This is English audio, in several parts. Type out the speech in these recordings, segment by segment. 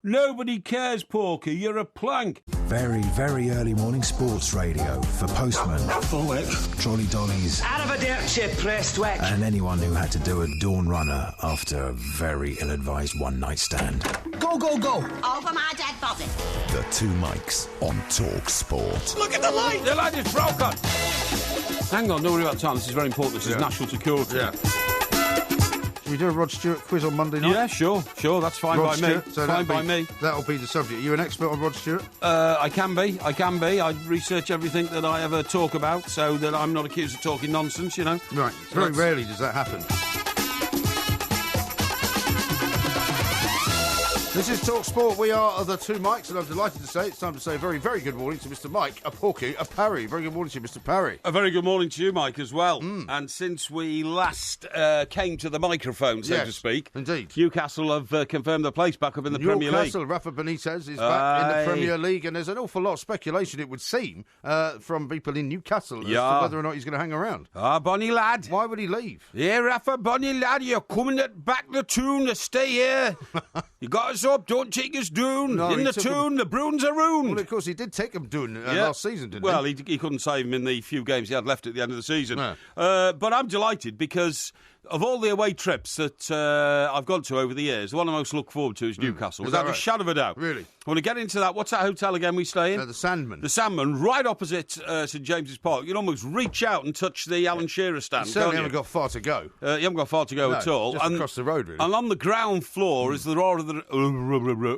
Nobody cares, Porky. You're a plank. Very, very early morning sports radio for Postman, Forward. Trolley Dollies, Out of a dirt chip, Prestwick. and anyone who had to do a dawn runner after a very ill-advised one-night stand. Go, go, go. Over my dead body. The two mics on Talk Sport. Look at the light. The light is broken. Hang on, don't worry about time. This is very important. This is national security. Yeah. Should we do a Rod Stewart quiz on Monday night? Yeah, sure. That's fine Rod by Stewart, me. so Fine by me. That'll be the subject. Are you an expert on Rod Stewart? I can be. I research everything that I ever talk about so that I'm not accused of talking nonsense, you know. Right. Very rarely does that happen. This is Talk Sport. We are the two mics, and I'm delighted to say it's time to say a very, very good morning to Mr. Mike, a Porky, a Parry. Very good morning to you, Mr. Parry. A very good morning to you, Mike, as well. And since we last came to the microphone, so to speak, indeed, Newcastle have confirmed their place back up in the Premier League. Newcastle, Rafa Benitez is back in the Premier League, and there's an awful lot of speculation, it would seem, from people in Newcastle as to whether or not he's going to hang around. Bonny lad. Why would he leave? Yeah, Rafa, bonny lad, you're coming back the tune to stay here. You got us up, don't take us down. No, in the tune, the Bruins are ruined. Well, of course, he did take him down last season, didn't he? Well, he couldn't save him in the few games he had left at the end of the season. No. But I'm delighted because of all the away trips that I've gone to over the years, the one I most look forward to is Newcastle, without a shadow of a doubt. Really? I want to get into that. What's that hotel again we stay in? The Sandman. The Sandman, right opposite St James's Park. You can almost reach out and touch the Alan Shearer stand. You certainly haven't got far to go. You haven't got far to go at all. Just across the road, really. And on the ground floor is the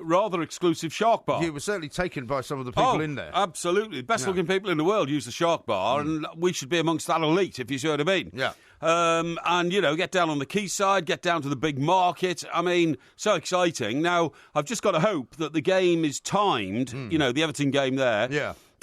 rather exclusive Shark Bar. You were certainly taken by some of the people in there. Absolutely. Best-looking people in the world use the Shark Bar, and we should be amongst that elite, if you see what I mean. Yeah. And, you know, get down on the quayside, get down to the big market. I mean, so exciting. Now, I've just got to hope that the game is timed, you know, the Everton game there,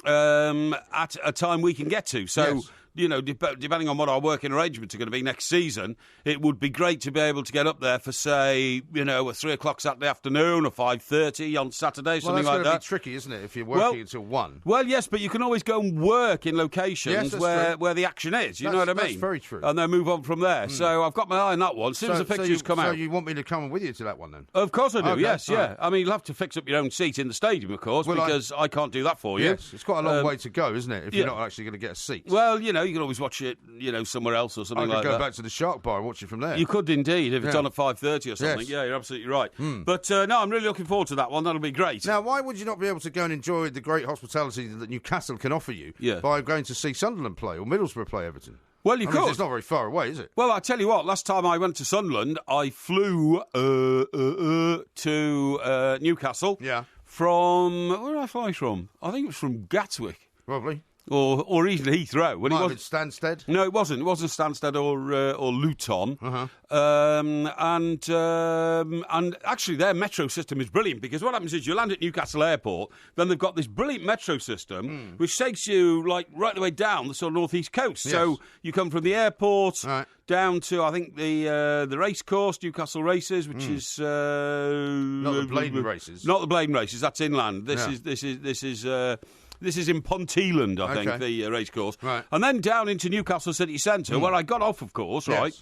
at a time we can get to. So... Yes. You know, depending on what our working arrangements are going to be next season, it would be great to be able to get up there for, say, you know, a 3 o'clock Saturday afternoon or 5:30 on Saturday, something like that. Well, that's going to be tricky, isn't it, if you're working until 1? Well, yes, but you can always go and work in locations where the action is, you know what I mean? That's very true. And then move on from there. So I've got my eye on that one. As soon as the pictures come out. So you want me to come with you to that one, then? Of course I do, Okay, yes, yeah. right. I mean, you'll have to fix up your own seat in the stadium, of course, because I can't do that for you. Yes, it's quite a long way to go, isn't it, if you're not actually going to get a seat? Well, you know, you can always watch it, you know, somewhere else or something like that. I could go back to the Shark Bar and watch it from there. You could indeed, if it's on at 5:30 or something. Yes. Yeah, you're absolutely right. But, no, I'm really looking forward to that one. That'll be great. Now, why would you not be able to go and enjoy the great hospitality that Newcastle can offer you by going to see Sunderland play or Middlesbrough play Everton? Well, you could. It's not very far away, is it? Well, I tell you what, last time I went to Sunderland, I flew to Newcastle. Yeah. From... Where did I fly from? I think it was from Gatwick. Probably. Or even Heathrow. Might have been Stansted. No, it wasn't. It wasn't Stansted or Luton. And actually, their metro system is brilliant because what happens is you land at Newcastle Airport, then they've got this brilliant metro system which takes you like right the way down the sort of northeast coast. Yes. So you come from the airport down to I think the race course, Newcastle Races, which is not the Bladen Races. Not the Bladen Races. That's inland. This is in Ponteland, I think, the racecourse. Right. And then down into Newcastle City Centre, where I got off, of course, right?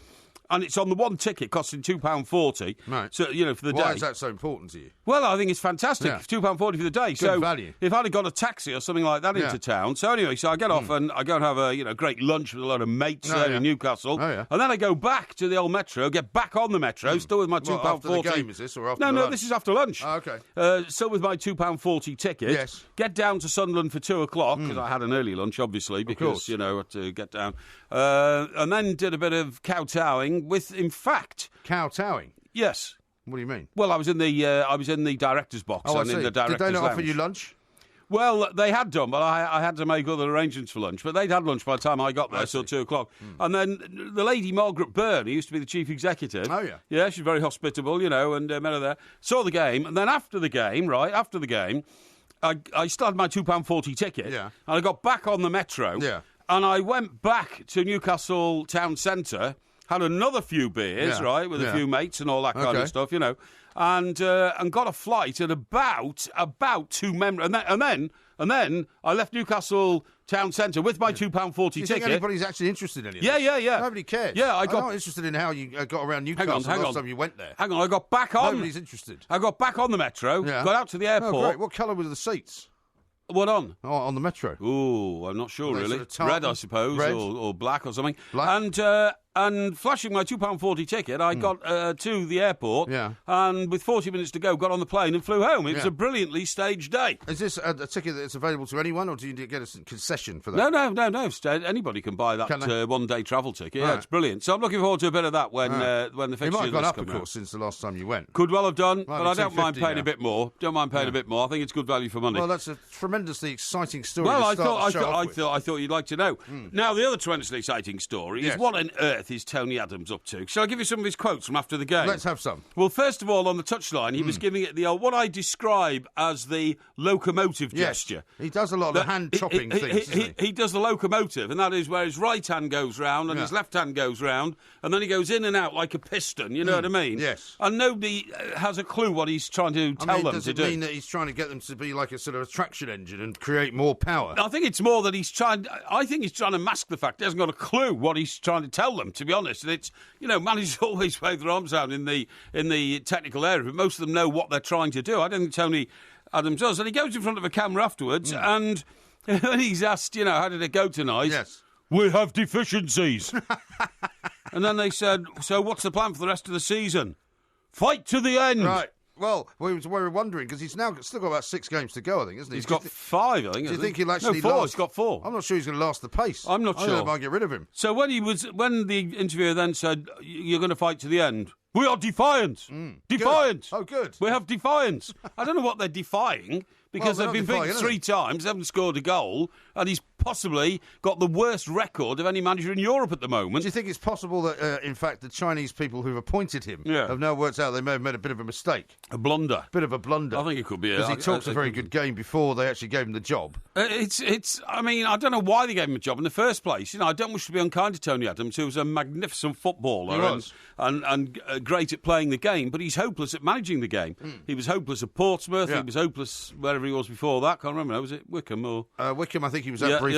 And it's on the one ticket costing £2.40. Right. So, you know, for the day. Why is that so important to you? Well, I think it's fantastic. Yeah. £2.40 for the day. Good value. If I'd have got a taxi or something like that into town. So anyway, I get off and I go and have a great lunch with a lot of mates there in Newcastle. Oh, yeah. And then I go back to the old metro, get back on the metro, still with my £2.40. After the game, is this, or after No, lunch? this is after lunch. Oh, okay. Still with my £2.40 ticket. Yes. Get down to Sunderland for 2 o'clock, because I had an early lunch, obviously, because, you know, I had to get down. And then did a bit of kowtowing with, in fact... Kowtowing? Yes. What do you mean? Well, I was in the director's box and in the director's Did they not lounge. offer you lunch? Well, they had done, but I had to make other arrangements for lunch. But they'd had lunch by the time I got there, so 2 o'clock. And then the lady Margaret Byrne, who used to be the chief executive. Oh, yeah. Yeah, she's very hospitable, you know, and met her there. Saw the game, and then after the game, I still had my £2.40 ticket. Yeah. And I got back on the metro. Yeah. And I went back to Newcastle town centre, had another few beers, with a few mates and all that kind of stuff, you know. and got a flight at about 2 and then I left Newcastle town centre with my £2.40 Do you ticket. think anybody's actually interested in it? Yeah. Nobody cares. Yeah, I'm not interested in how you got around Newcastle last time you went there. Hang on, I got back on. Nobody's interested. I got back on the metro, got out to the airport. Oh, great. What colour were the seats? What on? Oh, on the metro. Ooh, I'm not sure really. Sort of Red, I suppose, Red? or black or something. Black? And flashing my £2.40 ticket, I got to the airport. Yeah. And with 40 minutes to go, got on the plane and flew home. It was a brilliantly staged day. Is this a ticket that's available to anyone, or do you get a concession for that? No. Anybody can buy that one-day travel ticket. Yeah, it's brilliant. So I'm looking forward to a bit of that when the fixture. It might have gone up, come of course, out. since the last time you went. Could well have done, but I don't mind paying now. a bit more. A bit more. I think it's good value for money. Well, that's a tremendously exciting story. Well, I thought you'd like to know. Now, the other tremendously exciting story is what on earth is Tony Adams up to? Shall I give you some of his quotes from after the game? Let's have some. Well, first of all, on the touchline, he was giving it the old, what I describe as the locomotive gesture. He does a lot of the hand-chopping things, doesn't he? He does the locomotive, and that is where his right hand goes round and his left hand goes round, and then he goes in and out like a piston, you know what I mean? Yes. And nobody has a clue what he's trying to tell them does to it do. mean that he's trying to get them to be like a sort of traction engine and create more power? I think it's more that I think he's trying to mask the fact he hasn't got a clue what he's trying to tell them, to be honest. And it's, managers always wave their arms out in the technical area, but most of them know what they're trying to do. I don't think Tony Adams does. And he goes in front of a camera afterwards, and when he's asked, how did it go tonight? Yes. We have deficiencies. And then they said, so what's the plan for the rest of the season? Fight to the end. Right. Well, we were wondering, because he's now still got about 6 games to go, I think, isn't he? He's got 5, I think. Do you think he'll actually No, 4. last? He's got 4. I'm not sure he's going to last the pace. I'm not I think sure. they might get rid of him. So when the interviewer then said, you're going to fight to the end, we are defiant. Defiant. Good. Oh, good. We have defiance. I don't know what they're defying, because Well, they've they're been not beaten defying, 3 times, haven't scored a goal, and he's possibly got the worst record of any manager in Europe at the moment. Do you think it's possible that, in fact, the Chinese people who've appointed him Yeah. have now worked out they may have made a bit of a mistake? A blunder. Bit of a blunder. I think it could be. Because he talked a very good game before they actually gave him the job. I mean, I don't know why they gave him a job in the first place. I don't wish to be unkind to Tony Adams, who was a magnificent footballer He was. and great at playing the game, but he's hopeless at managing the game. He was hopeless at Portsmouth. Yeah. He was hopeless wherever he was before that. Can't remember. Was it Wickham or Wickham, I think he was out briefly.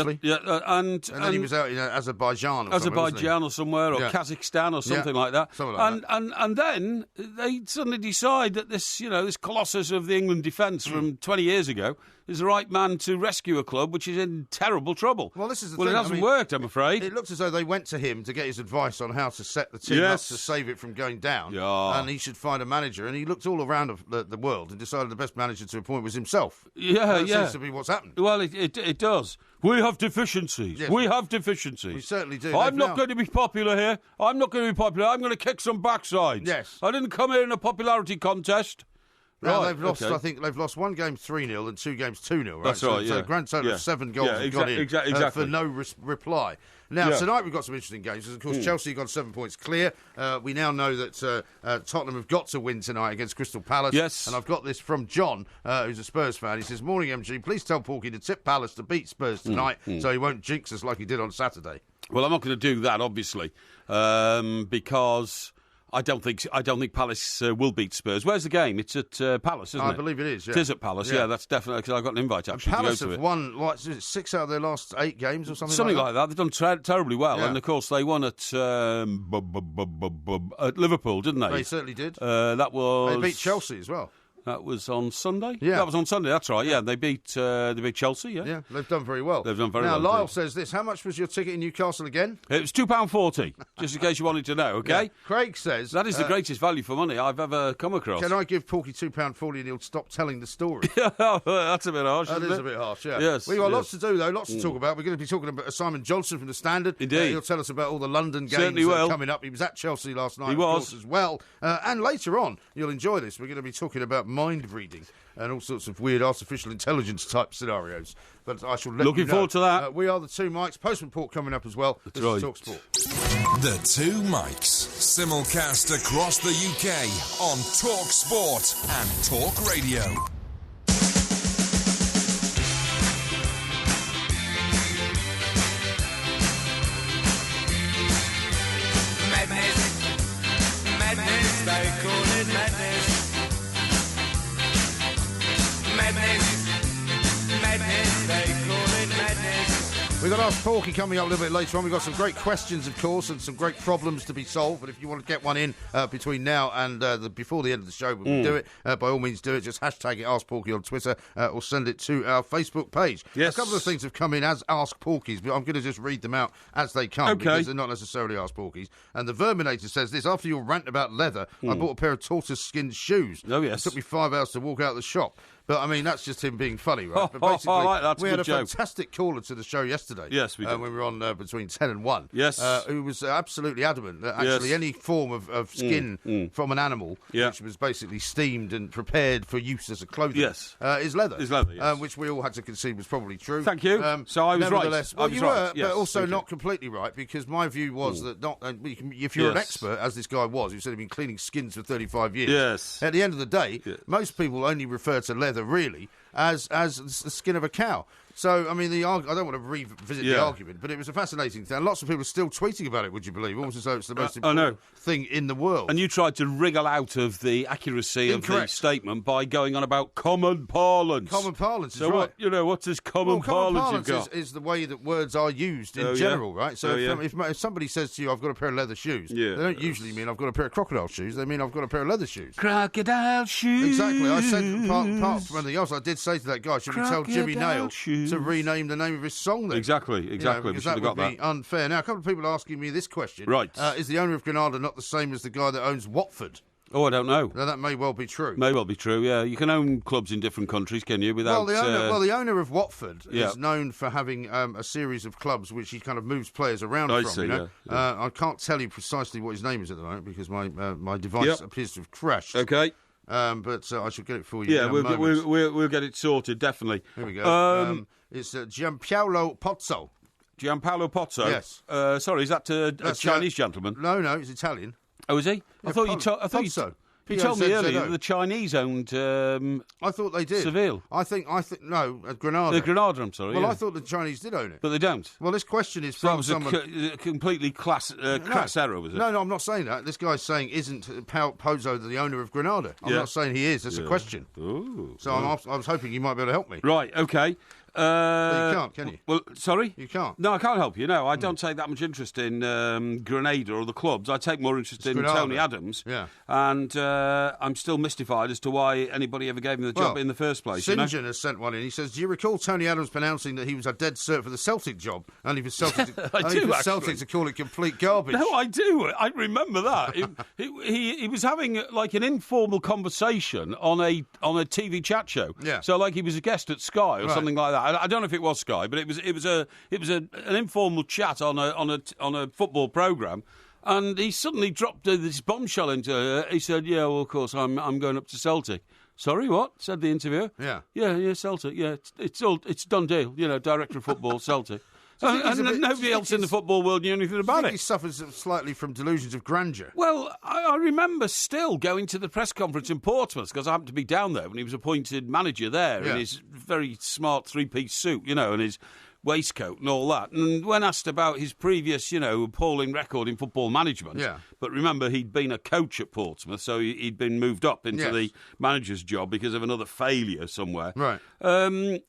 and then he was out in Azerbaijan or somewhere, or Yeah. Kazakhstan or something like that. Something like and then they suddenly decide that this colossus of the England defence from 20 years ago is the right man to rescue a club which is in terrible trouble. Well, this is the thing. It hasn't worked, I'm afraid. It looks as though they went to him to get his advice on how to set the team up to save it from going down. Yeah. And he should find a manager. And he looked all around the world and decided the best manager to appoint was himself. That seems to be what's happened. Well, it does. We have deficiencies. Yes. We have deficiencies. We certainly do. I'm not going to be popular here. I'm not going to be popular. I'm going to kick some backsides. Yes. I didn't come here in a popularity contest. Now, Right, they've lost, okay. I think they've lost 1 game 3-0 and 2 games 2-0, right? That's right, So yeah. a grand total Yeah. of 7 goals Yeah, have gone in exactly. for no reply. Now, Yeah. tonight we've got some interesting games. Of course, Chelsea got 7 points clear. We now know that Tottenham have got to win tonight against Crystal Palace. Yes. And I've got this from John, who's a Spurs fan. He says, "Morning, MG. Please tell Porky to tip Palace to beat Spurs tonight so he won't jinx us like he did on Saturday." Well, I'm not going to do that, obviously, because I don't think Palace will beat Spurs. Where's the game? It's at Palace, isn't it? I believe it is, yeah. It is at Palace, yeah, that's definitely, because I got an invite, actually, Palace to go to have it. won, 6 out of their last 8 games or something Something like like that. They've done terribly well. Yeah. And, of course, they won at Liverpool, didn't they? They certainly did. That was... They beat Chelsea as well. That was on Sunday? Yeah. That was on Sunday, that's right. Yeah, they beat Chelsea, yeah. Yeah, they've done very well. They've done very now, well. Now, Lyle indeed. says this. How much was your ticket in Newcastle again? It was £2.40, just in case you wanted to know, OK? Yeah. Craig says... That is the greatest value for money I've ever come across. Can I give Porky £2.40 and he'll stop telling the story? That's a bit harsh, That isn't is it? a bit harsh, yeah. Yes, We've got yes. lots to do, though, lots to talk about. We're going to be talking about Simon Johnson from The Standard. Indeed. He'll tell us about all the London games Certainly that are will. coming up. He was at Chelsea last night, He of was. course, as well. And later on, you'll enjoy this, we're going to be talking about mind reading and all sorts of weird artificial intelligence type scenarios. But I shall let Looking you know. forward to that. We are the two mics. Postman Pork coming up as well. This right. is Talk Sport. The Two Mics, simulcast across the UK on Talk Sport and Talk Radio. Madness, they call it madness. We've got Ask Porky coming up a little bit later on. We've got some great questions, of course, and some great problems to be solved. But if you want to get one in between now and before the end of the show, we'll do it. By all means, do it. Just hashtag it Ask Porky on Twitter or send it to our Facebook page. Yes. A couple of things have come in as Ask Porkies, but I'm going to just read them out as they come because they're not necessarily Ask Porkies. And the Verminator says this: after your rant about leather, I bought a pair of tortoise-skin shoes. Oh, yes. It took me 5 hours to walk out of the shop. But, I mean, that's just him being funny, right? But basically, I like that. we had a joke. Fantastic caller to the show yesterday. Yes, we did. When we were on between 10 and 1. Yes. Who was absolutely adamant that actually any form of skin from an animal, which was basically steamed and prepared for use as a clothing, is leather. Is leather, yes. Which we all had to concede was probably true. Thank you. So I was right. Well, you were, yes, but also not completely right, because my view was that if you're an expert, as this guy was, who said he'd been cleaning skins for 35 years, at the end of the day, most people only refer to leather, really, as the skin of a cow. So, I mean, I don't want to revisit the argument, but it was a fascinating thing. And lots of people are still tweeting about it, would you believe? Almost as though it's the most important thing in the world. And you tried to wriggle out of the accuracy of the statement by going on about common parlance. Common parlance is right. What's this common parlance you've got? Is the way that words are used in general, right? So if somebody says to you, I've got a pair of leather shoes, they don't usually mean I've got a pair of crocodile shoes. They mean I've got a pair of leather shoes. Crocodile shoes. Exactly. I said, apart from anything else, I did say to that guy, should we tell Jimmy Nail to rename the name of his song then? Exactly. Because that would be unfair. Now, a couple of people are asking me this question. Right. Is the owner of Granada not the same as the guy that owns Watford? Oh, I don't know. Now, that may well be true. May well be true, yeah. You can own clubs in different countries, can you, without... the owner of Watford is known for having a series of clubs which he kind of moves players around from. See, you know? I can't tell you precisely what his name is at the moment because my device appears to have crashed. Okay. But I should get it for you. Yeah, we'll get it sorted, definitely. Here we go. It's Gianpaolo Pozzo. Gianpaolo Pozzo? Yes. Sorry, is that a Chinese gentleman? No, he's Italian. Oh, is he? I thought you told me earlier that the Chinese owned. I thought they did. Seville. I think no, Granada. Granada. I'm sorry. Well, I thought the Chinese did own it, but they don't. Well, this question is from someone. A completely crass error, was it? No, I'm not saying that. This guy's saying isn't Pozzo the owner of Granada? I'm not saying he is. That's a question. Ooh. So I was hoping you might be able to help me. Right. Okay. But you can't, can you? Well, sorry? You can't. No, I can't help you. No, I don't take that much interest in Grenada or the clubs. I take more interest in Tony Adams. Yeah. And I'm still mystified as to why anybody ever gave him the job in the first place. St John has sent one in. He says, do you recall Tony Adams pronouncing that he was a dead cert for the Celtic job? Only for Celtic, Celtic to call it complete garbage. No, I do. I remember that. he was having like an informal conversation on a TV chat show. Yeah. So like he was a guest at Sky or something like that. I don't know if it was Sky, but it was an informal chat on a football programme. And he suddenly dropped this bombshell into her. He said, "Yeah, well, of course, I'm going up to Celtic." Sorry, what? Said the interviewer. Yeah, Celtic. Yeah, it's done deal. Director of football, Celtic. And nobody else in the football world knew anything about it. He suffers slightly from delusions of grandeur. Well, I remember still going to the press conference in Portsmouth because I happened to be down there when he was appointed manager there in his very smart three-piece suit, and his waistcoat and all that. And when asked about his previous, appalling record in football management, but remember he'd been a coach at Portsmouth, so he'd been moved up into the manager's job because of another failure somewhere. Right.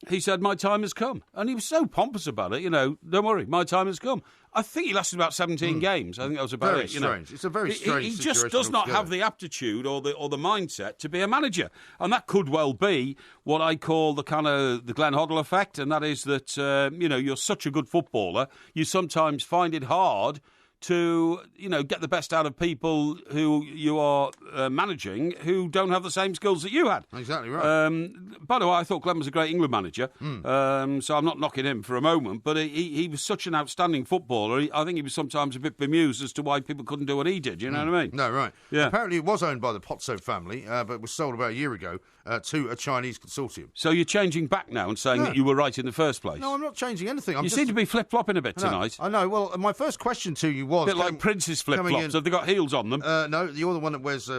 He said, "My time has come." And he was so pompous about it, "Don't worry, my time has come." I think he lasted about 17 games. I think that was about it. Strange. It's a very strange He just does not have the aptitude or the mindset to be a manager. And that could well be what I call the kind of the Glenn Hoddle effect, and that is that, you're such a good footballer, you sometimes find it hard to, get the best out of people who you are managing who don't have the same skills that you had. Exactly right. By the way, I thought Glenn was a great England manager, so I'm not knocking him for a moment, but he was such an outstanding footballer. I think he was sometimes a bit bemused as to why people couldn't do what he did, you know what I mean? No, right. Yeah. Apparently it was owned by the Pozzo family, but was sold about a year ago to a Chinese consortium. So you're changing back now and saying that you were right in the first place? No, I'm not changing anything. You seem to be flip-flopping a bit tonight. I know. Well, my first question to you was. A bit like Prince's flip-flops. Have they got heels on them? No, you're the one that wears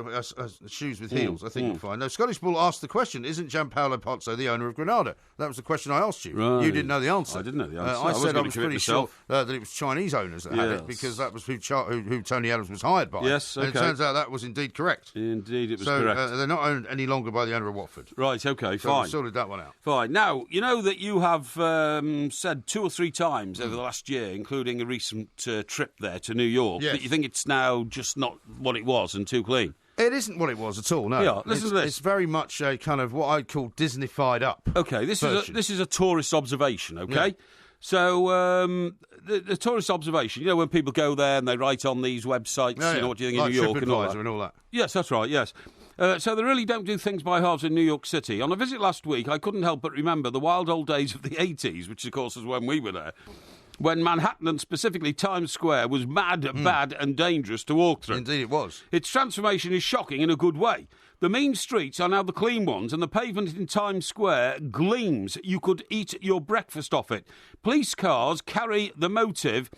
shoes with heels, I think you'll find. No, Scottish Bull asked the question, isn't Gianpaolo Pozzo the owner of Granada? That was the question I asked you. Right. You didn't know the answer. I didn't know the answer. I said I was pretty sure that it was Chinese owners that had it, because that was who Tony Adams was hired by. Yes, okay. And it turns out that was indeed correct. Indeed, it was correct. So they're not owned any longer by the owner of Watford. Right, okay, so fine. we sorted that one out. Fine. Now, you know that you have said 2 or 3 times over the last year, including a recent trip there to New York, that you think it's now just not what it was and too clean. It isn't what it was at all, no. Yeah, listen to this. It's very much a kind of what I'd call Disneyfied up. Okay, this is a tourist observation, okay? Yeah. So, the tourist observation, you know, when people go there and they write on these websites, you know, what do you think like of New York and all that. Yes, that's right, yes. So they really don't do things by halves in New York City. On a visit last week, I couldn't help but remember the wild old days of the 80s, which, of course, was when we were there, when Manhattan, and specifically Times Square, was mad, bad and dangerous to walk through. Indeed it was. Its transformation is shocking in a good way. The mean streets are now the clean ones, and the pavement in Times Square gleams. You could eat your breakfast off it. Police cars carry the motive: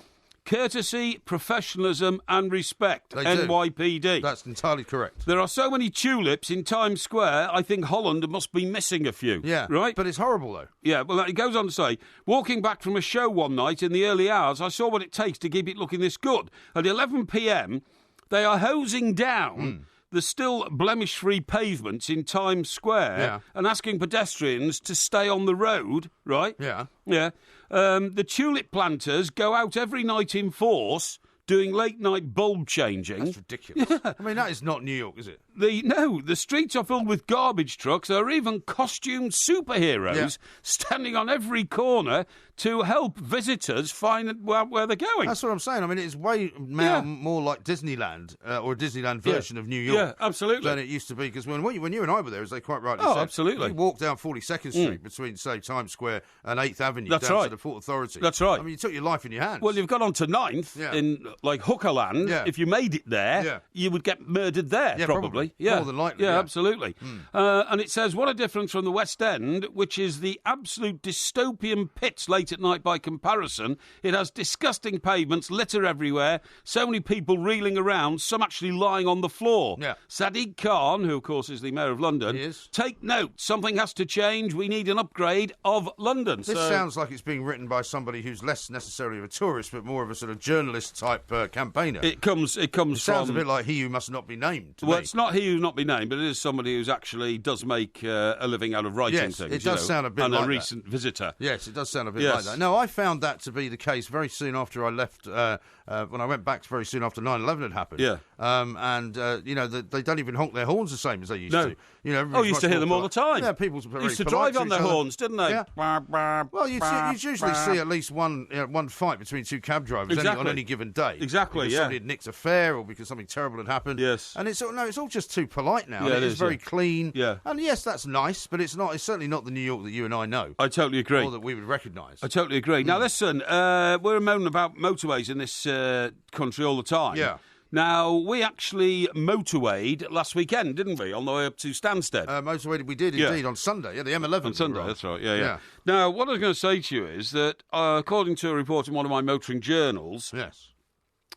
courtesy, professionalism and respect. They NYPD. do. That's entirely correct. There are so many tulips in Times Square, I think Holland must be missing a few. Yeah, right? But it's horrible, though. Yeah, well, it goes on to say, walking back from a show one night in the early hours, I saw what it takes to keep it looking this good. At 11 p.m, they are hosing down the still blemish-free pavements in Times Square and asking pedestrians to stay on the road, right? Yeah. Yeah. The tulip planters go out every night in force doing late-night bulb changing. That's ridiculous. Yeah. I mean, that is not New York, is it? The streets are filled with garbage trucks. There are even costumed superheroes standing on every corner to help visitors find where they're going. That's what I'm saying. I mean, it's way now more like Disneyland or a Disneyland version of New York. Yeah, absolutely. Than it used to be. Because when you and I were there, as they quite rightly said, absolutely. You walk down 42nd Street between, say, Times Square and 8th Avenue down to the Port Authority. That's right. I mean, you took your life in your hands. Well, you've got on to 9th in, like, Hookerland. Yeah. If you made it there, you would get murdered there, probably. Yeah, more than likely. Yeah, absolutely. And it says, what a difference from the West End, which is the absolute dystopian pits late at night by comparison. It has disgusting pavements, litter everywhere, so many people reeling around, some actually lying on the floor. Yeah. Sadiq Khan, who of course is the Mayor of London, take note, something has to change, we need an upgrade of London. This sounds like it's being written by somebody who's less necessarily a tourist, but more of a sort of journalist-type campaigner. It sounds a bit like He Who Must Not Be Named to me. It's not He Who Not Be Named, but it is somebody who's actually does make a living out of writing things. It does sound a bit like that. And a recent visitor. Yes, it does sound a bit like that. No, I found that to be the case very soon after I left, when I went back very soon after 9/11 had happened. Yeah. You know, they don't even honk their horns the same as they used to. You know, used to hear them all the time. Yeah, people used to drive on their horns, didn't they? Yeah. Well, you usually see at least one fight between two cab drivers on any given day. Exactly, because somebody had nicked a fare or because something terrible had happened. Yes. And it's all just too polite now. Yeah, it is very clean. Yeah. And yes, that's nice, but it's certainly not the New York that you and I know. I totally agree. Or that we would recognise. I totally agree. Now, listen, we're moaning about motorways in this country all the time. Yeah. Now, we actually motorwayed last weekend, didn't we, on the way up to Stansted? Motorwayed we did, indeed, on Sunday. Yeah, the M11. On Sunday, that's right, yeah. Now, what I was going to say to you is that, according to a report in one of my motoring journals... Yes.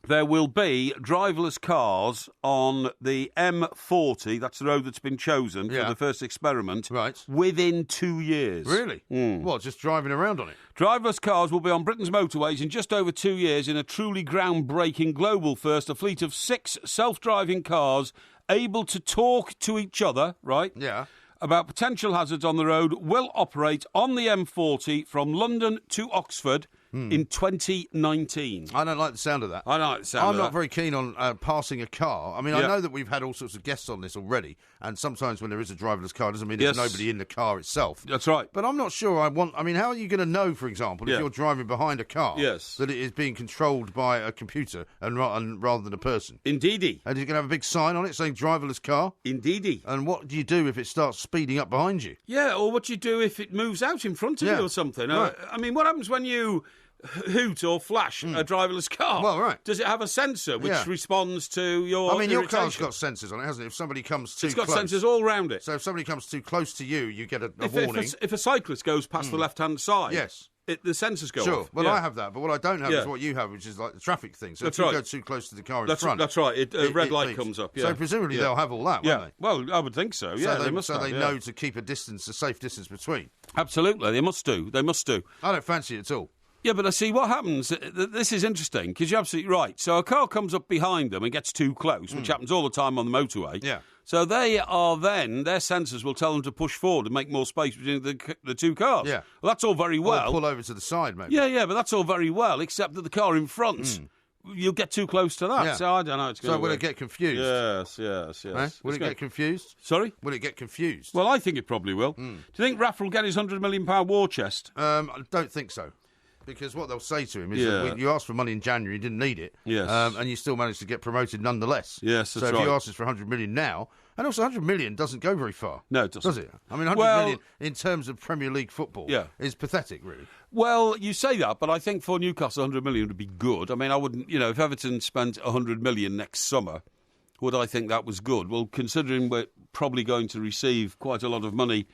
There will be driverless cars on the M40, that's the road that's been chosen for the first experiment, within 2 years. Really? What, just driving around on it? Driverless cars will be on Britain's motorways in just over 2 years in a truly groundbreaking global first, a fleet of 6 self-driving cars able to talk to each other, Yeah. about potential hazards on the road will operate on the M40 from London to Oxford in 2019. I don't like the sound of that. I don't like the sound of that. I'm not very keen on passing a car. I mean, I know that we've had all sorts of guests on this already, and sometimes when there is a driverless car, it doesn't mean there's nobody in the car itself. That's right. But I'm not sure I mean, how are you going to know, for example, if you're driving behind a car, that it is being controlled by a computer and rather than a person? Indeedy. And you're going to have a big sign on it saying driverless car? Indeedy. And what do you do if it starts speeding up behind you? Yeah, or what do you do if it moves out in front of you or something? Right. I mean, what happens when you hoot or flash a driverless car? Well, right. Does it have a sensor which responds to your your car's got sensors on it, hasn't it? If somebody comes too close... It's got sensors all round it. So if somebody comes too close to you, you get a warning. If a cyclist goes past the left-hand side... Yes. the sensors go Sure, off. well, I have that, but what I don't have is what you have, which is like the traffic thing. So if you go too close to the car in front... That's right, red light comes up, So presumably they'll have all that, won't they? Well, I would think so, yeah. So they know to keep a safe distance between. Absolutely, they must do. I don't fancy it at all. Yeah, but I see what happens. This is interesting, because you're absolutely right. So a car comes up behind them and gets too close, which happens all the time on the motorway. Yeah. So their sensors will tell them to push forward and make more space between the two cars. Yeah. Well, that's all very well. Or pull over to the side, maybe. Yeah, but that's all very well, except that the car in front, you'll get too close to that. Yeah. So I don't know. So will it get confused? Yes. Eh? Will it get confused? Sorry? Will it get confused? Well, I think it probably will. Do you think Raff will get his £100 million war chest? I don't think so. Because what they'll say to him is that you asked for money in January, you didn't need it, and you still managed to get promoted nonetheless. Yes, that's so if right. you ask us for 100 million now, and also 100 million doesn't go very far. No, it doesn't. Does it? I mean, 100 million in terms of Premier League football is pathetic, really. Well, you say that, but I think for Newcastle, 100 million would be good. I mean, I wouldn't, if Everton spent 100 million next summer, would I think that was good? Well, considering we're probably going to receive quite a lot of money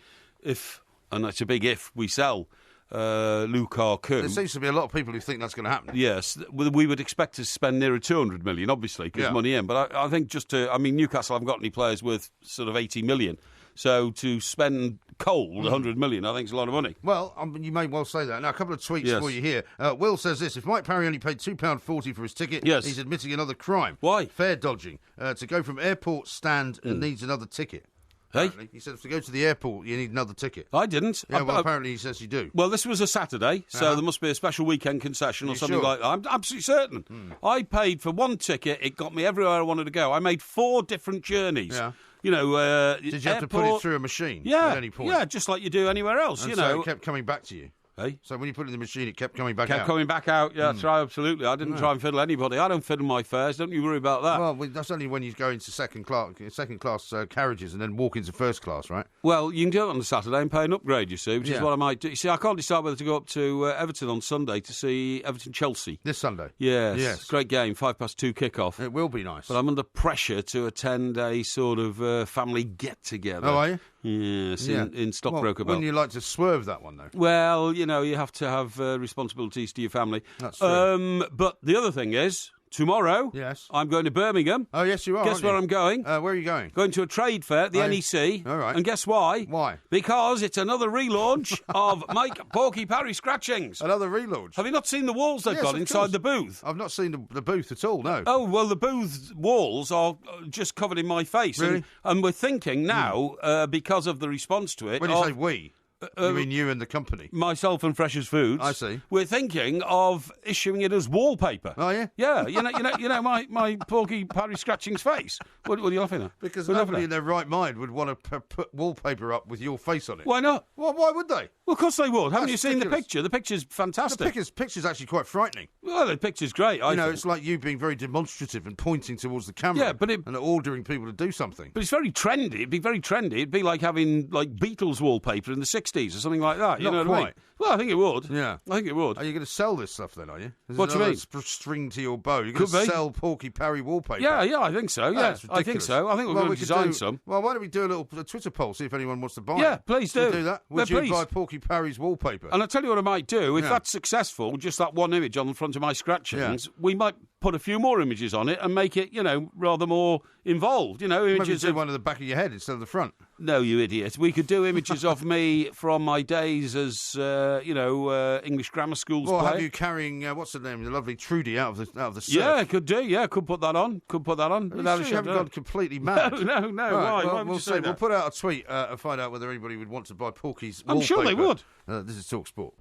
if, and that's a big if, we sell Lukaku. There seems to be a lot of people who think that's going to happen. Yes, we would expect to spend nearer 200 million, obviously, because money in. But I think Newcastle haven't got any players worth sort of 80 million. So to spend cold 100 million, I think is a lot of money. Well, you may well say that. Now, a couple of tweets for you here. Will says this: if Mike Parry only paid £2.40 for his ticket, he's admitting another crime. Why? Fare dodging. To go from airport stand and needs another ticket. Hey? He said to go to the airport, you need another ticket. I didn't. Yeah, well, apparently he says you do. Well, this was a Saturday, so there must be a special weekend concession or something like that. I'm absolutely certain. I paid for one ticket. It got me everywhere I wanted to go. I made 4 different journeys. Yeah. Did you have to put it through a machine at any point? Yeah, just like you do anywhere else, and so it kept coming back to you. Hey? So when you put it in the machine, it kept coming back out? Coming back out, yeah, that's right, absolutely. I didn't try and fiddle anybody. I don't fiddle my fares, don't you worry about that. Well, that's only when you go into second class carriages and then walk into first class, right? Well, you can do it on a Saturday and pay an upgrade, you see, which is what I might do. You see, I can't decide whether to go up to Everton on Sunday to see Everton-Chelsea. This Sunday? Yes. Great game, 2:05 kick-off. It will be nice. But I'm under pressure to attend a sort of family get-together. Oh, are you? Yes, in Stockbroker Bell. Wouldn't you like to swerve that one, though? Well, you have to have responsibilities to your family. That's true. But the other thing is, tomorrow, I'm going to Birmingham. Oh, yes, you are. Guess where I'm going? Where are you going? Going to a trade fair at the NEC. All right. And guess why? Why? Because it's another relaunch of Mike Porky Parry Scratchings. Another relaunch? Have you not seen the walls they've got inside the booth? I've not seen the booth at all, no. Oh, well, the booth walls are just covered in my face. Really? And we're thinking now, because of the response to it... When you say we... you mean you and the company? Myself and Freshers Foods. I see. We're thinking of issuing it as wallpaper. Oh, yeah? Yeah, you know my Porky Parry Scratchings face. What are you laughing at? Because nobody in their right mind would want to put wallpaper up with your face on it. Why not? Well, why would they? Well, of course they would. Haven't you That's seen ridiculous. the picture? The picture's fantastic. The picture's actually quite frightening. Well, the picture's great. I think. It's like you being very demonstrative and pointing towards the camera. Yeah, but and ordering people to do something. But it's very trendy. It'd be very trendy. It'd be like having Beatles wallpaper in the 60s or something like that. You know what I mean? Well, I think it would. Yeah. I think it would. Are you going to sell this stuff then, are you? What do you mean? String to your bow. You're going to sell Porky Parry wallpaper? Yeah, I think so. Yeah, I think so. I think we're going to design some. Well, why don't we do a Twitter poll, see if anyone wants to buy it? Yeah, please do. Should we do that? Would you buy Porky Parry's wallpaper? And I'll tell you what I might do. If that's successful, just that one image on the front of my scratchings, we might put a few more images on it and make it, rather more involved. Images Maybe do one at the back of your head instead of the front. No, you idiot. We could do images of me from my days as, English grammar schools Or player. have you carrying, what's her name, the lovely Trudy out of the surf? Yeah, could do. Yeah, could put that on. Are you sure you haven't gone completely mad? No. Right, Why? well, Why would you say that? We'll put out a tweet and find out whether anybody would want to buy Porky's wallpaper. I'm sure they would. This is Talk Sport.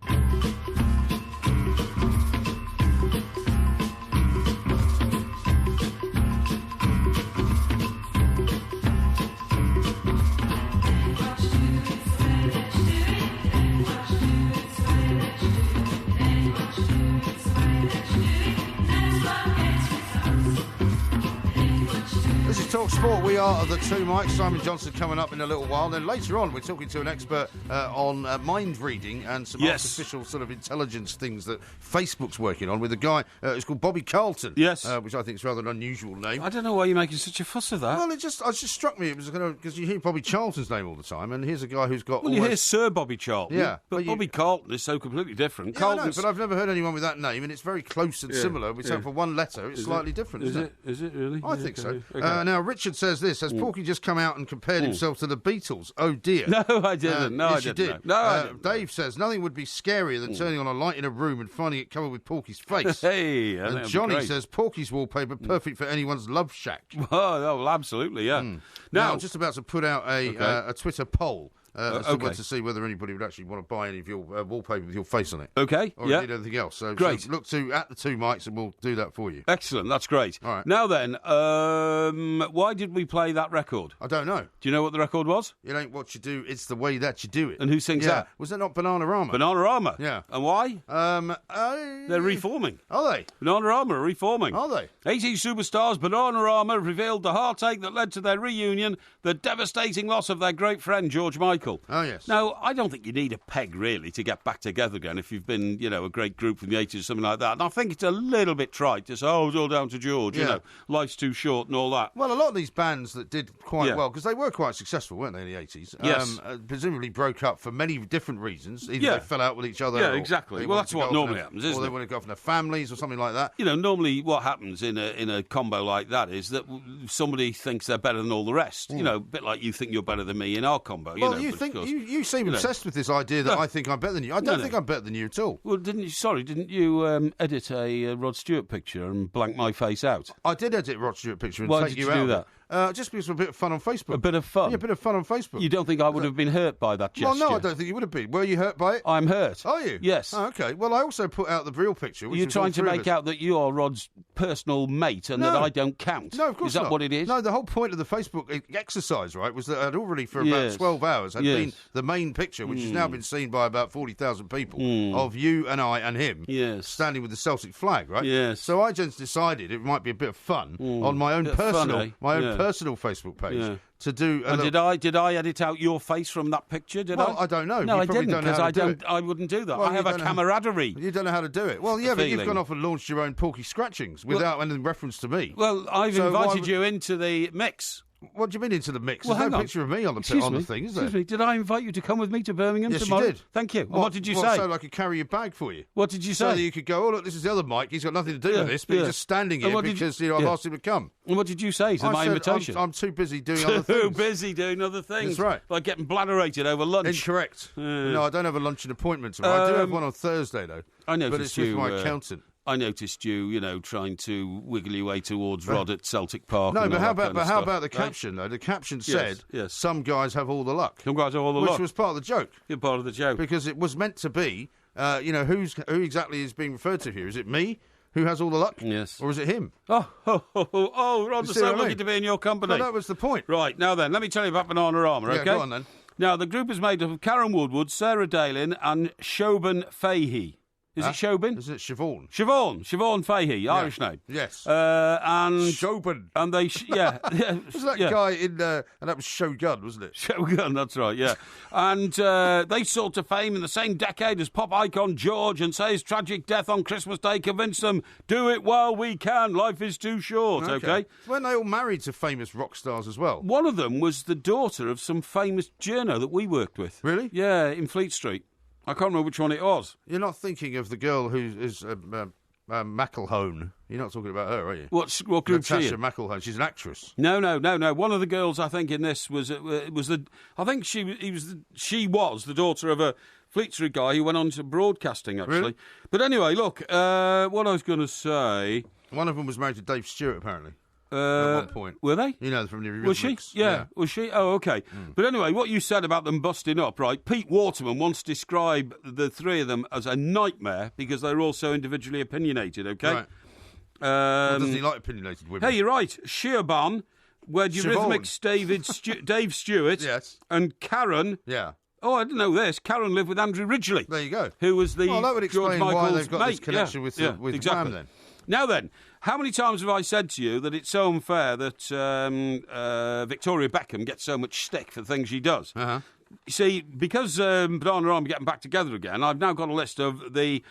This is Talk Talk Sport, we are the two Mikes. Simon Johnson coming up in a little while. Then later on, we're talking to an expert on mind reading and some artificial sort of intelligence things that Facebook's working on with a guy who's called Bobby Carlton. Yes. Which I think is rather an unusual name. I don't know why you're making such a fuss of that. Well, it just struck me. It was because you hear Bobby Charlton's name all the time, and here's a guy who's got. Well, you hear Sir Bobby Charlton. Yeah, but Bobby Carlton is so completely different. Yeah, I know, but I've never heard anyone with that name, and it's very close and similar. Except for one letter, it's slightly different. Is it? Is it really? I think so. Okay. Now, Richard says this: has Porky just come out and compared himself to the Beatles? Oh dear. No, I didn't. Yes, you did. No, I didn't. Dave says nothing would be scarier than turning on a light in a room and finding it covered with Porky's face. Hey, and Johnny says Porky's wallpaper perfect for anyone's love shack. Oh, well, absolutely, yeah. Now, I'm just about to put out a Twitter poll. To see whether anybody would actually want to buy any of your wallpaper with your face on it. Okay, or indeed anything else. So, great. So look to at the two Mikes and we'll do that for you. Excellent, that's great. All right. Now then, why did we play that record? I don't know. Do you know what the record was? It ain't what you do, it's the way that you do it. And who sings that? Was that not Bananarama? Bananarama. Yeah. And why? They're reforming. Are they? Bananarama are reforming. Are they? 80 superstars Bananarama revealed the heartache that led to their reunion, the devastating loss of their great friend George Michael. Oh, yes. Now, I don't think you need a peg, really, to get back together again if you've been, a great group from the 80s or something like that. And I think it's a little bit trite to say, it's all down to George, life's too short and all that. Well, a lot of these bands that did quite well, because they were quite successful, weren't they, in the 80s? Yes. Presumably broke up for many different reasons. Either they fell out with each other. Yeah, exactly. Well, that's what normally happens, isn't it? Or they want to go off in their families or something like that. Normally what happens in a combo like that is that somebody thinks they're better than all the rest. A bit like you think you're better than me in our combo. Well, you seem obsessed with this idea that I think I'm better than you. I don't think I'm better than you at all. Well, didn't you edit a Rod Stewart picture and blank my face out? I did edit Rod Stewart picture and Why take did you you out. do that? Just because of a bit of fun on Facebook. A bit of fun? Yeah, a bit of fun on Facebook. You don't think I would have been hurt by that gesture? Well, no, I don't think you would have been. Were you hurt by it? I'm hurt. Are you? Yes. Oh, okay. Well, I also put out the real picture. You're trying to make out that you are Rod's personal mate and that I don't count? No, of course not. Is that not. What it is? No, the whole point of the Facebook exercise, right, was that I'd already, for about 12 hours, had been the main picture, which has now been seen by about 40,000 people, of you and I and him standing with the Celtic flag, right? Yes. So I just decided it might be a bit of fun on my own personal Facebook page. Yeah. To do did I edit out your face from that picture? I don't know. No, I didn't, because I wouldn't do that. Well, I have a camaraderie. You don't know how to do it. Well, yeah, but you've gone off and launched your own Porky scratchings without any reference to me. Well, I've invited you into the mix. What do you mean into the mix? Well, There's no picture of me on the thing, is there? Excuse me, did I invite you to come with me to Birmingham tomorrow? Yes, you did. Thank you. What did you say? So I could carry your bag for you. What did you say? So that you could go, look, this is the other Mike. He's got nothing to do with this, but he's just standing here because I've asked him to come. And what did you say to my invitation? I'm too busy doing other things. Too busy doing other things. That's right. Like getting bladderated over lunch. Incorrect. No, I don't have a luncheon appointment tomorrow. I do have one on Thursday, though. I noticed but it's with my accountant. I noticed you, trying to wiggle your way towards Rod at Celtic Park. No, but how about the caption, though? The caption said, some guys have all the luck. Some guys have all the luck. Which was part of the joke. You're part of the joke. Because it was meant to be, who exactly is being referred to here? Is it me who has all the luck? Yes. Or is it him? Oh, Rod's so lucky to be in your company. No, that was the point. Right, now then, let me tell you about Bananarama, okay? Yeah, go on then. Now, the group is made up of Karen Woodward, Sarah Dalin and Siobhan Fahey. Is it Siobhan? Is it Siobhan? Siobhan Fahey, Irish name. Yes. And Siobhan. And they, was that guy in, and that was Shogun, wasn't it? Shogun, that's right, yeah. And they sought to fame in the same decade as pop icon George, and say his tragic death on Christmas Day convinced them, do it while we can, life is too short, okay? Weren't they all married to famous rock stars as well? One of them was the daughter of some famous journo that we worked with. Really? Yeah, in Fleet Street. I can't remember which one it was. You're not thinking of the girl who is McElhone. You're not talking about her, are you? What group she Natasha McElhone. She's an actress. No. One of the girls, I think, in this was the. I think she was the daughter of a Fleet Street guy who went on to broadcasting, actually. Really? But anyway, look, what I was going to say. One of them was married to Dave Stewart, apparently. At one point. Were they? You know, from the Eurythmics. Was she? Yeah. Was she? Oh, okay. But anyway, what you said about them busting up, right? Pete Waterman once described the three of them as a nightmare because they were all so individually opinionated, okay? Right. Doesn't he like opinionated women? Hey, you're right. Siobhan, where Eurythmics Dave Stewart and Karen... Yeah. Oh, I didn't know this. Karen lived with Andrew Ridgeley. There you go. Who was the that would explain George Michael's why they've got mate. this connection with exactly. Wham then. Now then, how many times have I said to you that it's so unfair that Victoria Beckham gets so much stick for the things she does? Uh-huh. You see, because Banana Arm are getting back together again, I've now got a list of the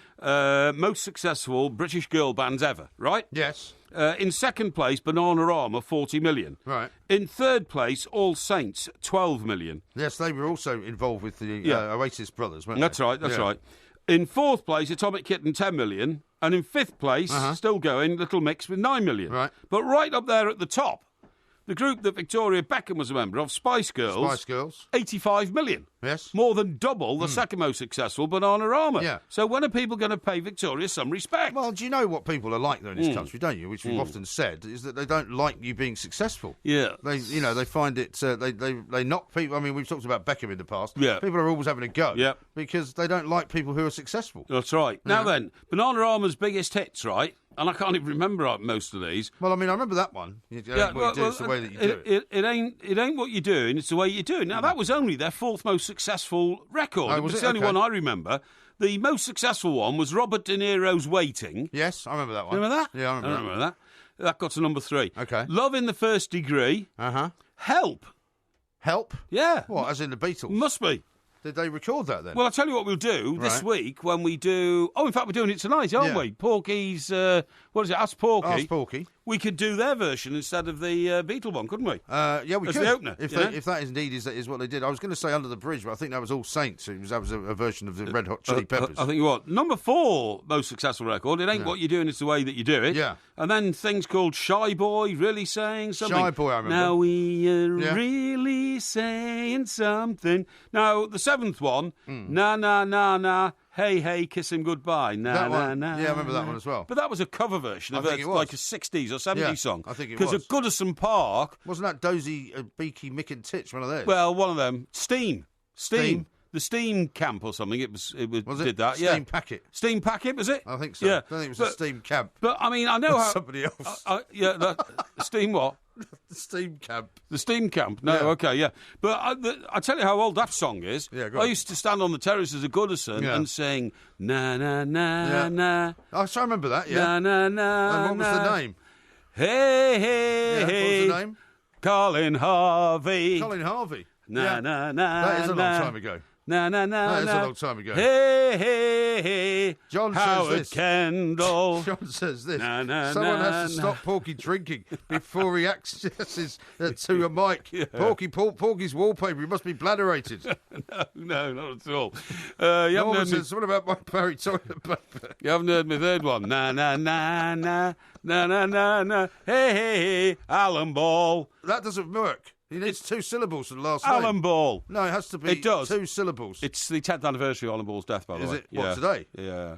most successful British girl bands ever, right? Yes. In second place, Banana Arm are 40 million. Right. In third place, All Saints, 12 million. Yes, they were also involved with the Oasis brothers, weren't That's they? right, that's right. In fourth place, Atomic Kitten, 10 million. And in fifth place, still going, Little Mix with 9 million. Right. But right up there at the top, the group that Victoria Beckham was a member of, Spice Girls, 85 million. Yes. More than double the second most successful Banana Armour. Yeah. So when are people going to pay Victoria some respect? Well, do you know what people are like, though, in this country, don't you? Which we've often said, is that they don't like you being successful. Yeah. They find it, they knock people. I mean, we've talked about Beckham in the past. Yeah. People are always having a go. Yeah. Because they don't like people who are successful. That's right. Now then, Banana Armour's biggest hits, right? And I can't even remember most of these. Well, I mean, I remember that one. It's the way that you do it. It ain't what you're doing, it's the way you do it. Now, that was only their fourth most successful record. Oh, It was the only one I remember. The most successful one was Robert De Niro's Waiting. Yes, I remember that one. Remember that? Yeah, I remember that. That got to number 3. Okay. Love in the First Degree. Uh-huh. Help. Help? Yeah. What, as in the Beatles? Must be. Did they record that then? Well, I'll tell you what we'll do this week when we do... Oh, in fact, we're doing it tonight, aren't we? Porky's... what is it? Ask Porky. Ask Porky. We could do their version instead of the Beatle one, couldn't we? Yeah, we As could. the opener, if that indeed is what they did. I was going to say Under the Bridge, but I think that was All Saints. That was a version of the Red Hot Chili Peppers. I think what? Number 4 most successful record. It ain't what you're doing, it's the way that you do it. Yeah. And then things called Shy Boy, Really Saying Something. Shy Boy, I remember. Now we really saying something. Now, the 7th one, Na Na Na Na, Hey Hey, Kiss Him Goodbye. Na That Na one. Na. Yeah, I remember that one as well. But that was a cover version of I think it was. like a 60s or 70s song. I think it Because was. at Goodison Park... Wasn't that Dozy, Beaky, Mick and Titch, one of those? Well, one of them. Steam. Steam? The Steam Camp or something. It Was did it? that. Steam Packet. Steam Packet, was it? I think so. Yeah. I don't think it was a Steam Camp. But I mean, I know how Somebody else. Steam what? The Steam Camp. The Steam Camp. No, Yeah. okay, yeah. But I tell you how old that song is. Yeah, go I on. used to stand on the terraces of Goodison and sing na na na na. I remember that. Yeah. Na na na. And what was the name? Hey hey Yeah, hey. what was the name? Colin Harvey. Colin Harvey. Na na na. That is a long na. time ago. Na na na. That is na. a long time ago. Hey hey hey. John Howard says this. Kendall. John says this. Na, na, Someone na, has to na. stop Porky drinking before he accesses to a mic. Yeah. Porky's wallpaper. He must be bladderated. No, not at all. Norman says, what about my Parry toilet paper? You haven't heard my third one. Na na na na na na na na. Hey hey hey, Alan Ball. That doesn't work. He needs 2 syllables for the last Alan name. Ball. No, it has to be It does. 2 syllables. It's the 10th anniversary of Alan Ball's death, by the Is way. it? What, today? Yeah.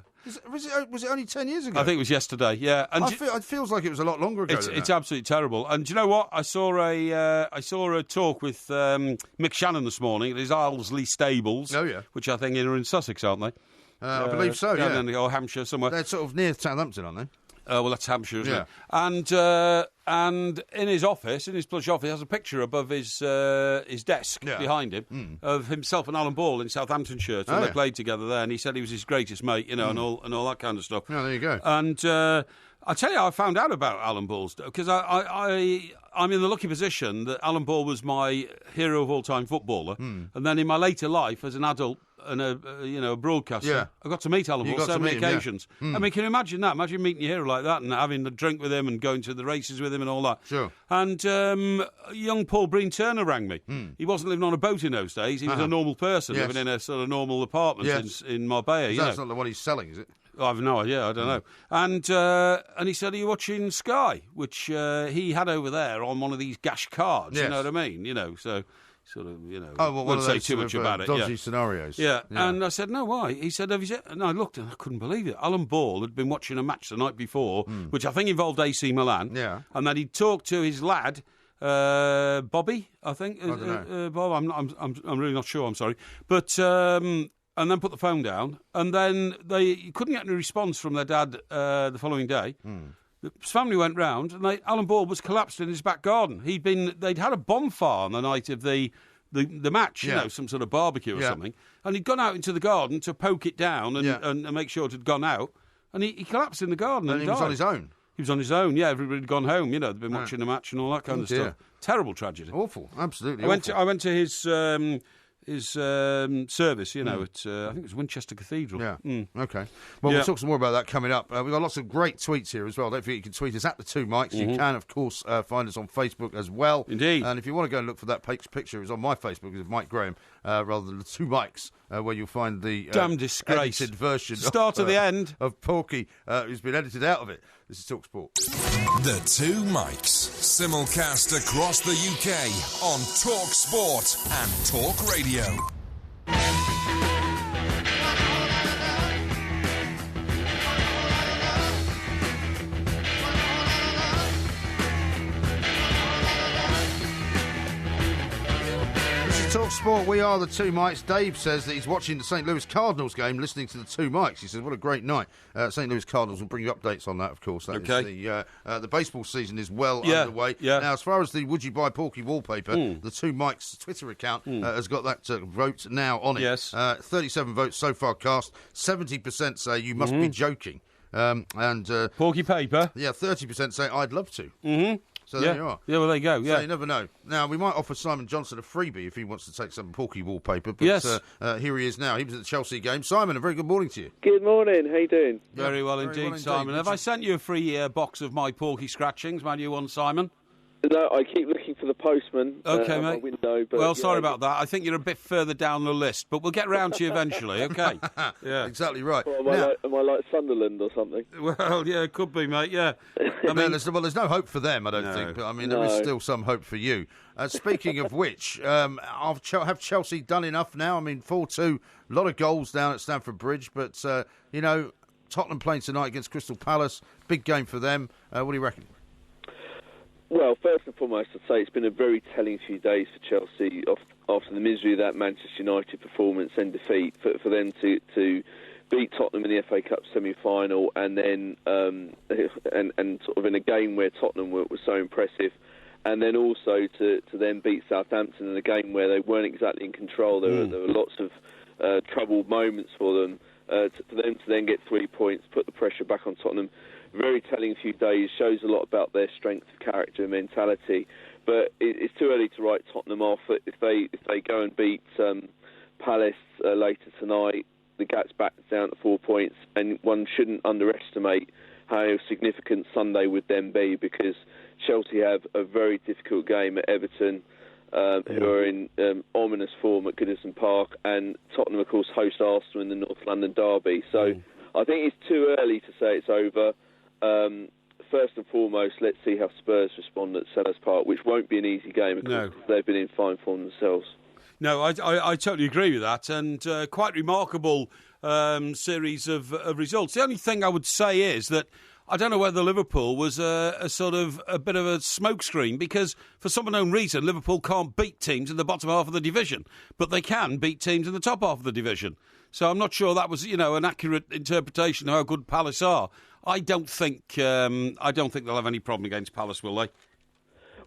Was it only 10 years ago? I think it was yesterday. Yeah. And it feels like it was a lot longer ago. it's absolutely terrible. And do you know what? I saw a talk with Mick Shannon this morning at his Islesley Stables. Oh, yeah. Which I think are in Sussex, aren't they? I believe so, yeah. Or Hampshire somewhere. They're sort of near Southampton, aren't they? Well, that's Hampshire, isn't Yeah. it? And in his office, in his plush office, has a picture above his desk behind him of himself and Alan Ball in Southamptonshire when they played together there. And he said he was his greatest mate, and all that kind of stuff. Yeah, there you go. And I tell you, I found out about Alan Ball's because I'm in the lucky position that Alan Ball was my hero of all time footballer, and then in my later life as an adult and a broadcaster, I got to meet Alan Ball so many occasions. I mean, can you imagine that? Imagine meeting your hero like that and having a drink with him and going to the races with him and all that. Sure. And young Paul Breen Turner rang me. He wasn't living on a boat in those days. He was a normal person living in a sort of normal apartment in Marbella. That's not the one he's selling, is it? I have no idea. I don't know. And he said, "Are you watching Sky?" Which he had over there on one of these gash cards. Yes. You know what I mean? So sort of, Oh, well, won't say too much about it. Dodgy scenarios. Yeah. And I said, "No, why?" He said, "Have you seen?" And I looked and I couldn't believe it. Alan Ball had been watching a match the night before, which I think involved AC Milan. Yeah. And then he'd talked to his lad. Bobby, I think. I don't know. Bob, I'm really not sure. I'm sorry, but and then put the phone down, and then they couldn't get any response from their dad the following day. His family went round, and Alan Ball was collapsed in his back garden. They'd had a bonfire on the night of the match, some sort of barbecue or something, and he'd gone out into the garden to poke it down and make sure it had gone out. and he collapsed in the garden and he died. was on his own. He was on his own, yeah. Everybody had gone home, they'd been watching the match and all that kind of stuff. Terrible tragedy. Awful, absolutely I went to his service, at I think it was Winchester Cathedral. Yeah. Okay. Well, we'll talk some more about that coming up. We've got lots of great tweets here as well. Don't forget you can tweet us at the Two Mics. You can, of course, find us on Facebook as well. Indeed. And if you want to go and look for that picture, it's on my Facebook. It's Mike Graham, rather than the Two Mics, where you'll find the damn disgrace edited version. Start of the end of Porky, who's been edited out of it. This is TalkSport. The Two Mics, simulcast across the UK on Talk Sport and Talk Radio. Talk Sport, we are the Two Mics. Dave says that he's watching the St. Louis Cardinals game, listening to the Two Mics. He says, what a great night. St. Louis Cardinals will bring you updates on that, of course. That is the baseball season is well underway. Yeah. Now, as far as the Would You Buy Porky wallpaper, the Two Mics Twitter account has got that vote now on it. Yes. 37 votes so far cast. 70% say you must be joking. Porky paper. Yeah, 30% say I'd love to. Mm-hmm. So there you are. Yeah, well, there you go. Yeah. So you never know. Now, we might offer Simon Johnson a freebie if he wants to take some Porky wallpaper. But yes. Here he is now. He was at the Chelsea game. Simon, a very good morning to you. Good morning. How you doing? Very well indeed, Simon. Have I sent you a free box of my Porky scratchings? Man, you one, Simon? No, I keep looking for the postman. Okay, mate. My window, but, well, sorry about that. I think you're a bit further down the list, but we'll get round to you eventually, okay? Yeah, exactly right. Well, am I like Sunderland or something? Well, yeah, it could be, mate, yeah. There's no hope for them, I don't think, but there is still some hope for you. Speaking of which, have Chelsea done enough now? 4-2, a lot of goals down at Stamford Bridge, but, Tottenham playing tonight against Crystal Palace, big game for them. What do you reckon? Well, first and foremost, I'd say it's been a very telling few days for Chelsea after the misery of that Manchester United performance and defeat. For them to beat Tottenham in the FA Cup semi-final, and then and sort of in a game where Tottenham were so impressive, and then also to then beat Southampton in a game where they weren't exactly in control. There were lots of troubled moments for them. For them to then get 3 points, put the pressure back on Tottenham. Very telling few days, shows a lot about their strength of character and mentality. But it's too early to write Tottenham off. If they go and beat Palace later tonight, the gap's back down to 4 points, and one shouldn't underestimate how significant Sunday would then be, because Chelsea have a very difficult game at Everton, who are in ominous form at Goodison Park, and Tottenham, of course, host Arsenal in the North London derby. So I think it's too early to say it's over. First and foremost, let's see how Spurs respond at Selhurst Park, which won't be an easy game, because they've been in fine form themselves. No, I totally agree with that, and quite remarkable series of results. The only thing I would say is that I don't know whether Liverpool was a sort of a bit of a smokescreen, because for some unknown reason Liverpool can't beat teams in the bottom half of the division, but they can beat teams in the top half of the division. So I'm not sure that was, an accurate interpretation of how good Palace are. I don't think they'll have any problem against Palace, will they?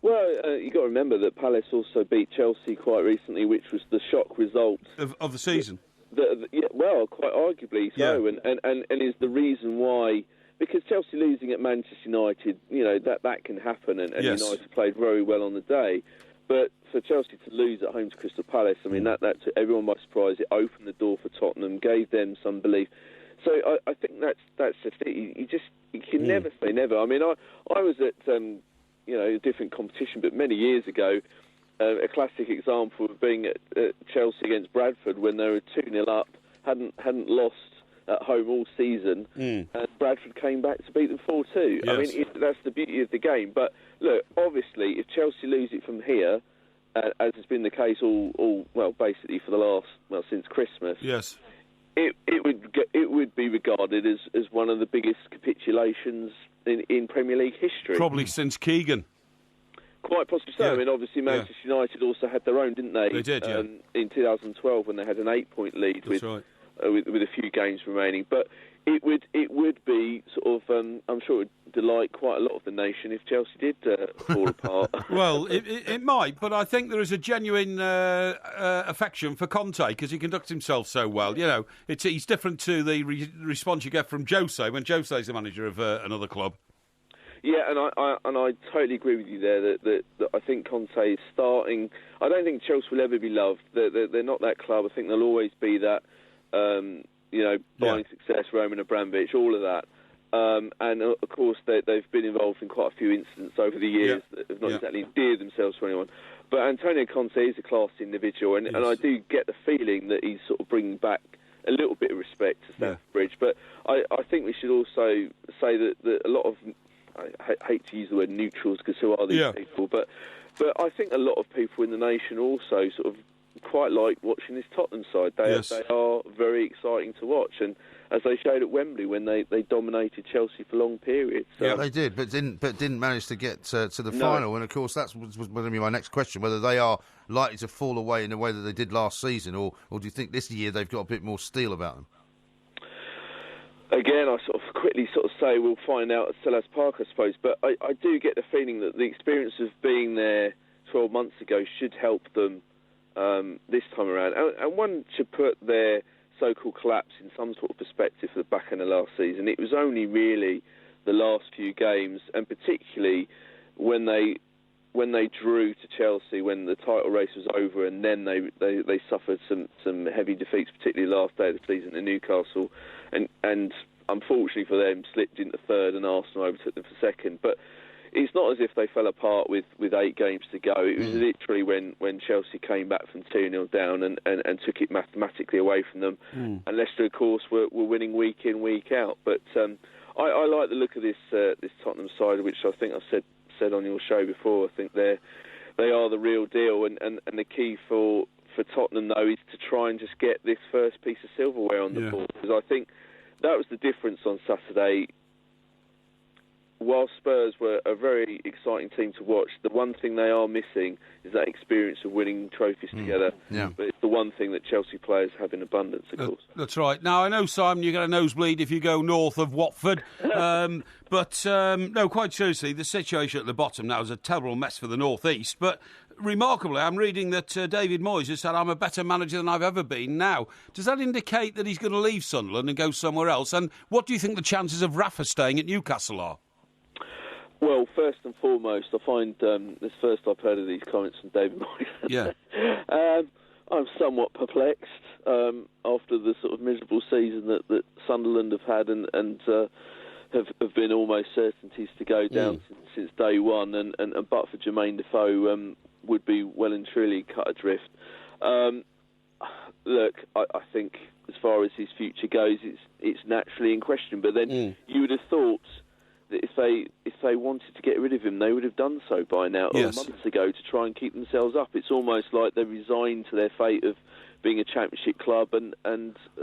Well, you've got to remember that Palace also beat Chelsea quite recently, which was the shock result of the season. Well, quite arguably so, and is the reason why. Because Chelsea losing at Manchester United, that can happen, and United played very well on the day. But for Chelsea to lose at home to Crystal Palace, that took everyone by surprise. It opened the door for Tottenham, gave them some belief. So I think that's just it. You can never say never. I was at a different competition, but many years ago, a classic example of being at Chelsea against Bradford when they were 2-0 up, hadn't lost at home all season, and Bradford came back to beat them 4-2. Yes. That's the beauty of the game. But look, obviously, if Chelsea lose it from here, as has been the case basically for the last since Christmas, yes, it would be regarded as one of the biggest capitulations in Premier League history, probably since Keegan. Quite possibly so. Yeah. Obviously Manchester United also had their own, didn't they? They did, yeah. In 2012 when they had an 8-point lead That's right. with a few games remaining. But it would be sort of, I'm sure it would delight quite a lot of the nation if Chelsea did fall apart. Well, it might, but I think there is a genuine affection for Conte because he conducts himself so well. You know, he's different to the response you get from Jose when Jose's the manager of another club. Yeah, and I totally agree with you there that I think Conte is starting. I don't think Chelsea will ever be loved. They're not that club. I think they'll always be that. Buying success, Roman Abramovich, all of that. And of course, they've been involved in quite a few incidents over the years that have not exactly endeared themselves to anyone. But Antonio Conte is a classy individual, and I do get the feeling that he's sort of bringing back a little bit of respect to Stamford Bridge. But I think we should also say that a lot of, I hate to use the word neutrals because who are these people? But I think a lot of people in the nation also sort of quite like watching this Tottenham side. They are very exciting to watch, and as they showed at Wembley when they dominated Chelsea for long periods. Yeah, they did, but didn't manage to get to the final. And of course, that was going to be my next question: whether they are likely to fall away in the way that they did last season, or do you think this year they've got a bit more steel about them? Again, I sort of quickly say we'll find out at Selhurst Park, I suppose. But I do get the feeling that the experience of being there 12 months ago should help them this time around. And one should put their so-called collapse in some sort of perspective for the back end of last season. It was only really the last few games, and particularly when they drew to Chelsea, when the title race was over, and then they suffered some heavy defeats, particularly last day of the season to Newcastle, and unfortunately for them slipped into third, and Arsenal overtook them for second. But it's not as if they fell apart with 8 games to go. It was literally when Chelsea came back from 2-0 down and took it mathematically away from them. And Leicester, of course, were winning week in, week out. But I like the look of this Tottenham side, which I think I've said on your show before. I think they are the real deal. And the key for Tottenham, though, is to try and just get this first piece of silverware on the board. Because I think that was the difference on Saturday. While Spurs were a very exciting team to watch, the one thing they are missing is that experience of winning trophies together. Yeah. But it's the one thing that Chelsea players have in abundance, of course. That's right. Now, I know, Simon, you get a nosebleed if you go north of Watford. But quite seriously, the situation at the bottom now is a terrible mess for the North East. But remarkably, I'm reading that David Moyes has said, I'm a better manager than I've ever been now. Does that indicate that he's going to leave Sunderland and go somewhere else? And what do you think the chances of Rafa staying at Newcastle are? Well, first and foremost, I find this first I've heard of these comments from David Moyes. Yeah. I'm somewhat perplexed after the sort of miserable season that Sunderland have had and have been almost certainties to go down since day one, and but for Jermaine Defoe would be well and truly cut adrift. Look, I think as far as his future goes, it's naturally in question. But then you would have thought that if they wanted to get rid of him, they would have done so by now, or months ago, to try and keep themselves up. It's almost like they're resigned to their fate of being a championship club. And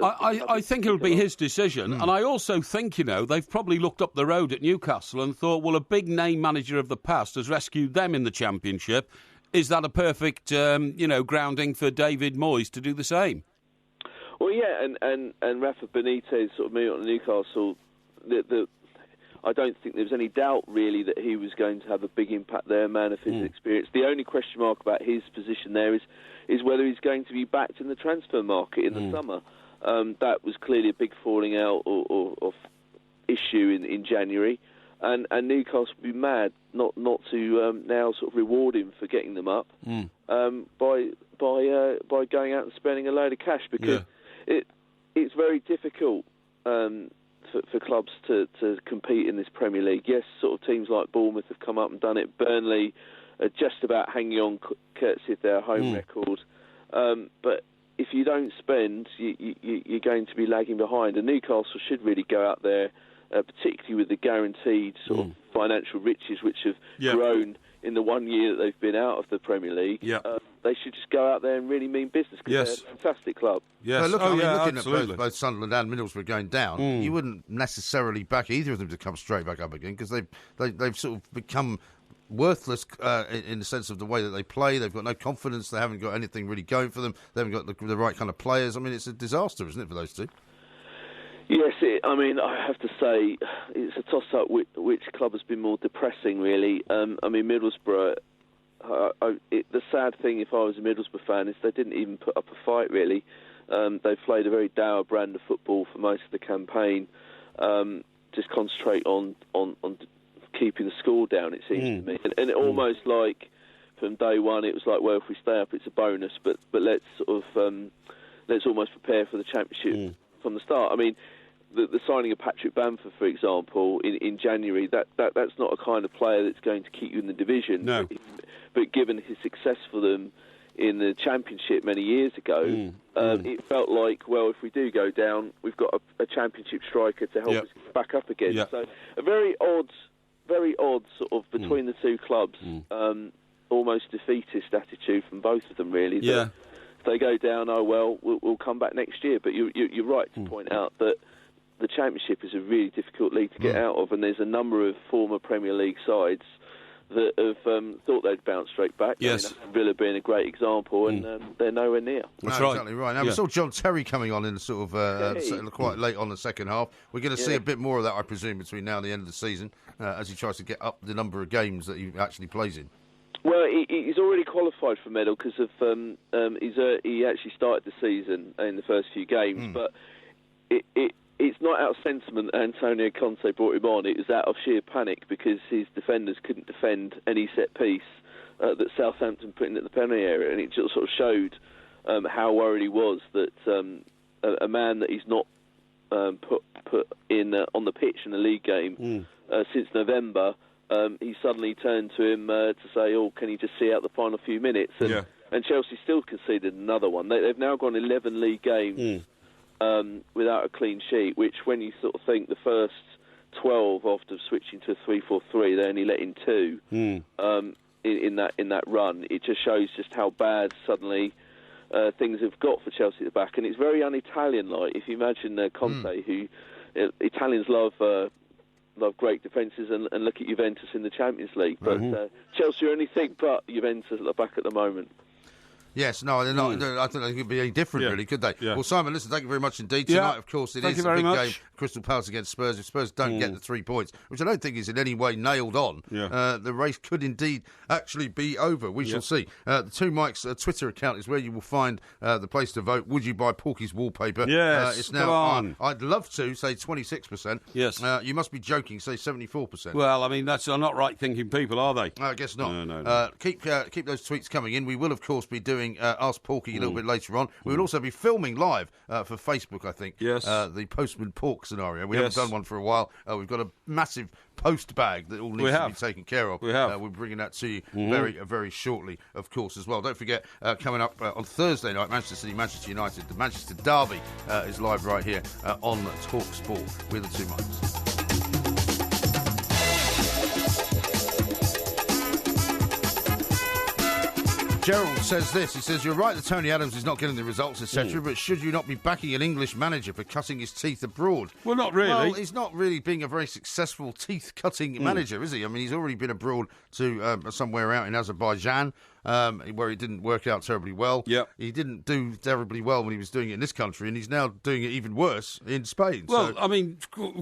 I think it'll be his decision. And I also think, they've probably looked up the road at Newcastle and thought, well, a big-name manager of the past has rescued them in the Championship. Is that a perfect, grounding for David Moyes to do the same? Well, yeah, and Rafa Benitez sort of moving on to Newcastle, I don't think there was any doubt, really, that he was going to have a big impact there, man of his experience. The only question mark about his position there is whether he's going to be backed in the transfer market in the summer. That was clearly a big falling out or issue in January. And Newcastle would be mad not to now sort of reward him for getting them up by going out and spending a load of cash, because it's very difficult for clubs to compete in this Premier League. Yes, sort of teams like Bournemouth have come up and done it. Burnley are just about hanging on courtesy of their home record. But if you don't spend, you're going to be lagging behind. And Newcastle should really go out there, particularly with the guaranteed sort of financial riches which have grown in the 1 year that they've been out of the Premier League. They should just go out there and really mean business, because they're a fantastic club. Yes. Looking at both Sunderland and Middlesbrough going down, you wouldn't necessarily back either of them to come straight back up again, because they've sort of become worthless in the sense of the way that they play. They've got no confidence. They haven't got anything really going for them. They haven't got the right kind of players. I mean, it's a disaster, isn't it, for those two? Yes, I have to say it's a toss-up which club has been more depressing, really. Middlesbrough, the sad thing, if I was a Middlesbrough fan, is they didn't even put up a fight, really. They've played a very dour brand of football for most of the campaign. Just concentrate on keeping the score down, it seems to me. And it almost like, from day one, it was like, well, if we stay up, it's a bonus, but let's sort of let's almost prepare for the Championship from the start. I mean, the signing of Patrick Bamford, for example, in January, that's not a kind of player that's going to keep you in the division. No. But given his success for them in the Championship many years ago, it felt like, well, if we do go down, we've got a Championship striker to help us back up again. Yep. So a very odd sort of between the two clubs, almost defeatist attitude from both of them, really. If they go down, we'll come back next year. But you're right to point out that the Championship is a really difficult league to get out of, and there's a number of former Premier League sides that have thought they'd bounce straight back. Yes. I mean, Villa being a great example, and they're nowhere near. That's right. Exactly right. Now, we saw John Terry coming on in the sort of quite late on the second half. We're going to see a bit more of that, I presume, between now and the end of the season, as he tries to get up the number of games that he actually plays in. Well, he's already qualified for medal because of he actually started the season in the first few games, but it's not out of sentiment Antonio Conte brought him on. It was out of sheer panic because his defenders couldn't defend any set piece that Southampton put in at the penalty area, and it just sort of showed how worried he was that a man that he's not put in on the pitch in the league game since November. He suddenly turned to him to say, can you just see out the final few minutes? And Chelsea still conceded another one. They've now gone 11 league games without a clean sheet, which when you sort of think the first 12 after switching to a 3-4-3, they only let in 2 in that run. It just shows just how bad suddenly things have got for Chelsea at the back. And it's very un-Italian-like. If you imagine Conte, who Italians love great defences, and look at Juventus in the Champions League. But Chelsea are anything but Juventus at the back at the moment. Yes, no, they're not. I don't think they could be any different, really, could they? Yeah. Well, Simon, listen, thank you very much indeed. Tonight, of course, it is a big game. Crystal Palace against Spurs. If Spurs don't get the 3 points, which I don't think is in any way nailed on, the race could indeed actually be over. We shall see. The Two Mikes Twitter account is where you will find the place to vote. Would you buy Porky's wallpaper? Yes, it's now on. I'd love to say 26%. Yes. You must be joking. Say 74%. Well, I mean, that's not right-thinking people, are they? I guess not. No. Keep those tweets coming in. We will, of course, be doing Ask Porky a little bit later on. We will also be filming live for Facebook, I think. Yes. The Postman Pork scenario. We haven't done one for a while. We've got a massive post bag that all needs to be taken care of. We're bringing that to you very, very shortly, of course, as well. Don't forget, coming up on Thursday night, Manchester City, Manchester United, the Manchester Derby is live right here on Talk Sport with the Two Mikes. Gerald says this. He says, you're right that Tony Adams is not getting the results, etc., but should you not be backing an English manager for cutting his teeth abroad? Well, not really. Well, he's not really being a very successful teeth-cutting manager, is he? I mean, he's already been abroad to somewhere out in Azerbaijan, where it didn't work out terribly well. Yep. He didn't do terribly well when he was doing it in this country, and he's now doing it even worse in Spain. Well, I mean,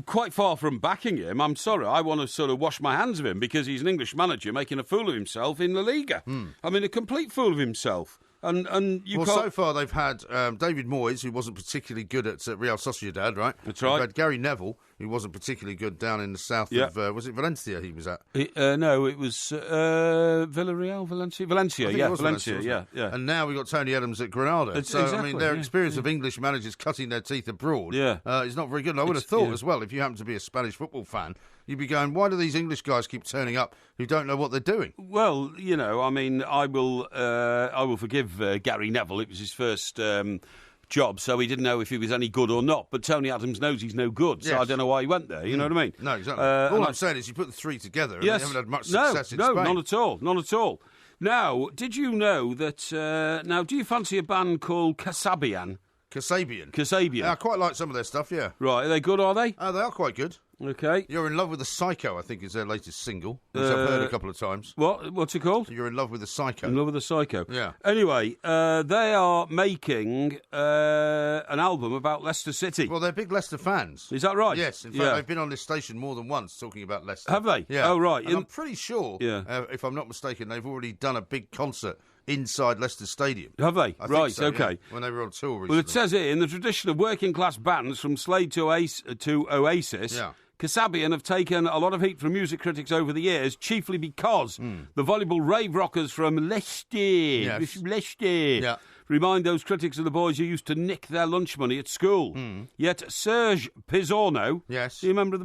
quite far from backing him, I'm sorry, I want to sort of wash my hands of him because he's an English manager making a fool of himself in La Liga. I mean, a complete fool of himself. And you can't... so far they've had David Moyes, who wasn't particularly good at Real Sociedad, right? That's right. They've had Gary Neville, who wasn't particularly good down in the south of... was it Valencia he was at? No, it was Villarreal, Valencia, yeah. And now we've got Tony Adams at Granada. I mean, their experience of English managers cutting their teeth abroad is not very good. And I would have thought as well, if you happen to be a Spanish football fan, you'd be going, why do these English guys keep turning up who don't know what they're doing? Well, you know, I mean, I will forgive Gary Neville. It was his first job, so he didn't know if he was any good or not. But Tony Adams knows he's no good, so I don't know why he went there. You know what I mean? No, exactly. All I'm saying is you put the three together and they haven't had much success in Spain. No, not at all. Now, did you know that... now, do you fancy a band called Kasabian? Kasabian. Yeah, I quite like some of their stuff, yeah. Right, are they good, are they? They are quite good. Okay. You're in Love with the Psycho, I think, is their latest single, which I've heard a couple of times. What's it called? You're in Love with the Psycho. In Love with the Psycho. Yeah. Anyway, they are making an album about Leicester City. Well, they're big Leicester fans. Is that right? Yes. In fact, they've been on this station more than once talking about Leicester. Have they? Yeah. Oh, right. And I'm pretty sure, if I'm not mistaken, they've already done a big concert inside Leicester Stadium. Have they? I Right, think so, okay. Yeah, when they were on tour recently. Well, it says here, in the tradition of working-class bands from Slade to Oasis... Yeah. Kasabian have taken a lot of heat from music critics over the years, chiefly because the voluble rave rockers from Leicester remind those critics of the boys who used to nick their lunch money at school. Yet Serge Pizzorno, do you remember the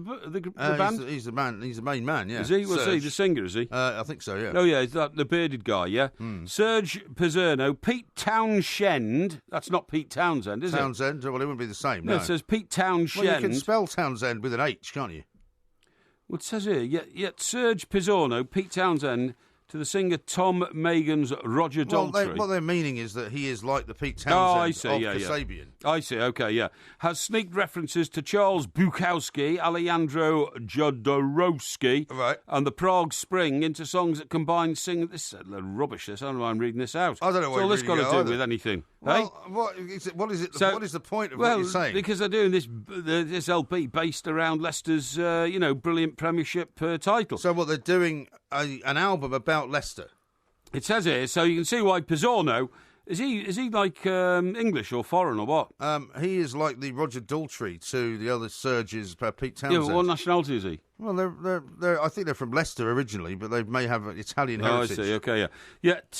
band? He's the man. He's the main man. Yeah. Is he? Was he the singer? Is he? I think so. Yeah. Oh yeah, is that the bearded guy? Yeah. Serge Pizzorno, Pete Townshend. That's not Pete Townsend, is it? Townsend. Well, it wouldn't be the same. No, it says Pete Townshend. Well, you can spell Townsend with an H, can't you? Well, it says here, yet Serge Pizzorno, Pete Townsend, to the singer Tom Megan's Roger Daltrey. What they're meaning is that he is like the Pete Townsend of Kasabian. I see, okay, yeah. Has sneaked references to Charles Bukowski, Alejandro Jodorowsky, and the Prague Spring into songs that combine singing... This is rubbish, this. I don't know why I'm reading this out. I don't know what all this got to do with anything. Well, what is it? What is the point of what you're saying? Because they're doing this LP based around Leicester's, brilliant Premiership title. So what, they're doing an album about Leicester? It says here, so you can see why Pizzorno... Is he like English or foreign or what? He is like the Roger Daltrey to the other Serge's Pete Townsend. Yeah, but what nationality is he? Well, I think they're from Leicester originally, but they may have Italian heritage. Oh, I see. Okay, yeah. Yet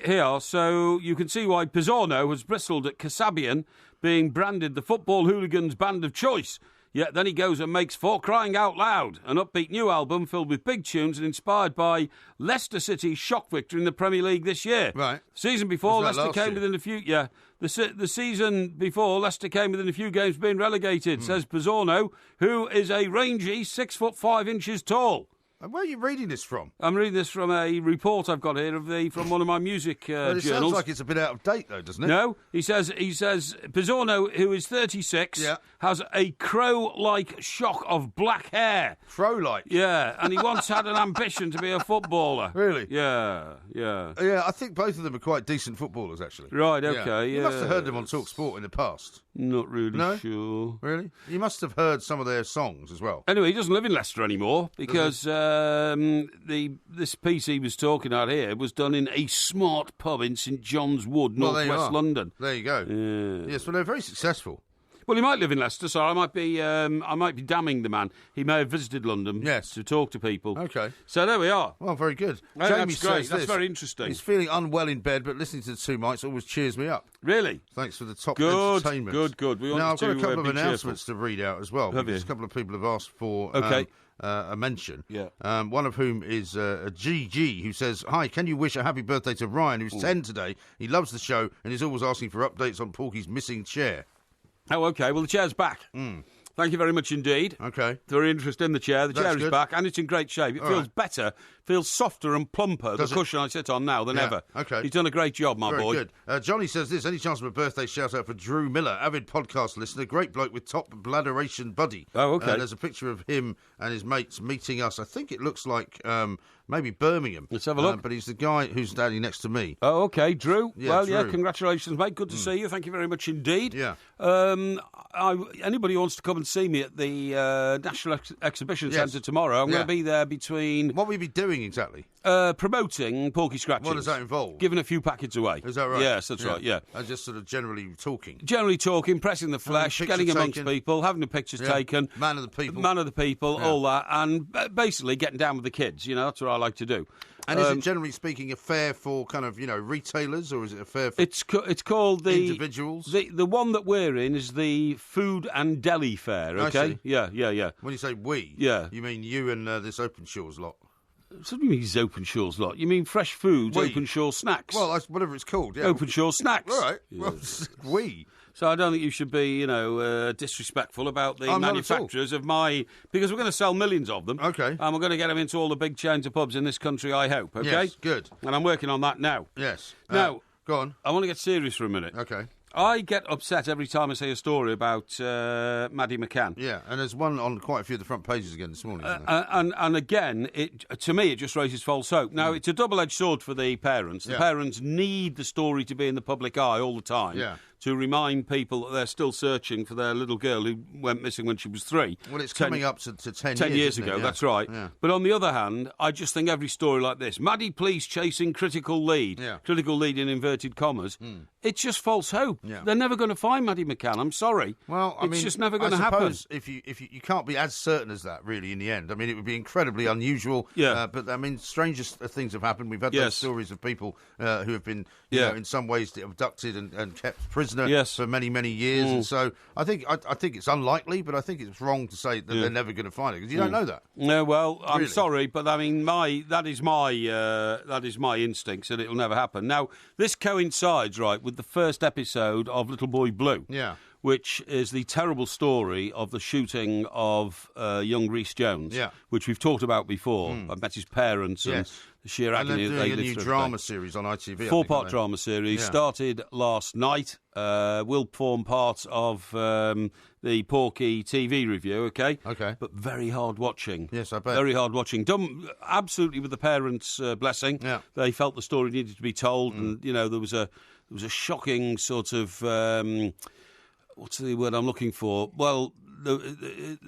here, so you can see why Pizzorno has bristled at Kasabian being branded the football hooligans' band of choice. Yet then he goes and makes For Crying Out Loud, an upbeat new album filled with big tunes and inspired by Leicester City's shock victory in the Premier League this year. Right. Season before, Leicester came within a few... Yeah. The season before, Leicester came within a few games of being relegated, says Pizzorno, who is a rangy 6'5" tall. And where are you reading this from? I'm reading this from a report I've got here from one of my music journals. It sounds like it's a bit out of date, though, doesn't it? No, he says Pizzorno, who is 36, has a crow-like shock of black hair. Crow-like? Yeah, and he once had an ambition to be a footballer. Really? Yeah. Yeah, I think both of them are quite decent footballers, actually. Right, okay, You must have heard them on Talk Sport in the past. Not really sure. Really? You must have heard some of their songs as well. Anyway, he doesn't live in Leicester anymore because this piece he was talking about here was done in a smart pub in St John's Wood, northwest London. There you go. Yeah. Yes, well, they're very successful. Well, he might live in Leicester, so I might be damning the man. He may have visited London to talk to people. Okay. So there we are. Well, very good. Well, Jamie that's great. says That's very interesting. He's feeling unwell in bed, but listening to the two mics always cheers me up. Really? Thanks for the top entertainment. Good. Now, I've got a couple of announcements to read out as well. Have you? A couple of people have asked for a mention. Yeah. One of whom is a GG, who says, "Hi, can you wish a happy birthday to Ryan, who's 10 today? He loves the show and is always asking for updates on Porky's missing chair." Oh, okay. Well, the chair's back. Thank you very much indeed. Okay. Very interested in the chair. The chair is back and it's in great shape. It feels better, feels softer and plumper, the cushion I sit on now, than ever. Okay. He's done a great job, my boy. Very good. Johnny says this, any chance of a birthday shout-out for Drew Miller, avid podcast listener, great bloke with top bladderation buddy. Oh, okay. There's a picture of him and his mates meeting us. I think it looks like maybe Birmingham. Let's have a look. But he's the guy who's standing next to me. Oh, okay. Drew. Yeah, Drew. Congratulations, mate. Good to see you. Thank you very much indeed. Yeah. Anybody who wants to come and see me at the National Exhibition Centre tomorrow, I'm going to be there between... What will you be doing exactly? Promoting Porky Scratchings. What does that involve? Giving a few packets away. Is that right? Yes, that's right, yeah. And just sort of generally talking? Generally talking, pressing the flesh, getting amongst people, having the pictures taken. Man of the people, all that, and basically getting down with the kids, that's what I like to do. And is it, generally speaking, a fair for kind of, retailers, or is it a fair for It's called the... individuals? The one that we're in is the Food and Deli Fair, okay? I see. Yeah. When you say we, you mean you and this Openshaw's lot? So what do you mean Openshaw's lot? You mean Fresh Foods, Openshaw Snacks? Well, that's whatever it's called, yeah. Openshaw Snacks. All right. Yeah. Well, we. So I don't think you should be, disrespectful about the manufacturers of my... Because we're going to sell millions of them. Okay. And we're going to get them into all the big chains of pubs in this country, I hope, okay? Yes, good. And I'm working on that now. Yes. Now... Go on. I want to get serious for a minute. Okay. I get upset every time I see a story about Maddie McCann. Yeah, and there's one on quite a few of the front pages again this morning. Isn't there? And again, to me, it just raises false hope. Now, it's a double-edged sword for the parents. The parents need the story to be in the public eye all the time. Yeah. To remind people that they're still searching for their little girl who went missing when she was 3. Well, it's coming up to 10 years ago, yeah. That's right. Yeah. But on the other hand, I just think every story like this, Maddie police chasing critical lead, critical lead in inverted commas, it's just false hope. Yeah. They're never going to find Maddie McCann, I'm sorry. Well, it's just never going to happen. If you can't be as certain as that, really, in the end. I mean, it would be incredibly unusual. Yeah. But, I mean, strangest things have happened. We've had those stories of people who have been, you know, in some ways abducted and kept prisoner for many years, and so I think it's unlikely, but I think it's wrong to say that they're never going to find it because you don't know that. No, well, I'm sorry, but I mean, that is my instincts that it'll never happen. Now, this coincides with the first episode of Little Boy Blue, which is the terrible story of the shooting of young Rhys Jones, which we've talked about before. I've met his parents and the sheer agony that they lived through. And they're doing a new drama series on ITV. 4-part drama series, started last night, will form part of the Porky TV review, okay? But very hard watching. Yes, I bet. Very hard watching. Done absolutely with the parents' blessing. Yeah. They felt the story needed to be told, and, you know, there was a shocking sort of... what's the word I'm looking for? Well,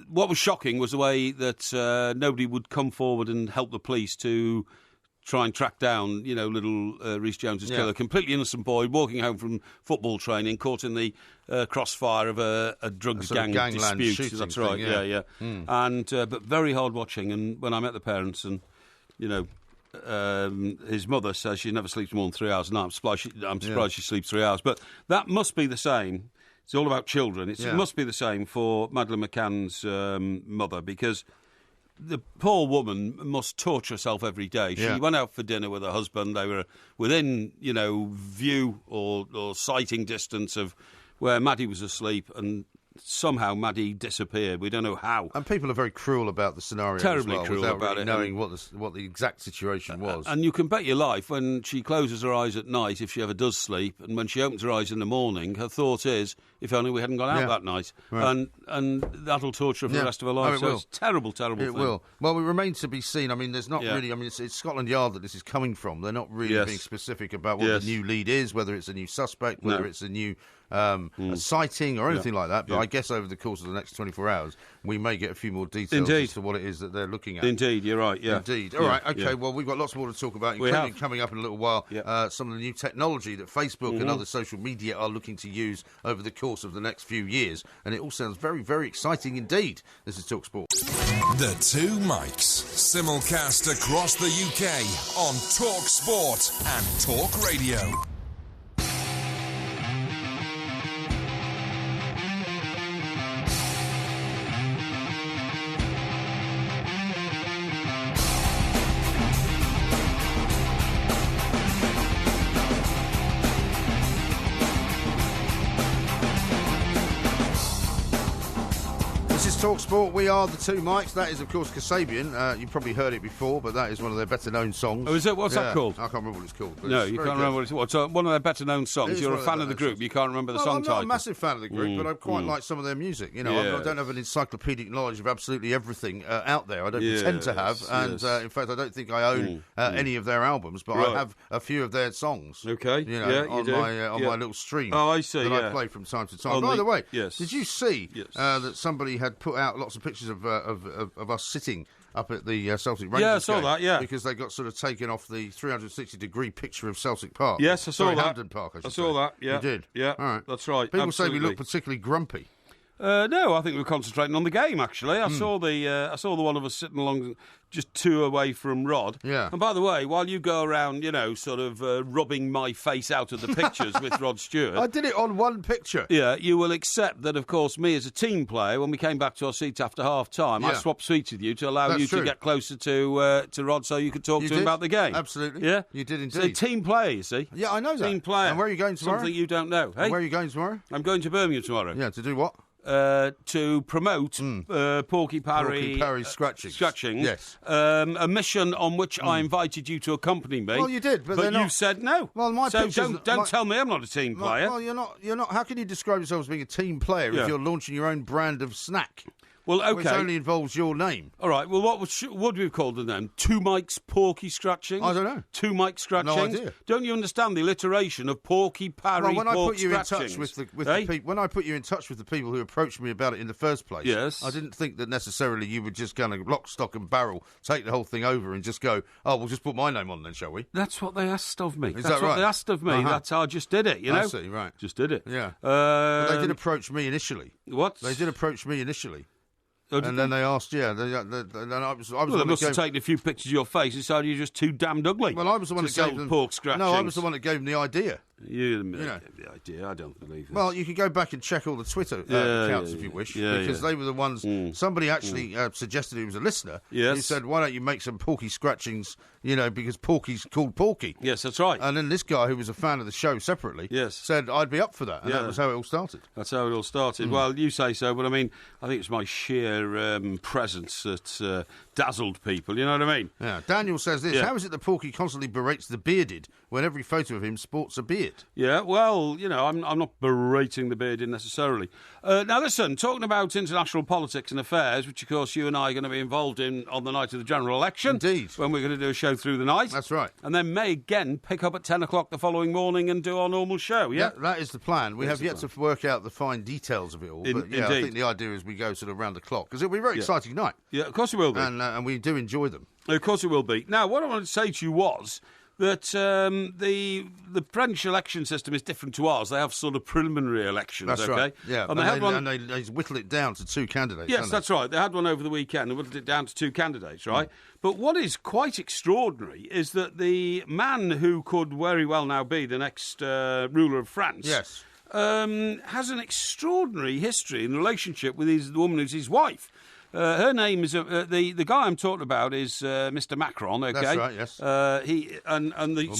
what was shocking was the way that nobody would come forward and help the police to try and track down, you know, little Rhys Jones's killer. Completely innocent boy walking home from football training, caught in the crossfire of a drug gang dispute. That's right. Thing, And but very hard watching. And when I met the parents, and you know, his mother says she never sleeps more than 3 hours a night. I'm surprised she sleeps 3 hours. But that must be the same. It's all about children. It must be the same for Madeleine McCann's mother, because the poor woman must torture herself every day. She went out for dinner with her husband. They were within, you know, view or sighting distance of where Maddie was asleep, and somehow Maddie disappeared. We don't know how. And people are very cruel about the scenario. Terribly as well, cruel about it, knowing what the exact situation was. And you can bet your life when she closes her eyes at night, if she ever does sleep, and when she opens her eyes in the morning, her thought is, if only we hadn't gone out that night. Right. And that'll torture her for the rest of her life. So it's a terrible thing. It will. Well, it remains to be seen. I mean, there's not really... I mean, it's Scotland Yard that this is coming from. They're not really being specific about what the new lead is, whether it's a new suspect, whether it's a new... a sighting or anything like that, but I guess over the course of the next 24 hours we may get a few more details as to what it is that they're looking at. Indeed, you're right, Indeed. All right, okay, well, we've got lots more to talk about, including coming up in a little while, some of the new technology that Facebook and other social media are looking to use over the course of the next few years, and it all sounds very, very exciting indeed. This is TalkSport. The Two Mics, simulcast across the UK on TalkSport and Talk Radio. TalkSport, we are the Two Mics. That is, of course, Kasabian. You've probably heard it before, but that is one of their better-known songs. Oh, is it? What's that called? I can't remember what it's called. No, you can't remember what it's called. So one of their better-known songs. You're a fan of the group. You can't remember the song title. I'm not a massive fan of the group, but I quite like some of their music. You know, I don't have an encyclopedic knowledge of absolutely everything out there. I don't pretend to have, and in fact, I don't think I own any of their albums, but I have a few of their songs. Okay, you know, on my little stream. Oh, I see. That I play from time to time. By the way, did you see that somebody had put out lots of pictures of us sitting up at the Celtic Rangers I saw game, that, because they got sort of taken off the 360-degree picture of Celtic Park. Yes, I saw that. Hampden Park, I saw that, You did? Yeah, all right. That's right. People say we look particularly grumpy. No, I think we're concentrating on the game, actually. I saw the one of us sitting along just 2 away from Rod. Yeah. And by the way, while you go around, you know, sort of rubbing my face out of the pictures with Rod Stewart... I did it on one picture. Yeah, you will accept that, of course, me as a team player, when we came back to our seats after half-time, I swapped seats with you to allow you to get closer to Rod so you could talk to him about the game. Absolutely. Yeah? You did indeed. So team player, you see. Yeah, I know that. Team player. And where are you going tomorrow? Something you don't know. Hey? Where are you going tomorrow? I'm going to Birmingham tomorrow. Yeah, to do what? to promote Porky Parry scratchings. Yes. A mission on which I invited you to accompany me. Well, you did, but you said no. Well, don't tell me I'm not a team player. Well, you're not. How can you describe yourself as being a team player if you're launching your own brand of snack? Well, okay. Which only involves your name. All right. Well, what would we have called them then? Two Mike's Porky Scratchings? I don't know. Two Mike's Scratchings? No idea. Don't you understand the alliteration of Porky Parry Well, when I Pork put you in Scratchings? touch with the people, when I put you in touch with the people who approached me about it in the first place, yes, I didn't think that necessarily you would just kind of lock, stock and barrel, take the whole thing over and just go, oh, we'll just put my name on then, shall we? That's what they asked of me. That's what right? They asked of me. Uh-huh. That's how I just did it, you know? I see, right. Just did it. Yeah. But they did approach me initially. What? They did approach me initially. Oh, and then they asked, then I was well, they must have taken a few pictures of your face and decided you're just too damned ugly. Well, I was the one that gave them pork scratchings. No, I was the one that gave them the idea. You know the idea. I don't believe it. Well, you can go back and check all the Twitter accounts if you wish, because they were the ones. Somebody actually suggested he was a listener. Yes. He said, "Why don't you make some Porky scratchings?" Because Porky's called Porky. Yes, that's right. And then this guy, who was a fan of the show separately, said, "I'd be up for that." And that was how it all started. That's how it all started. Well, you say so, but I mean, I think it's my sheer presence that dazzled people. You know what I mean? Yeah. Daniel says this: How is it that Porky constantly berates the bearded when every photo of him sports a beard? Yeah, well, I'm not berating the bearded necessarily. Now, listen, talking about international politics and affairs, which, of course, you and I are going to be involved in on the night of the general election. Indeed. When we're going to do a show through the night. That's right. And then may again pick up at 10 o'clock the following morning and do our normal show, yeah? That is the plan. We have yet to work out the fine details of it all. But, I think the idea is we go sort of round the clock, because it'll be a very exciting night. Yeah, of course it will be. And we do enjoy them. Of course it will be. Now, what I wanted to say to you was that the French election system is different to ours. They have sort of preliminary elections, That's right. Yeah, and they whittle it down to two candidates. Yes, that's right. They had one over the weekend and whittled it down to two candidates, right? But what is quite extraordinary is that the man who could very well now be the next ruler of France has an extraordinary history in relationship with the woman who's his wife. Her name is the guy I'm talking about is Mr. Macron. Okay, that's right. Yes.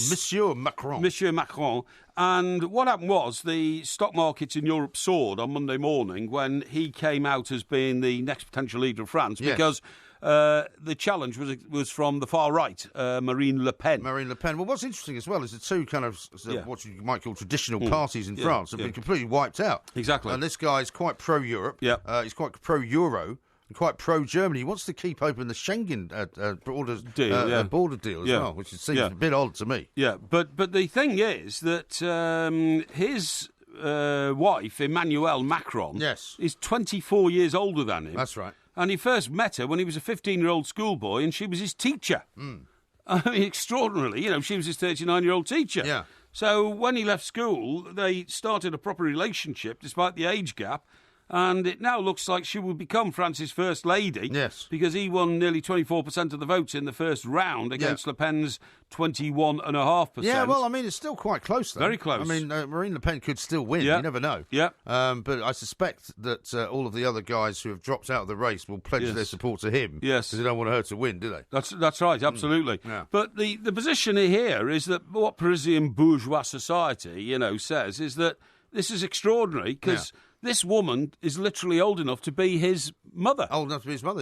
Monsieur Macron. Monsieur Macron. And what happened was the stock markets in Europe soared on Monday morning when he came out as being the next potential leader of France because the challenge was from the far right, Marine Le Pen. Marine Le Pen. Well, what's interesting as well is the two kind of what you might call traditional parties in France have been completely wiped out. Exactly. And this guy is quite pro-Europe. Yeah. He's quite pro-Euro. And quite pro-Germany. He wants to keep open the Schengen border deal as well, which seems a bit odd to me. Yeah, but the thing is that his wife, Emmanuelle Macron, is 24 years older than him. That's right. And he first met her when he was a 15-year-old schoolboy, and she was his teacher. I mean, extraordinarily, she was his 39-year-old teacher. Yeah. So when he left school, they started a proper relationship, despite the age gap. And it now looks like she will become France's first lady. Yes. Because he won nearly 24% of the votes in the first round against Le Pen's 21.5%. Yeah, well, I mean, it's still quite close, though. Very close. I mean, Marine Le Pen could still win. Yeah. You never know. Yeah. But I suspect that all of the other guys who have dropped out of the race will pledge their support to him. Yes. Because they don't want her to win, do they? That's right, absolutely. Yeah. But the position here is that what Parisian bourgeois society, says is that this is extraordinary because this woman is literally old enough to be his mother. Old enough to be his mother,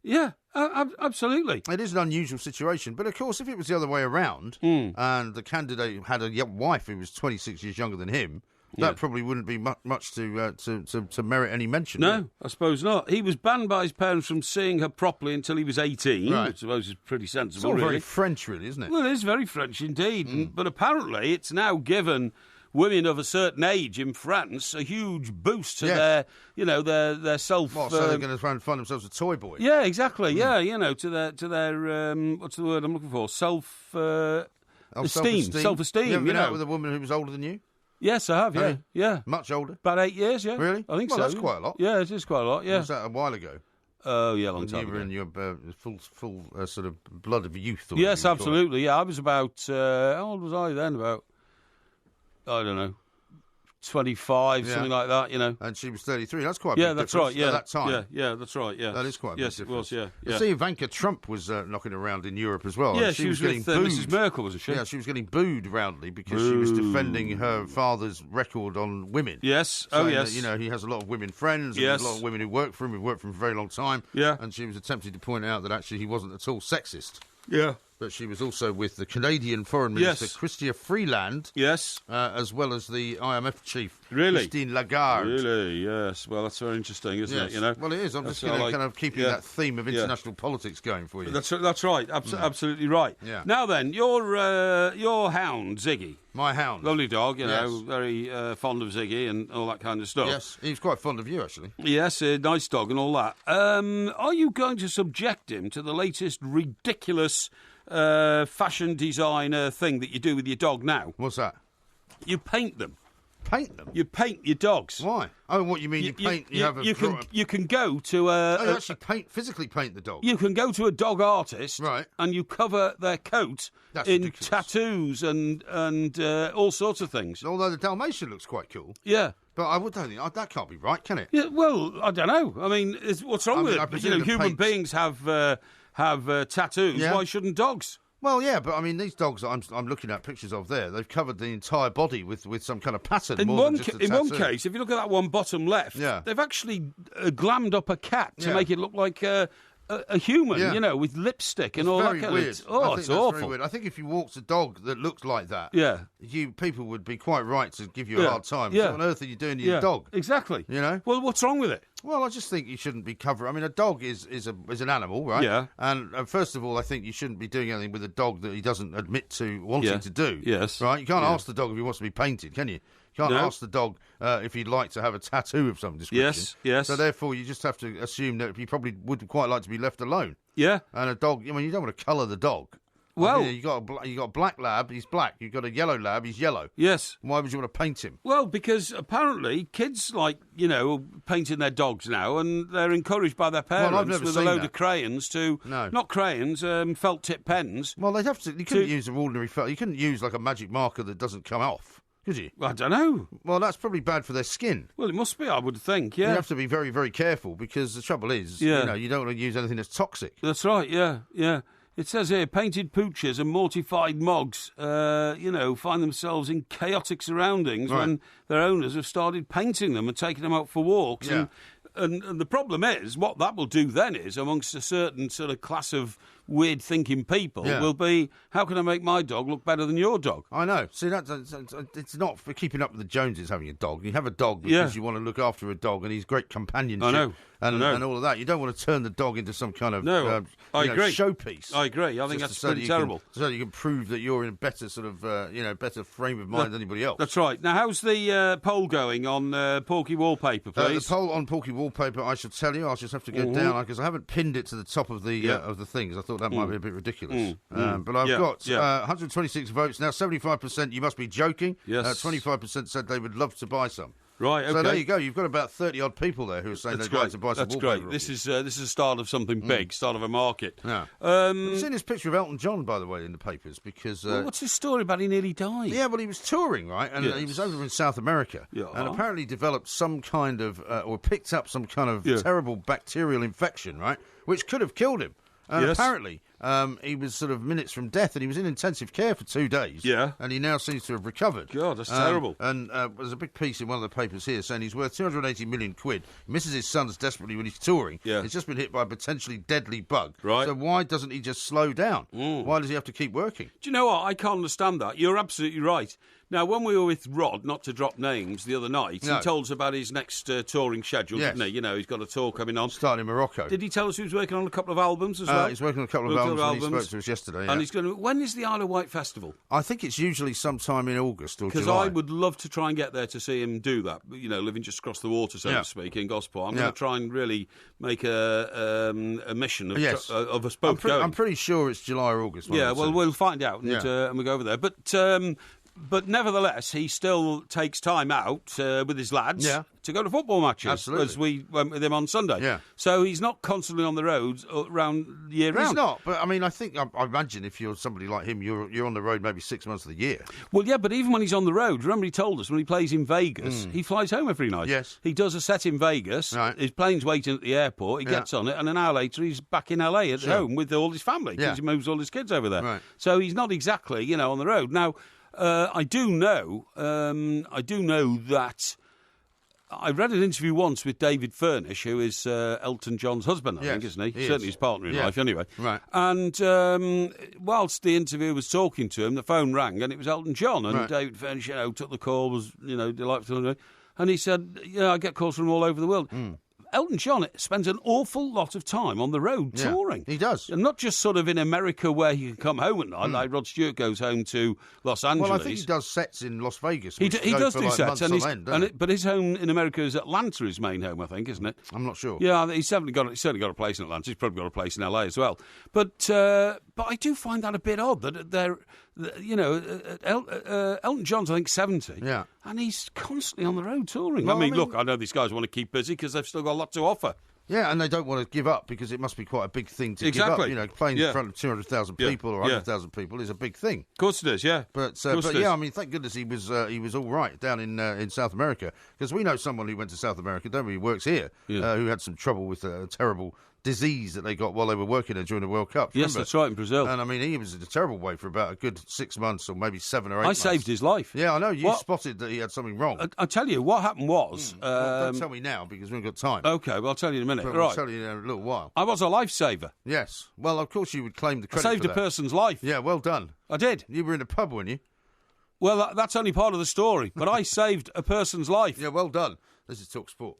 Yeah, absolutely. It is an unusual situation. But, of course, if it was the other way around and the candidate had a wife who was 26 years younger than him, that probably wouldn't be much to merit any mention. No, I suppose not. He was banned by his parents from seeing her properly until he was 18, which I suppose is pretty sensible, It's all very French, really, isn't it? Well, it is very French indeed. But apparently it's now given women of a certain age in France a huge boost to their self. What, so they're going to find themselves a toy boy? Yeah, exactly. Yeah, to their what's the word I'm looking for? Self-esteem. Self-esteem. You ever been out with a woman who was older than you? Yes, I have. Yeah. Much older? About 8 years. Yeah. Really? I think so. That's quite a lot. Yeah, it is quite a lot. Yeah. Was that a while ago? Oh, yeah, a long time ago. You were in your full sort of blood of youth. Yes, absolutely. Yeah, I was about. How old was I then? About. I don't know. 25, something like that, you know. And she was 33. That's quite a big that's difference right. Yeah, at that time. Yeah, that's right. Yeah, that is quite a big difference. It was. Yeah. You see, Ivanka Trump was knocking around in Europe as well. Yeah, she was getting getting booed. Mrs. Merkel, wasn't she? Yeah, she was getting booed roundly because she was defending her father's record on women. Yes. That, you know, he has a lot of women friends. And Yes. There's a lot of women who work for him. Who've worked for him for a very long time. Yeah. And she was attempting to point out that actually he wasn't at all sexist. Yeah. But she was also with the Canadian Foreign Minister, Chrystia Freeland. Yes. As well as the IMF chief, Really? Christine Lagarde. Really, yes. Well, that's very interesting, isn't it? You know? Well, it is. I'm just kind of keeping that theme of international politics going for you. That's right. Absolutely right. Yeah. Now then, your hound, Ziggy. My hound. Lovely dog, you know, very fond of Ziggy and all that kind of stuff. Yes, he was quite fond of you, actually. Yes, a nice dog and all that. Are you going to subject him to the latest ridiculous fashion designer thing that you do with your dog now? What's that? You paint them. Paint them? You paint your dogs. Why? Oh, what you mean? You paint? You can go to you actually physically paint the dog. You can go to a dog artist, right? And you cover their coat in ridiculous. Tattoos and all sorts of things. Although the Dalmatian looks quite cool. Yeah. But I don't think that can't be right, can it? Yeah. Well, I don't know. I mean, what's wrong with it? You know, human beings have tattoos. Yeah. Why shouldn't dogs? Well, yeah, but I mean, these dogs that I'm looking at pictures of there, they've covered the entire body with some kind of pattern. In one case, if you look at that one bottom left, they've actually glammed up a cat to make it look like a human, you know, with lipstick and all that kind weird. of... Oh, it's awful. Very weird. I think if you walked a dog that looked like that, people would be quite right to give you a hard time. What on earth are you doing to your dog? Exactly. You know? Well, what's wrong with it? Well, I just think you shouldn't be covering... I mean, a dog is an animal, right? Yeah. And first of all, I think you shouldn't be doing anything with a dog that he doesn't admit to wanting to do. Yes. Right? You can't ask the dog if he wants to be painted, can you? You can't ask the dog if he'd like to have a tattoo of some description. Yes. So therefore, you just have to assume that he probably would quite like to be left alone. Yeah. And a dog... I mean, you don't want to colour the dog. Well, you got a black lab, he's black. You've got a yellow lab, he's yellow. Yes. Why would you want to paint him? Well, because apparently kids like, you know, painting their dogs now, and they're encouraged by their parents with a load of crayons not crayons, felt tip pens. Well, they'd have to. You couldn't use an ordinary felt. You couldn't use like a magic marker that doesn't come off. Could you? I don't know. Well, that's probably bad for their skin. Well, it must be, I would think, yeah. You have to be very, very careful because the trouble is, you know, you don't want to use anything that's toxic. That's right, yeah. It says here, painted pooches and mortified mogs, you know, find themselves in chaotic surroundings when their owners have started painting them and taking them out for walks. Yeah. And the problem is, what that will do then is, amongst a certain sort of class of weird-thinking people, will be, how can I make my dog look better than your dog? I know. See, it's not for keeping up with the Joneses having a dog. You have a dog because you want to look after a dog and he's great companionship. I know. And all of that. You don't want to turn the dog into some kind of I agree. showpiece. I agree. I think that's pretty terrible. So you can prove that you're in a better sort of, better frame of mind than anybody else. That's right. Now, how's the poll going on Porky Wallpaper, please? The poll on Porky Wallpaper, I should tell you, I'll just have to go down because I haven't pinned it to the top of the things. I thought that might be a bit ridiculous. But I've got 126 votes now. 75%. You must be joking. Yes. 25% said they would love to buy some. Right, okay. So there you go. You've got about 30-odd people there who are saying they'd like to buy some wallpaper. That's great. This is a start of something big, start of a market. Yeah. You've seen this picture of Elton John, by the way, in the papers because... what's his story about he nearly died? Yeah, well, he was touring, right? And he was over in South America and apparently developed some kind of... or picked up some kind of terrible bacterial infection, right? Which could have killed him. Apparently, he was sort of minutes from death, and he was in intensive care for 2 days. Yeah. And he now seems to have recovered. God, that's terrible. And there's a big piece in one of the papers here saying he's worth 280 million quid. He misses his sons desperately when he's touring. Yeah. He's just been hit by a potentially deadly bug. Right. So why doesn't he just slow down? Why does he have to keep working? Do you know what? I can't understand that. You're absolutely right. Now, when we were with Rod, not to drop names, the other night, he told us about his next touring schedule, didn't he? You know, he's got a tour coming on. Starting in Morocco. Did he tell us he was working on a couple of albums as well? He's working on a couple of albums when he spoke to us yesterday. Yeah. And he's going to... When is the Isle of Wight Festival? I think it's usually sometime in August or July. Because I would love to try and get there to see him do that, you know, living just across the water, so to speak, in Gosport. I'm going to try and really make a mission of us both going. I'm pretty sure it's July or August. Yeah, well, we'll find out and we'll go over there. But... But nevertheless, he still takes time out with his lads to go to football matches. Absolutely. As we went with him on Sunday. Yeah. So he's not constantly on the roads around year round. He's not, but I mean, I imagine if you're somebody like him, you're on the road maybe 6 months of the year. Well, yeah, but even when he's on the road, remember he told us when he plays in Vegas, he flies home every night. Yes. He does a set in Vegas, his plane's waiting at the airport, he gets on it, and an hour later he's back in LA at home with all his family, because he moves all his kids over there. Right. So he's not exactly, on the road. Now, I do know that I read an interview once with David Furnish, who is Elton John's husband, I think, isn't he? Certainly his partner in life, anyway. Right. And whilst the interviewer was talking to him, the phone rang, and it was Elton John. And David Furnish, took the call, was, delightful. And he said, I get calls from all over the world. Elton John spends an awful lot of time on the road touring. He does. And not just sort of in America where he can come home at night, like Rod Stewart goes home to Los Angeles. Well, I think he does sets in Las Vegas. He does do sets. But his home in America is Atlanta, his main home, I think, isn't it? I'm not sure. Yeah, he's certainly got a place in Atlanta. He's probably got a place in LA as well. But I do find that a bit odd that they're... Elton John's, I think, 70. Yeah. And he's constantly on the road touring. Well, I mean, look, I know these guys want to keep busy because they've still got a lot to offer. Yeah, and they don't want to give up because it must be quite a big thing to give up. Playing in front of 200,000 people or 100,000 people is a big thing. Of course it is, yeah. But I mean, thank goodness he was all right down in South America, because we know someone who went to South America, don't we? Who works here, who had some trouble with a terrible disease that they got while they were working there during the World Cup. Yes, that's right, in Brazil. And I mean, he was in a terrible way for about a good 6 months or maybe 7 or 8 months. I saved his life. Yeah, I know. You spotted that he had something wrong. I tell you, what happened was... Well, don't tell me now, because we haven't got time. OK, well, I'll tell you in a minute. But right. I'll tell you in a little while. I was a lifesaver. Yes. Well, of course you would claim the credit I saved for a that. person's life. Yeah, well done. I did. You were in a pub, weren't you? Well, that's only part of the story, but I saved a person's life. Yeah, well done. This is Talk Sport.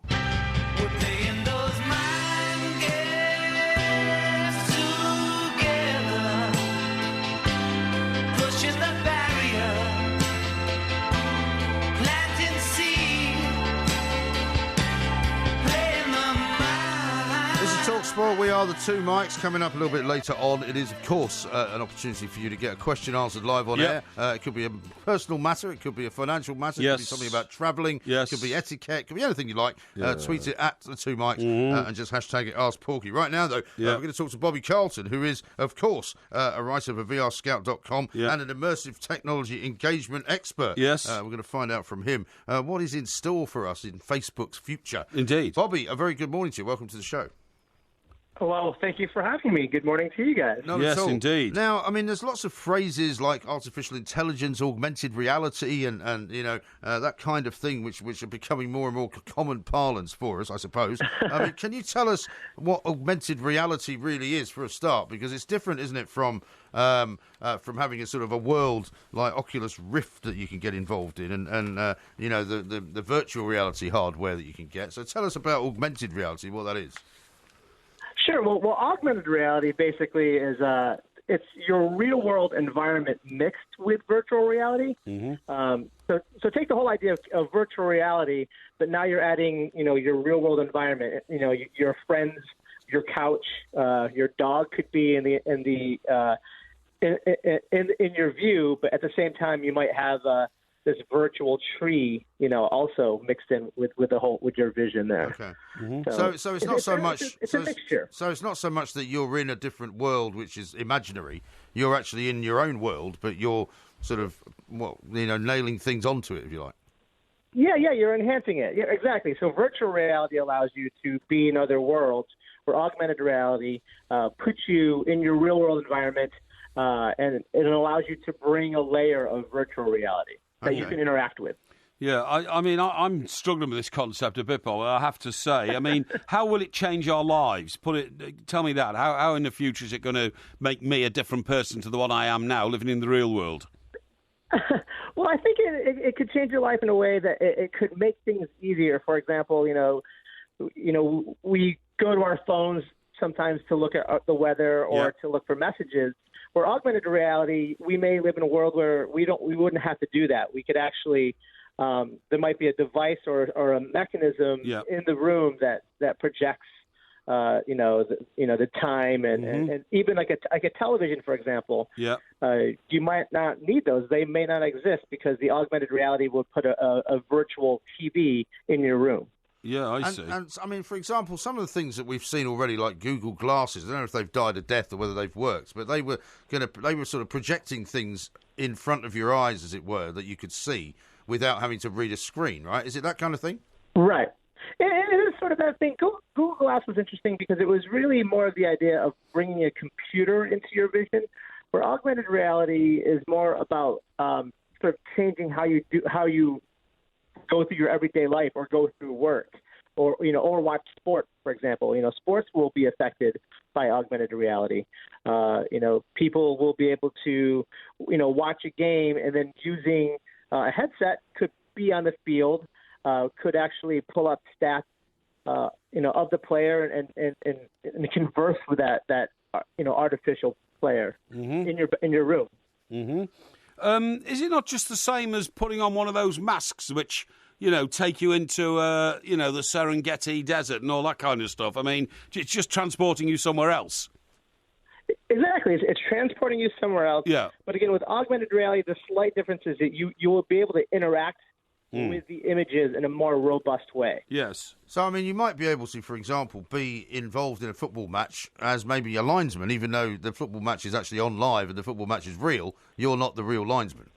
Sport. We are the two mics. Coming up a little bit later on, it is, of course, an opportunity for you to get a question answered live on air. It could be a personal matter. It could be a financial matter. It could be something about travelling. It could be etiquette. It could be anything you like. Tweet it at the two mics and just hashtag it Ask Porky. Right now, though, we're going to talk to Bobby Carlton, who is, of course, a writer for VRScout.com and an immersive technology engagement expert. Yes. We're going to find out from him what is in store for us in Facebook's future. Indeed. Bobby, a very good morning to you. Welcome to the show. Well, thank you for having me. Good morning to you guys. Yes, indeed. Now, I mean, there's lots of phrases like artificial intelligence, augmented reality, and that kind of thing, which are becoming more and more common parlance for us, I suppose. I mean, can you tell us what augmented reality really is for a start? Because it's different, isn't it, from having a sort of a world like Oculus Rift that you can get involved in, and the virtual reality hardware that you can get. So tell us about augmented reality, what that is. Sure. Well, augmented reality basically is it's your real world environment mixed with virtual reality. Mm-hmm. So take the whole idea of virtual reality, but now you're adding your real world environment. Your friends, your couch, your dog could be in your view, but at the same time you might have this virtual tree, also mixed in with your vision there. Okay. Mm-hmm. So it's not so much. It's a mixture. So it's not so much that you're in a different world, which is imaginary. You're actually in your own world, but you're sort of nailing things onto it, if you like. Yeah, you're enhancing it. Yeah, exactly. So virtual reality allows you to be in other worlds, where augmented reality puts you in your real world environment, and it allows you to bring a layer of virtual reality that you can interact with. Yeah, I mean, I'm struggling with this concept a bit, Bob, I have to say. I mean, how will it change our lives? Tell me that. How in the future is it going to make me a different person to the one I am now, living in the real world? Well, I think it could change your life in a way that it could make things easier. For example, we go to our phones sometimes to look at the weather or to look for messages. For augmented reality, we may live in a world where we wouldn't have to do that. We could actually, there might be a device or a mechanism in the room that projects the time and even like a television, for example. Yeah. You might not need those. They may not exist because the augmented reality will put a virtual TV in your room. Yeah, I see. And I mean, for example, some of the things that we've seen already, like Google Glasses, I don't know if they've died a death or whether they've worked, but they were sort of projecting things in front of your eyes, as it were, that you could see without having to read a screen, right? Is it that kind of thing? Right. It is sort of that thing. Google Glass was interesting because it was really more of the idea of bringing a computer into your vision, where augmented reality is more about sort of changing how you go through your everyday life or go through work or watch sports, for example. Sports will be affected by augmented reality. People will be able to, watch a game and then using a headset could be on the field, could actually pull up stats, of the player and converse with that artificial player in your room. Mm-hmm. Is it not just the same as putting on one of those masks which, take you into, the Serengeti desert and all that kind of stuff? I mean, it's just transporting you somewhere else. Exactly. It's transporting you somewhere else. Yeah. But again, with augmented reality, the slight difference is that you will be able to interact with the images in a more robust way. Yes. So, I mean, you might be able to, for example, be involved in a football match as maybe a linesman, even though the football match is actually on live and the football match is real. You're not the real linesman.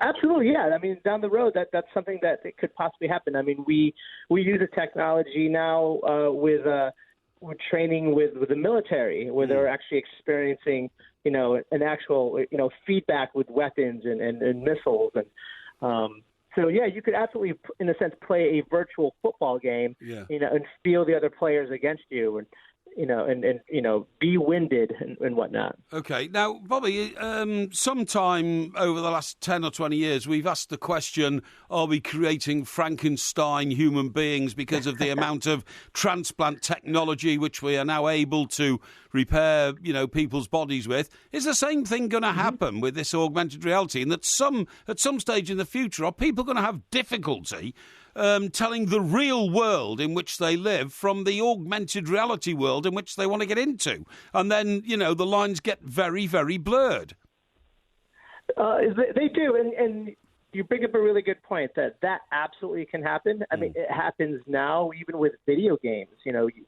Absolutely, yeah. I mean, down the road, that's something that it could possibly happen. I mean, we use a technology now with training with the military, where they're actually experiencing, an actual, feedback with weapons and missiles. And so, yeah, you could absolutely, in a sense, play a virtual football game, and feel the other players against you and, be winded and whatnot. Okay. Now, Bobby, sometime over the last 10 or 20 years, we've asked the question, are we creating Frankenstein human beings because of the amount of transplant technology which we are now able to repair, people's bodies with? Is the same thing going to happen with this augmented reality? And that at some stage in the future, are people going to have difficulty telling the real world in which they live from the augmented reality world in which they want to get into? And then, the lines get very, very blurred. They do. And you bring up a really good point that absolutely can happen. I mean, it happens now, even with video games.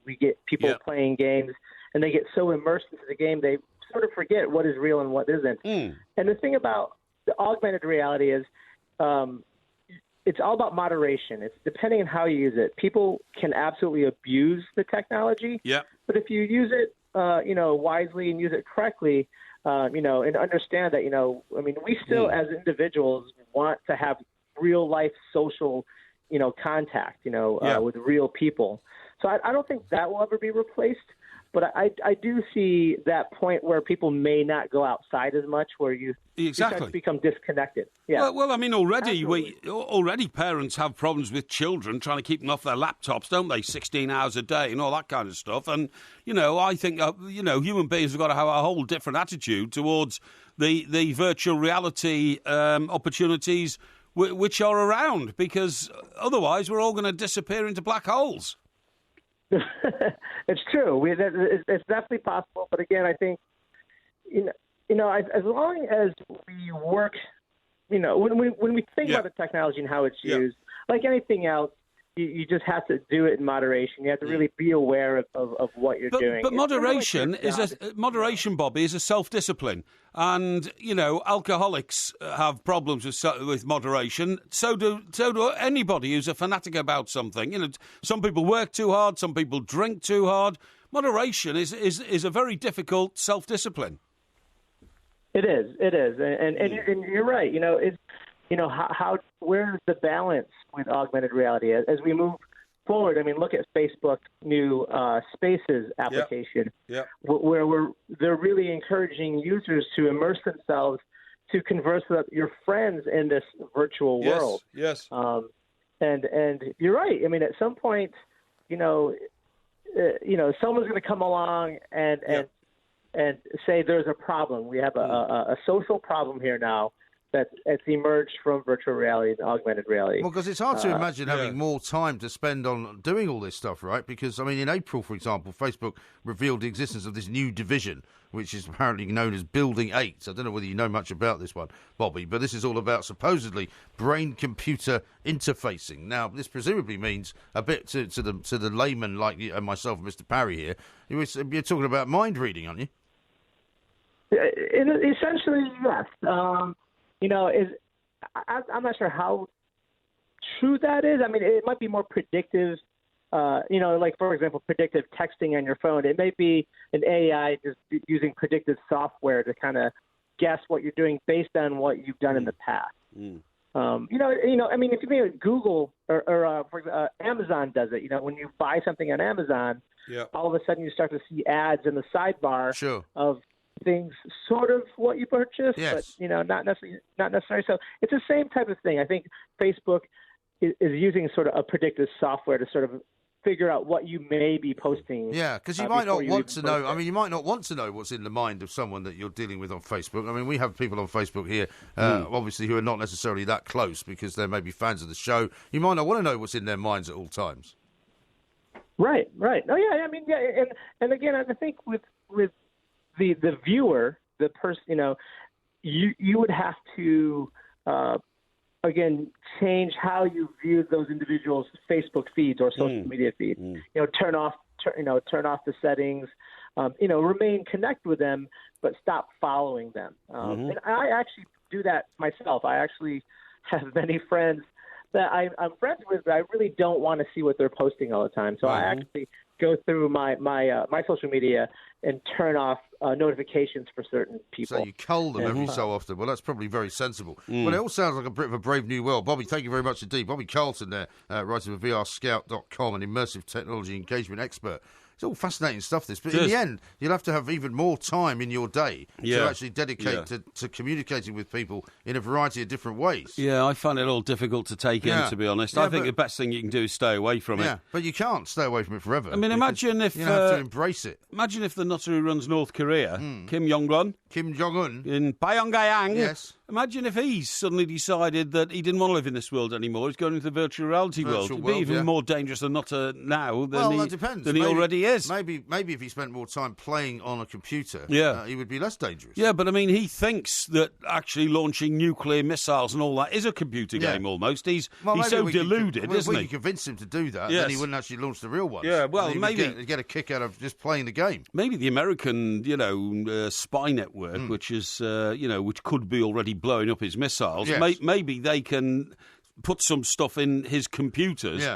We get people playing games and they get so immersed into the game, they sort of forget what is real and what isn't. And the thing about the augmented reality is, it's all about moderation. It's depending on how you use it. People can absolutely abuse the technology. Yeah. But if you use it, wisely and use it correctly, and understand that, we still as individuals want to have real life social, contact, with real people. So I don't think that will ever be replaced. But I do see that point where people may not go outside as much, where you start to become disconnected. Yeah. Well, I mean, already parents have problems with children trying to keep them off their laptops, don't they? 16 hours a day and all that kind of stuff. And, I think, human beings have got to have a whole different attitude towards the virtual reality opportunities which are around, because otherwise we're all going to disappear into black holes. It's true. It's definitely possible. But again, I think, as long as we work, when we think about the technology and how it's used, like anything else, you just have to do it in moderation. You have to really be aware of what you're doing. But moderation, Bobby, is a self-discipline. And, alcoholics have problems with moderation. So do anybody who's a fanatic about something. Some people work too hard. Some people drink too hard. Moderation is a very difficult self-discipline. It is. And you're right. Where's the balance with augmented reality as we move forward? I mean, look at Facebook's new Spaces application, where they're really encouraging users to immerse themselves to converse with your friends in this virtual world. Yes. And you're right. I mean, at some point, someone's going to come along and say there's a problem. We have a social problem here now. that's emerged from virtual reality and augmented reality. Well, because it's hard to imagine having more time to spend on doing all this stuff, right? Because, I mean, in April, for example, Facebook revealed the existence of this new division, which is apparently known as Building 8. I don't know whether you know much about this one, Bobby, but this is all about supposedly brain-computer interfacing. Now, this presumably means a bit to the layman like you, and myself and Mr. Parry here. You're talking about mind reading, aren't you? Essentially, yes. I'm not sure how true that is. I mean, it might be more predictive. Like, for example, predictive texting on your phone. It may be an AI just using predictive software to kind of guess what you're doing based on what you've done in the past. I mean, if you think Google or Amazon does it, when you buy something on Amazon, all of a sudden you start to see ads in the sidebar of things sort of what you purchased, but not necessarily. So it's the same type of thing. I think Facebook is using sort of a predictive software to sort of figure out what you may be posting. Yeah, because you might not want to know. I mean, you might not want to know what's in the mind of someone that you're dealing with on Facebook. I mean, we have people on Facebook here, obviously, who are not necessarily that close because they may be fans of the show. You might not want to know what's in their minds at all times. Right. Oh, yeah. I mean, and again, I think with the viewer, the person, you would have to, again, change how you view those individuals' Facebook feeds or social media feeds. Turn off the settings. Remain connected with them, but stop following them. And I actually do that myself. I actually have many friends that I'm friends with, but I really don't want to see what they're posting all the time. So I actually go through my social media and turn off notifications for certain people. So you cull them every so often. Well, that's probably very sensible. Well, it all sounds like a bit of a brave new world. Bobby, thank you very much indeed. Bobby Carlton there, writing for VRScout.com, an immersive technology engagement expert. It's all fascinating stuff, this. But in the end, you'll have to have even more time in your day to actually dedicate to communicating with people in a variety of different ways. Yeah, I find it all difficult to take in, to be honest. I think the best thing you can do is stay away from it. Yeah, but you can't stay away from it forever. I mean, imagine if... You have to embrace it. Imagine if the nutter who runs North Korea, Kim Jong-un... Kim Jong-un. In Pyongyang. Yes. Imagine if he suddenly decided that he didn't want to live in this world anymore. He's going into the virtual reality world. It'd be even more dangerous than Nutter now than he already is. Maybe if he spent more time playing on a computer, he would be less dangerous. Yeah, but I mean, he thinks that actually launching nuclear missiles and all that is a computer game almost. He's so deluded, isn't he? We could convince him to do that, then he wouldn't actually launch the real ones. Yeah, well, maybe... He'd get a kick out of just playing the game. Maybe the American, spy network, which is, which could be already blowing up his missiles, maybe they can put some stuff in his computers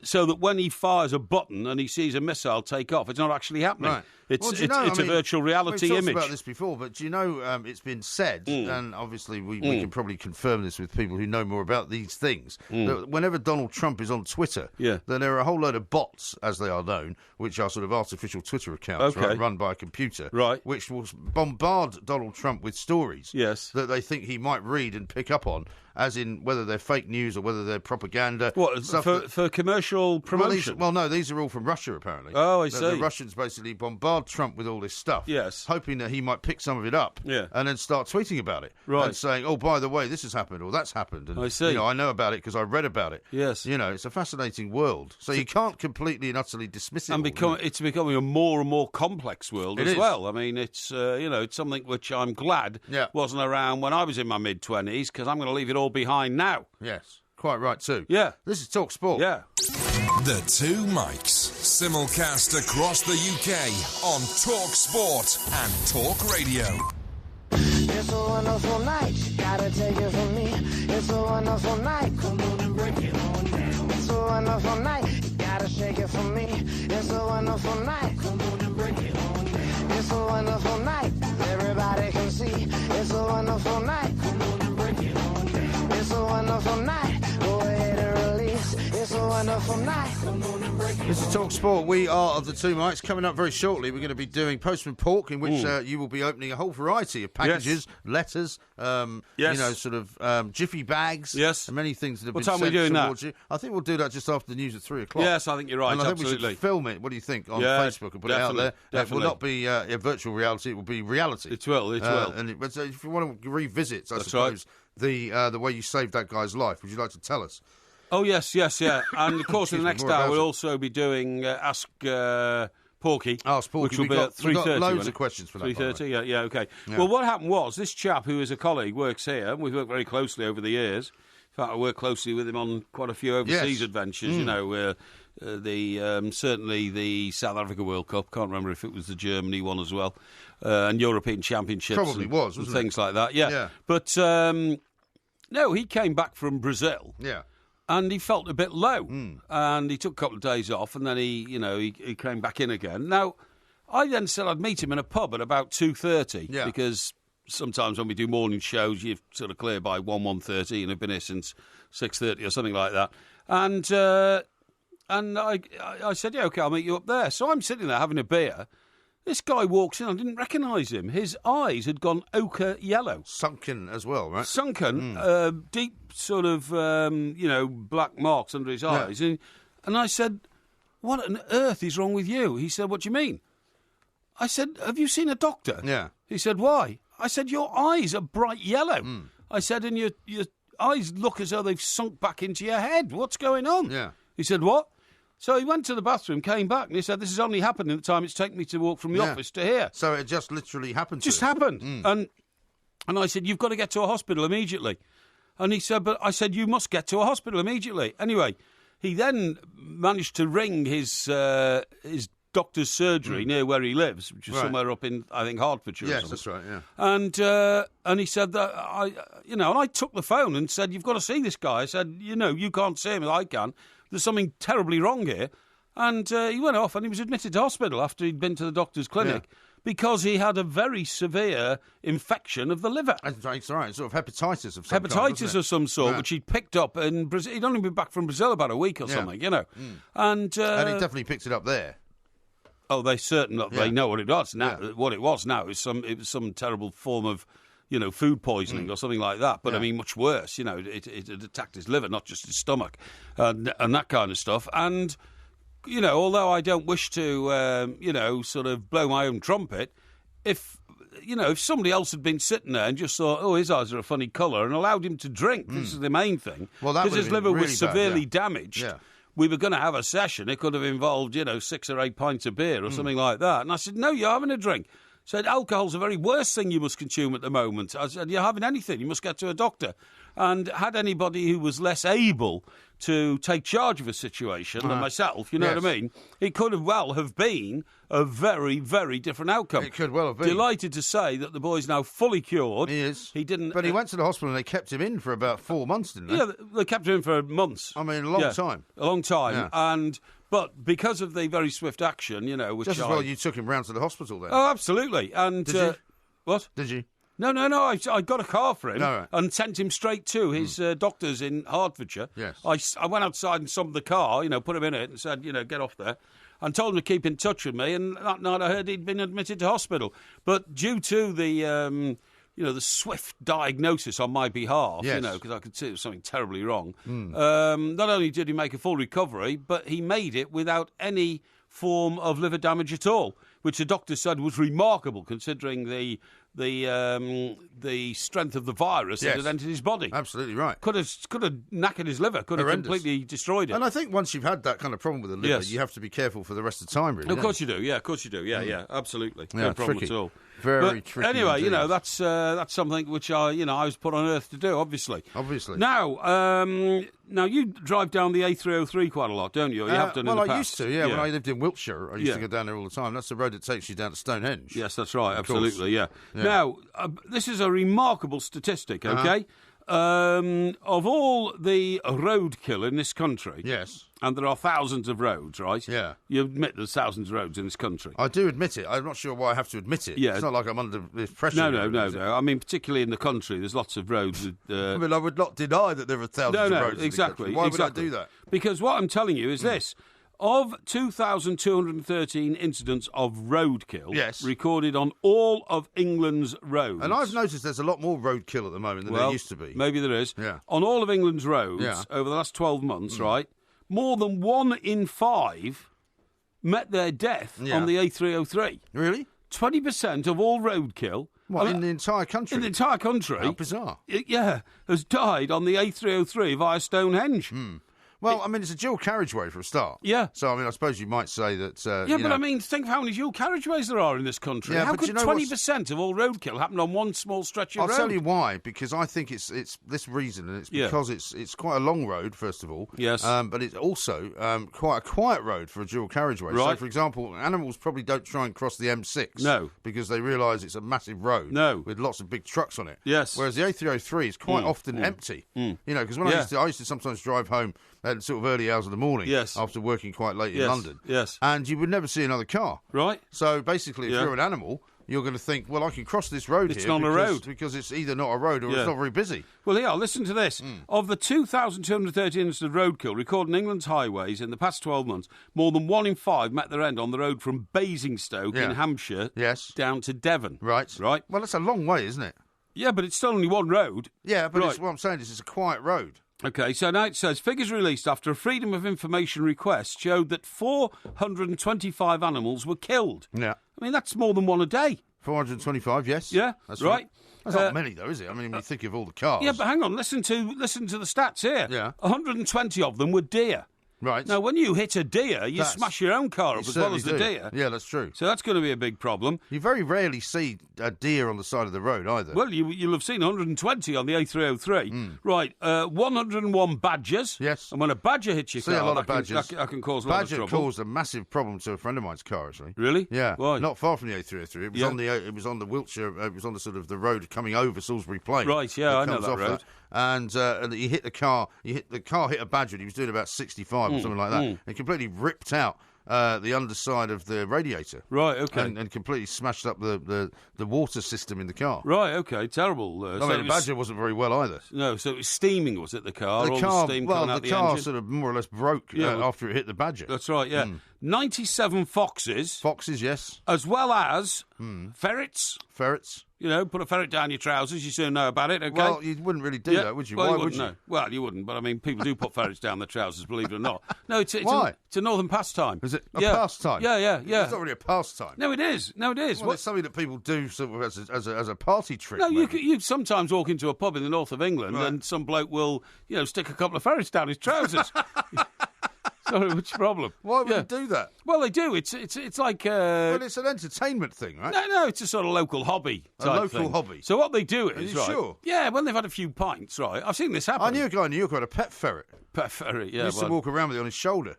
so that when he fires a button and he sees a missile take off, it's not actually happening. Right. It's a virtual reality image. We've talked about this before, but do you know, it's been said, and obviously we can probably confirm this with people who know more about these things, that whenever Donald Trump is on Twitter, then there are a whole load of bots, as they are known, which are sort of artificial Twitter accounts run by a computer, which will bombard Donald Trump with stories that they think he might read and pick up on, as in whether they're fake news or whether they're propaganda. What, for commercial promotion? Well, no, these are all from Russia, apparently. Oh, I see. The Russians basically bombard Trump with all this stuff, hoping that he might pick some of it up and then start tweeting about it and saying, oh, by the way, this has happened or that's happened. And, I see. I know about it because I read about it. Yes. It's a fascinating world. So you can't completely and utterly dismiss it. And it's becoming a more and more complex world as well. I mean, it's, it's something which I'm glad wasn't around when I was in my mid-20s because I'm going to leave it all behind now. Yes. Quite right, too. Yeah. This is Talk Sport. Yeah. The Two Mics, simulcast across the UK on Talk Sport and Talk Radio. It's a wonderful night, you gotta take it from me. It's a wonderful night, come on and break it on down. It's a wonderful night, you gotta shake it from me. It's a wonderful night, come on and break it on down. It's a wonderful night, everybody can see. It's a wonderful night, come on and break it on down. It's a wonderful night, go ahead and release. It's a wonderful wonderful night. Come on and break it. This is Talk Sport. We are of the two mics. Coming up very shortly, we're going to be doing Postman Pork, in which you will be opening a whole variety of packages, letters, sort of jiffy bags, and many things that have been sent towards you. I think we'll do that just after the news at 3 o'clock. Yes, I think you're right. And I think we should film it. What do you think on Facebook and put it out there? It will not be a virtual reality. It will be reality. It will. But if you want to revisit, I suppose the way you saved that guy's life, would you like to tell us? Oh, yes. And, of course, in the next hour, we'll also be doing Ask Porky. Ask Porky. Which will be at 3:30. We've got loads of questions for that. 3:30, yeah, okay. Yeah. Well, what happened was, this chap who is a colleague works here, and we've worked very closely over the years. In fact, I worked closely with him on quite a few overseas adventures, certainly the South Africa World Cup. Can't remember if it was the Germany one as well. And European Championships. Probably was, wasn't it? Things like that, yeah. But, no, he came back from Brazil. Yeah. And he felt a bit low, and he took a couple of days off, and then he came back in again. Now, I then said I'd meet him in a pub at about 2:30, because sometimes when we do morning shows, you're sort of clear by 1:30, and I've been here since 6:30 or something like that. And I said, yeah, okay, I'll meet you up there. So I'm sitting there having a beer. This guy walks in. I didn't recognise him. His eyes had gone ochre yellow. Sunken as well, right? Sunken, deep sort of, black marks under his eyes. And I said, what on earth is wrong with you? He said, what do you mean? I said, have you seen a doctor? Yeah. He said, why? I said, your eyes are bright yellow. I said, and your eyes look as though they've sunk back into your head. What's going on? Yeah. He said, what? So he went to the bathroom, came back, and he said, this has only happened in the time it's taken me to walk from the office to here. So it just literally happened to Just happened. And I said, you've got to get to a hospital immediately. And he said, but I said, you must get to a hospital immediately. Anyway, he then managed to ring his doctor's surgery near where he lives, which is somewhere up in, I think, Hertfordshire. Yes, that's right, yeah. And he said that, and I took the phone and said, you've got to see this guy. I said, you can't see him as I can. There's something terribly wrong here. And he went off and he was admitted to hospital after he'd been to the doctor's clinic because he had a very severe infection of the liver. That's right, sort of hepatitis of some kind. Hepatitis of some sort, which he'd picked up in Brazil. He'd only been back from Brazil about a week or something, And he definitely picked it up there. Oh, they know what it was now. What it was now is it was some terrible form of food poisoning or something like that. But I mean, much worse. It attacked his liver, not just his stomach, and that kind of stuff. And although I don't wish to, sort of blow my own trumpet, if somebody else had been sitting there and just thought, oh, his eyes are a funny colour, and allowed him to drink, this is the main thing, because his liver was severely damaged. Yeah. We were going to have a session. It could have involved, 6 or 8 pints of beer or something like that. And I said, no, you're having a drink. Said, alcohol's the very worst thing you must consume at the moment. I said, you're having anything, you must get to a doctor. And had anybody who was less able to take charge of a situation than myself, you know what I mean? It could have been a very, very different outcome. It could well have been. Delighted to say that the boy's now fully cured. He is. He didn't. But he went to the hospital and they kept him in for about 4 months, didn't they? Yeah, they kept him in for months. I mean, a long time. A long time. Yeah. But because of the very swift action, which just as well you took him round to the hospital then. Oh, absolutely. And did you? What? Did you? No. I got a car for him and sent him straight to his doctors in Hertfordshire. Yes. I went outside and summoned the car, put him in it and said, get off there. And told him to keep in touch with me. And that night I heard he'd been admitted to hospital. But due to the swift diagnosis on my behalf, because I could see it was something terribly wrong. Not only did he make a full recovery, but he made it without any form of liver damage at all, which the doctor said was remarkable considering the strength of the virus that had entered his body. Absolutely right. Could have knackered his liver, could have completely destroyed it. And I think once you've had that kind of problem with the liver, you have to be careful for the rest of the time, really. Of course you do, yeah, absolutely. No problem tricky. at all. Very tricky. Anyway, indeed. that's something which I was put on earth to do, obviously. Now you drive down the A303 quite a lot, don't you? You have done in the past. I used to, when I lived in Wiltshire, I used to go down there all the time. That's the road that takes you down to Stonehenge. Yes, that's right, absolutely, yeah. Now, this is a remarkable statistic, okay? Of all the roadkill in this country, and there are thousands of roads, right? Yeah. You admit there's thousands of roads in this country. I do admit it. I'm not sure why I have to admit it. Yeah. It's not like I'm under this pressure. No. I mean, particularly in the country, there's lots of roads. I mean, I would not deny that there are thousands of roads exactly, in the country. Why would I exactly. do that? Because what I'm telling you is this. Of 2,213 incidents of roadkill recorded on all of England's roads. And I've noticed there's a lot more roadkill at the moment than there used to be. Maybe there is. Yeah. On all of England's roads over the last 12 months, right, more than 1 in 5 met their death on the A303. Really? 20% of all roadkill... What, in the entire country? In the entire country. How bizarre. Has died on the A303 via Stonehenge. Well, I mean, it's a dual carriageway for a start. Yeah. So, I mean, I suppose you might say that... I mean, think of how many dual carriageways there are in this country. Yeah, how but could 20% of all roadkill happen on one small stretch of road? I'll tell you why, because I think it's this reason, and it's because it's quite a long road, first of all. Yes. But it's also quite a quiet road for a dual carriageway. Right. So, for example, animals probably don't try and cross the M6. No. Because they realise it's a massive road. No. With lots of big trucks on it. Yes. Whereas the A303 is quite often empty. You know, because when I used to sometimes drive home at sort of early hours of the morning after working quite late in London. Yes. And you would never see another car. Right. So basically, if you're an animal, you're going to think, well, I can cross this road it's not a road. Because it's either not a road or it's not very busy. Well, here, listen to this. Of the 2,213 incidents of roadkill recorded on England's highways in the past 12 months, more than 1 in 5 met their end on the road from Basingstoke in Hampshire down to Devon. Right. Right. Well, that's a long way, isn't it? Yeah, but it's still only one road. Yeah, but what I'm saying is it's a quiet road. OK, so now it says figures released after a Freedom of Information request showed that 425 animals were killed. Yeah. I mean, that's more than one a day. 425, yes. Yeah, that's right. That's not many, though, is it? I mean, when you think of all the cars. Yeah, but hang on, listen to the stats here. Yeah. 120 of them were deer. Right. Now, when you hit a deer, you smash your own car up as well as the deer. Yeah, that's true. So that's going to be a big problem. You very rarely see a deer on the side of the road either. Well, you'll have seen 120 on the A303. Right, 101 badgers. Yes. And when a badger hits your car, a lot of badgers. That can cause a lot of trouble. Badger caused a massive problem to a friend of mine's car, actually. Really? Yeah. Why? Not far from the A303. It was on the Wiltshire. It was on the sort of the road coming over Salisbury Plain. Right. Yeah, I know that road. And he hit the car. The car hit a badger. And he was doing about 65 or something like that. And completely ripped out the underside of the radiator. Right. Okay. And completely smashed up the water system in the car. Right. Okay. Terrible. The badger wasn't very well either. No. So it was steaming, was it? The car. The car. The steam the car sort of more or less broke after it hit the badger. That's right. Yeah. 97 foxes. Foxes, yes. As well as ferrets. Ferrets. You know, put a ferret down your trousers, you soon know about it, OK? Well, you wouldn't really do that, would you? Well, Why would you? No. Well, you wouldn't, but I mean, people do put ferrets down their trousers, believe it or not. No, Why? It's a northern pastime. Is it a pastime? Yeah. It's not really a pastime. No, it is. Well, it's something that people do sort of as a party trick. No, you sometimes walk into a pub in the north of England and some bloke will, stick a couple of ferrets down his trousers. Sorry, which problem? Why would they do that? Well, they do. It's like... Well, it's an entertainment thing, right? No, it's a sort of local hobby type thing. Hobby. So what they do is... Are you sure? Yeah, when they've had a few pints, right? I've seen this happen. I knew a guy in New York who had a pet ferret. Pet ferret, yeah. He used to walk around with it on his shoulder.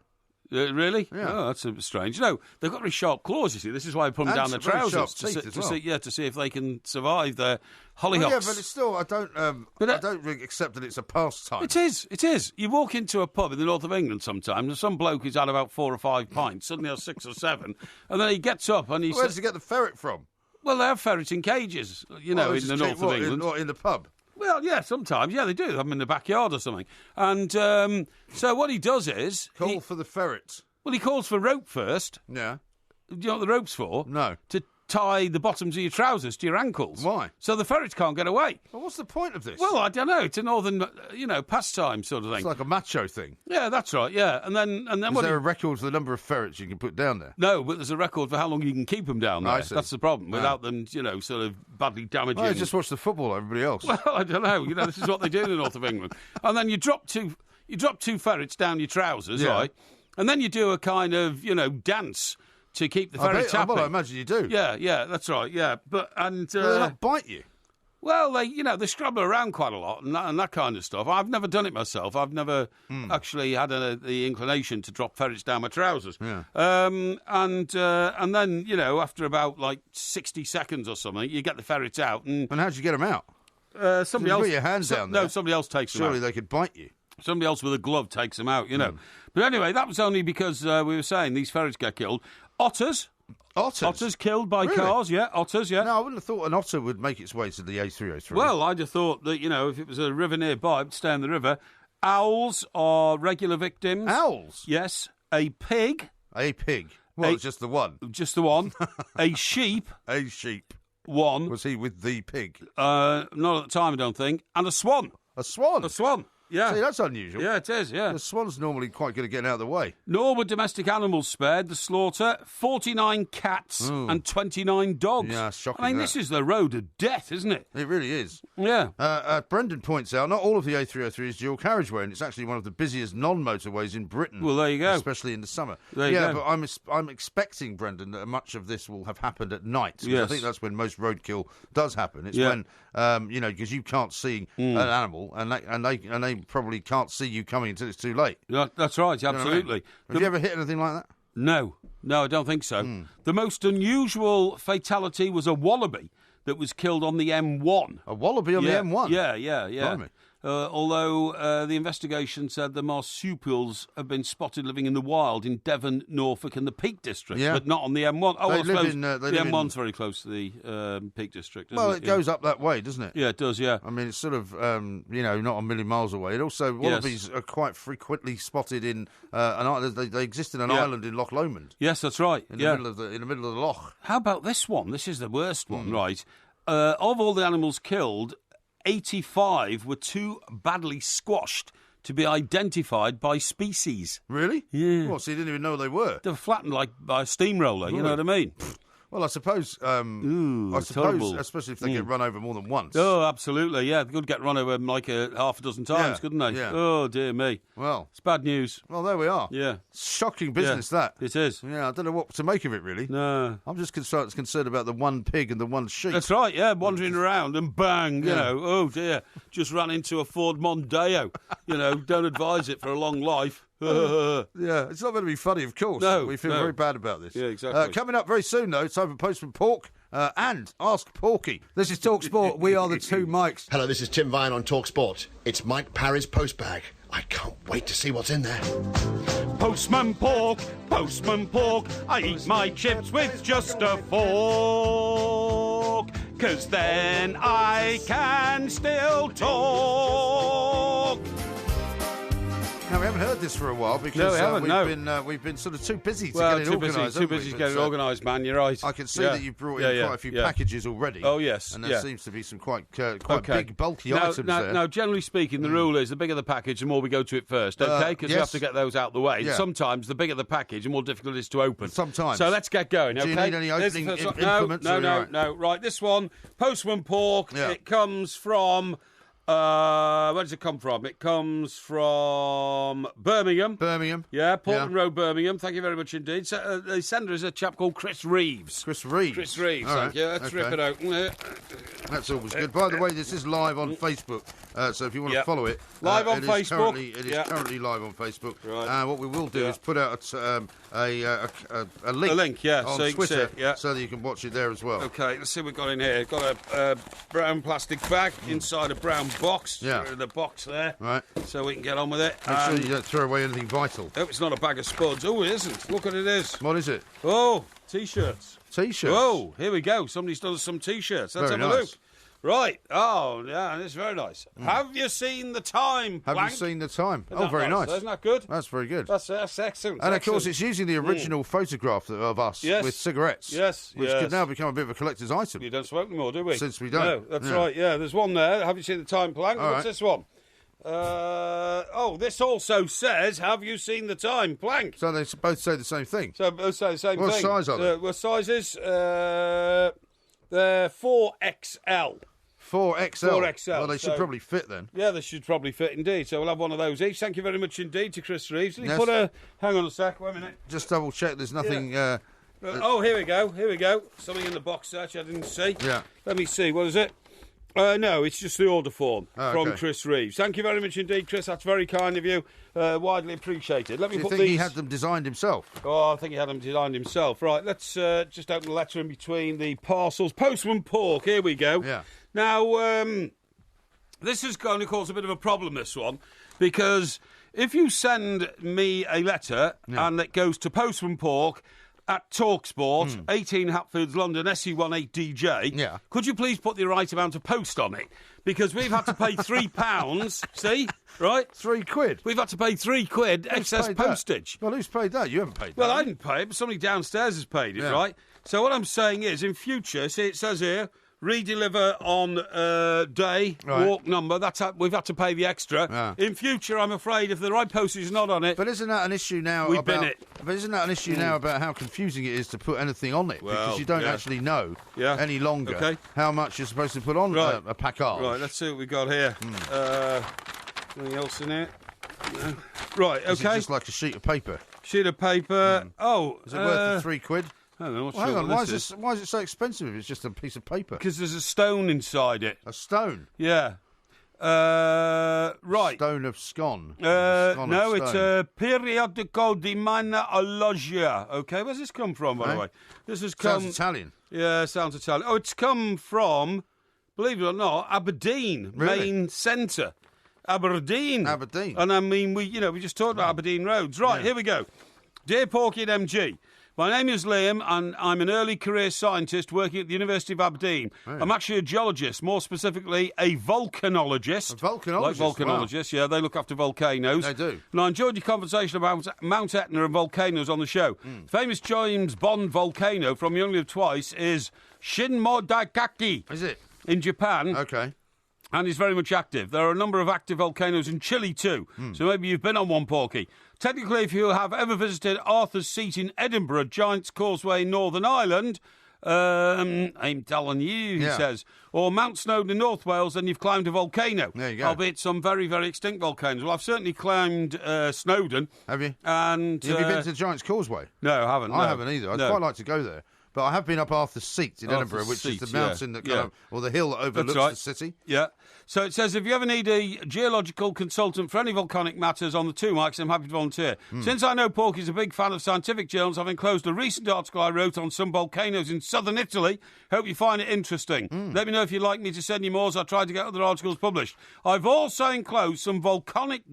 Really? Yeah. Oh, that's strange. No, they've got very sharp claws, you see. This is why they put them down their trousers. To see if they can survive their hollyhocks. Well, yeah, but it's still, I don't really accept that it's a pastime. It is. You walk into a pub in the north of England sometimes, and some bloke who's had about 4 or 5 pints, suddenly has 6 or 7, and then he gets up and he Where does he get the ferret from? Well, they have ferrets in cages, in the north of England. In the pub? Well, yeah, sometimes. Yeah, they do. They have them in the backyard or something. And so what he does is... Call for the ferrets. Well, he calls for rope first. Yeah. Do you know what the rope's for? No. To tie the bottoms of your trousers to your ankles. Why? So the ferrets can't get away. Well, what's the point of this? Well, I don't know. It's a northern, pastime sort of thing. It's like a macho thing. Yeah, that's right, yeah. And then Is there a record for the number of ferrets you can put down there? No, but there's a record for how long you can keep them down there. I see. That's the problem, without them, sort of badly damaging. Well, just watch the football like everybody else. Well, I don't know. This is what they do in the north of England. And then you drop two ferrets down your trousers, right? And then you do a kind of, dance to keep the ferrets happy. Well, I imagine you do. Yeah, that's right, yeah. But Will they not bite you? Well, they scrabble around quite a lot and that kind of stuff. I've never done it myself. I've never actually had the inclination to drop ferrets down my trousers. Yeah. And then, after about 60 seconds or something, you get the ferrets out. And how'd you get them out? Somebody else. Put your hands down there. No, somebody else takes them out. Surely they could bite you. Somebody else with a glove takes them out, you know. But anyway, that was only because we were saying these ferrets get killed. Otters? Otters killed by cars, yeah. Otters, yeah. No, I wouldn't have thought an otter would make its way to the A303. Well, I'd have thought that, you know, if it was a river nearby, it'd stay in the river. Owls are regular victims. Owls? Yes. A pig. A pig. Well, it's just the one. Just the one. A sheep. A sheep. One. Was he with the pig? Not at the time, I don't think. And a swan. A swan? A swan. Yeah. See, that's unusual. Yeah, it is, yeah. The swan's normally quite good at getting out of the way. Nor were domestic animals spared the slaughter. 49 cats and 29 dogs. Yeah, shocking. I mean, this is the road of death, isn't it? It really is. Yeah. Brendan points out, not all of the A303 is dual carriageway, and it's actually one of the busiest non-motorways in Britain. Well, there you go. Especially in the summer. There you go. But I'm expecting, Brendan, that much of this will have happened at night. Yes. I think that's when most roadkill does happen. It's when, because you can't see an animal, and they probably can't see you coming until it's too late. Yeah, that's right, absolutely. You know what I mean? Have you ever hit anything like that? No, I don't think so. The most unusual fatality was a wallaby that was killed on the M1. A wallaby on the M1? Yeah. Blimey. Although the investigation said the marsupials have been spotted living in the wild in Devon, Norfolk and the Peak District, but not on the M1. Oh, I suppose the M1's very close to the Peak District, isn't it goes up that way, doesn't it? Yeah, it does, yeah. I mean, it's sort of, not a million miles away. It also, wallabies are quite frequently spotted in an island. They exist in an island in Loch Lomond. Yes, that's right. In the middle of the loch. How about this one? This is the worst one, right? Of all the animals killed, 85 were too badly squashed to be identified by species. Really? Yeah. Well, so you didn't even know they were? They were flattened like by a steamroller, you know what I mean? Well, I suppose, terrible. Especially if they get run over more than once. Oh, absolutely, yeah. They could get run over like half a dozen times, couldn't they? Yeah. Oh, dear me. Well. It's bad news. Well, there we are. Yeah. Shocking business, that. It is. Yeah, I don't know what to make of it, really. No. I'm just concerned about the one pig and the one sheep. That's right, yeah, wandering around and bang, you know, oh, dear, just ran into a Ford Mondeo. Don't advise it for a long life. Yeah, it's not going to be funny, of course. No, we feel very bad about this. Yeah, exactly. Coming up very soon, though, time for Postman Pork and Ask Porky. This is Talk Sport. We are the two Mikes. Hello, this is Tim Vine on Talk Sport. It's Mike Parry's post bag. I can't wait to see what's in there. Postman Pork, Postman Pork, I eat my chips with just a fork, 'cause then I can still talk. Now, we haven't heard this for a while because we've been sort of too busy to get it organised. Too busy to get it organised, man, you're right. I can see that you've brought in quite a few packages already. Oh, yes. And there seems to be some quite big, bulky items there. Now, generally speaking, the rule is the bigger the package, the more we go to it first, okay? Because you have to get those out the way. Yeah. Sometimes the bigger the package, the more difficult it is to open. Sometimes. So let's get going, okay? Do you need any opening implements? No. Right, this one, Postman Pork, it comes from... where does it come from? It comes from Birmingham. Yeah, Portland Road, Birmingham. Thank you very much indeed. So, the sender is a chap called Chris Reeves. Chris Reeves, thank you. Let's rip it open. That's always good. By the way, this is live on Facebook, so if you want to follow it. Live on Facebook. It is currently live on Facebook. Right. What we will do is put out a link. A link, on so Twitter, you so that you can watch it there as well. Okay, let's see what we've got in here. We've got a brown plastic bag inside a brown box. Yeah. The box there. Right. So we can get on with it. Make sure you don't throw away anything vital. Hope it's not a bag of spuds. Oh, it isn't. Look what it is. What is it? Oh, T-shirts. T-shirts? Oh, here we go. Somebody's done some T-shirts. Let's have a look. Right. Oh, yeah, it's very nice. Have you seen the time, Have Blank? you seen the time? Isn't very nice. Isn't that good? That's very good. That's excellent. And, of course, it's using the original photograph of us with cigarettes. Yes, which could now become a bit of a collector's item. You don't smoke anymore, do we? Since we don't. No, that's right, yeah. There's one there. Have you seen the time, Plank? What's this one? This also says, have you seen the time, Plank? So they both say the same thing. So both say the same thing. What size are they? What sizes? They're 4XL. 4XL. 4XL. Well, they should probably fit then. Yeah, they should probably fit indeed. So we'll have one of those each. Thank you very much indeed to Chris Reeves. Did he put a... Hang on a sec, wait a minute. Just double check there's nothing... here we go. Something in the box there, which I didn't see. Yeah. Let me see, what is it? No, it's just the order form from Chris Reeves. Thank you very much indeed, Chris. That's very kind of you. Widely appreciated. Let me Do you put think these... he had them designed himself? Oh, I think he had them designed himself. Right, let's just open the letter in between the parcels. Postman Pork, here we go. Yeah. Now, this is going to cause a bit of a problem, this one, Because if you send me a letter and it goes to Postman Pork at TalkSport, 18 Hatfields, London, SE18DJ, could you please put the right amount of post on it? Because we've had to pay £3, see? Right? £3? We've had to pay £3 excess postage. Well, who's paid that? You haven't paid that. Well, I didn't pay it, but somebody downstairs has paid it, right? So what I'm saying is, in future, see, it says here, redeliver on day, walk number. We've had to pay the extra. In future, I'm afraid, if the right postage is not on it... But isn't that an issue now But isn't that an issue now about how confusing it is to put anything on it? Because you don't actually know any longer how much you're supposed to put on a package. Right, let's see what we got here. Anything else in it? No. Right, okay. Is it just like a sheet of paper? Sheet of paper. Oh. Is it worth the £3? Hang on, hang on. Why is it so expensive if it's just a piece of paper? Because there's a stone inside it. A stone? Yeah. Right. Stone of scone. No, it's a periodico di mineralogia. Okay, where's this come from, by the way? This has come... Sounds Italian. Yeah, sounds Italian. Oh, it's come from, believe it or not, Aberdeen, main centre. Aberdeen. And I mean, we just talked about Aberdeen roads. Right, here we go. Dear Porky and MG, my name is Liam, and I'm an early career scientist working at the University of Aberdeen. I'm actually a geologist, more specifically a volcanologist. A volcanologist? Like volcanologists, yeah, they look after volcanoes. They do. And I enjoyed your conversation about Mount Etna and volcanoes on the show. Famous James Bond volcano from You Only Live Twice is Shinmodaikaki. Is it? In Japan. Okay. And is very much active. There are a number of active volcanoes in Chile too, so maybe you've been on one, Porky. Technically, if you have ever visited Arthur's Seat in Edinburgh, Giant's Causeway, Northern Ireland, I'm telling you, he says, or Mount Snowdon in North Wales, then you've climbed a volcano. There you go. Albeit some very, very extinct volcanoes. Well, I've certainly climbed Snowdon. Have you? And have you been to Giant's Causeway? No, I haven't. I haven't either. I'd quite like to go there. But I have been up Arthur's Seat in Edinburgh, which is the mountain that or the hill that overlooks the city. Yeah. So it says, if you ever need a geological consultant for any volcanic matters on the two mics, I'm happy to volunteer. Since I know Porky's a big fan of scientific journals, I've enclosed a recent article I wrote on some volcanoes in southern Italy. Hope you find it interesting. Let me know if you'd like me to send you more, as I try to get other articles published. I've also enclosed some volcanic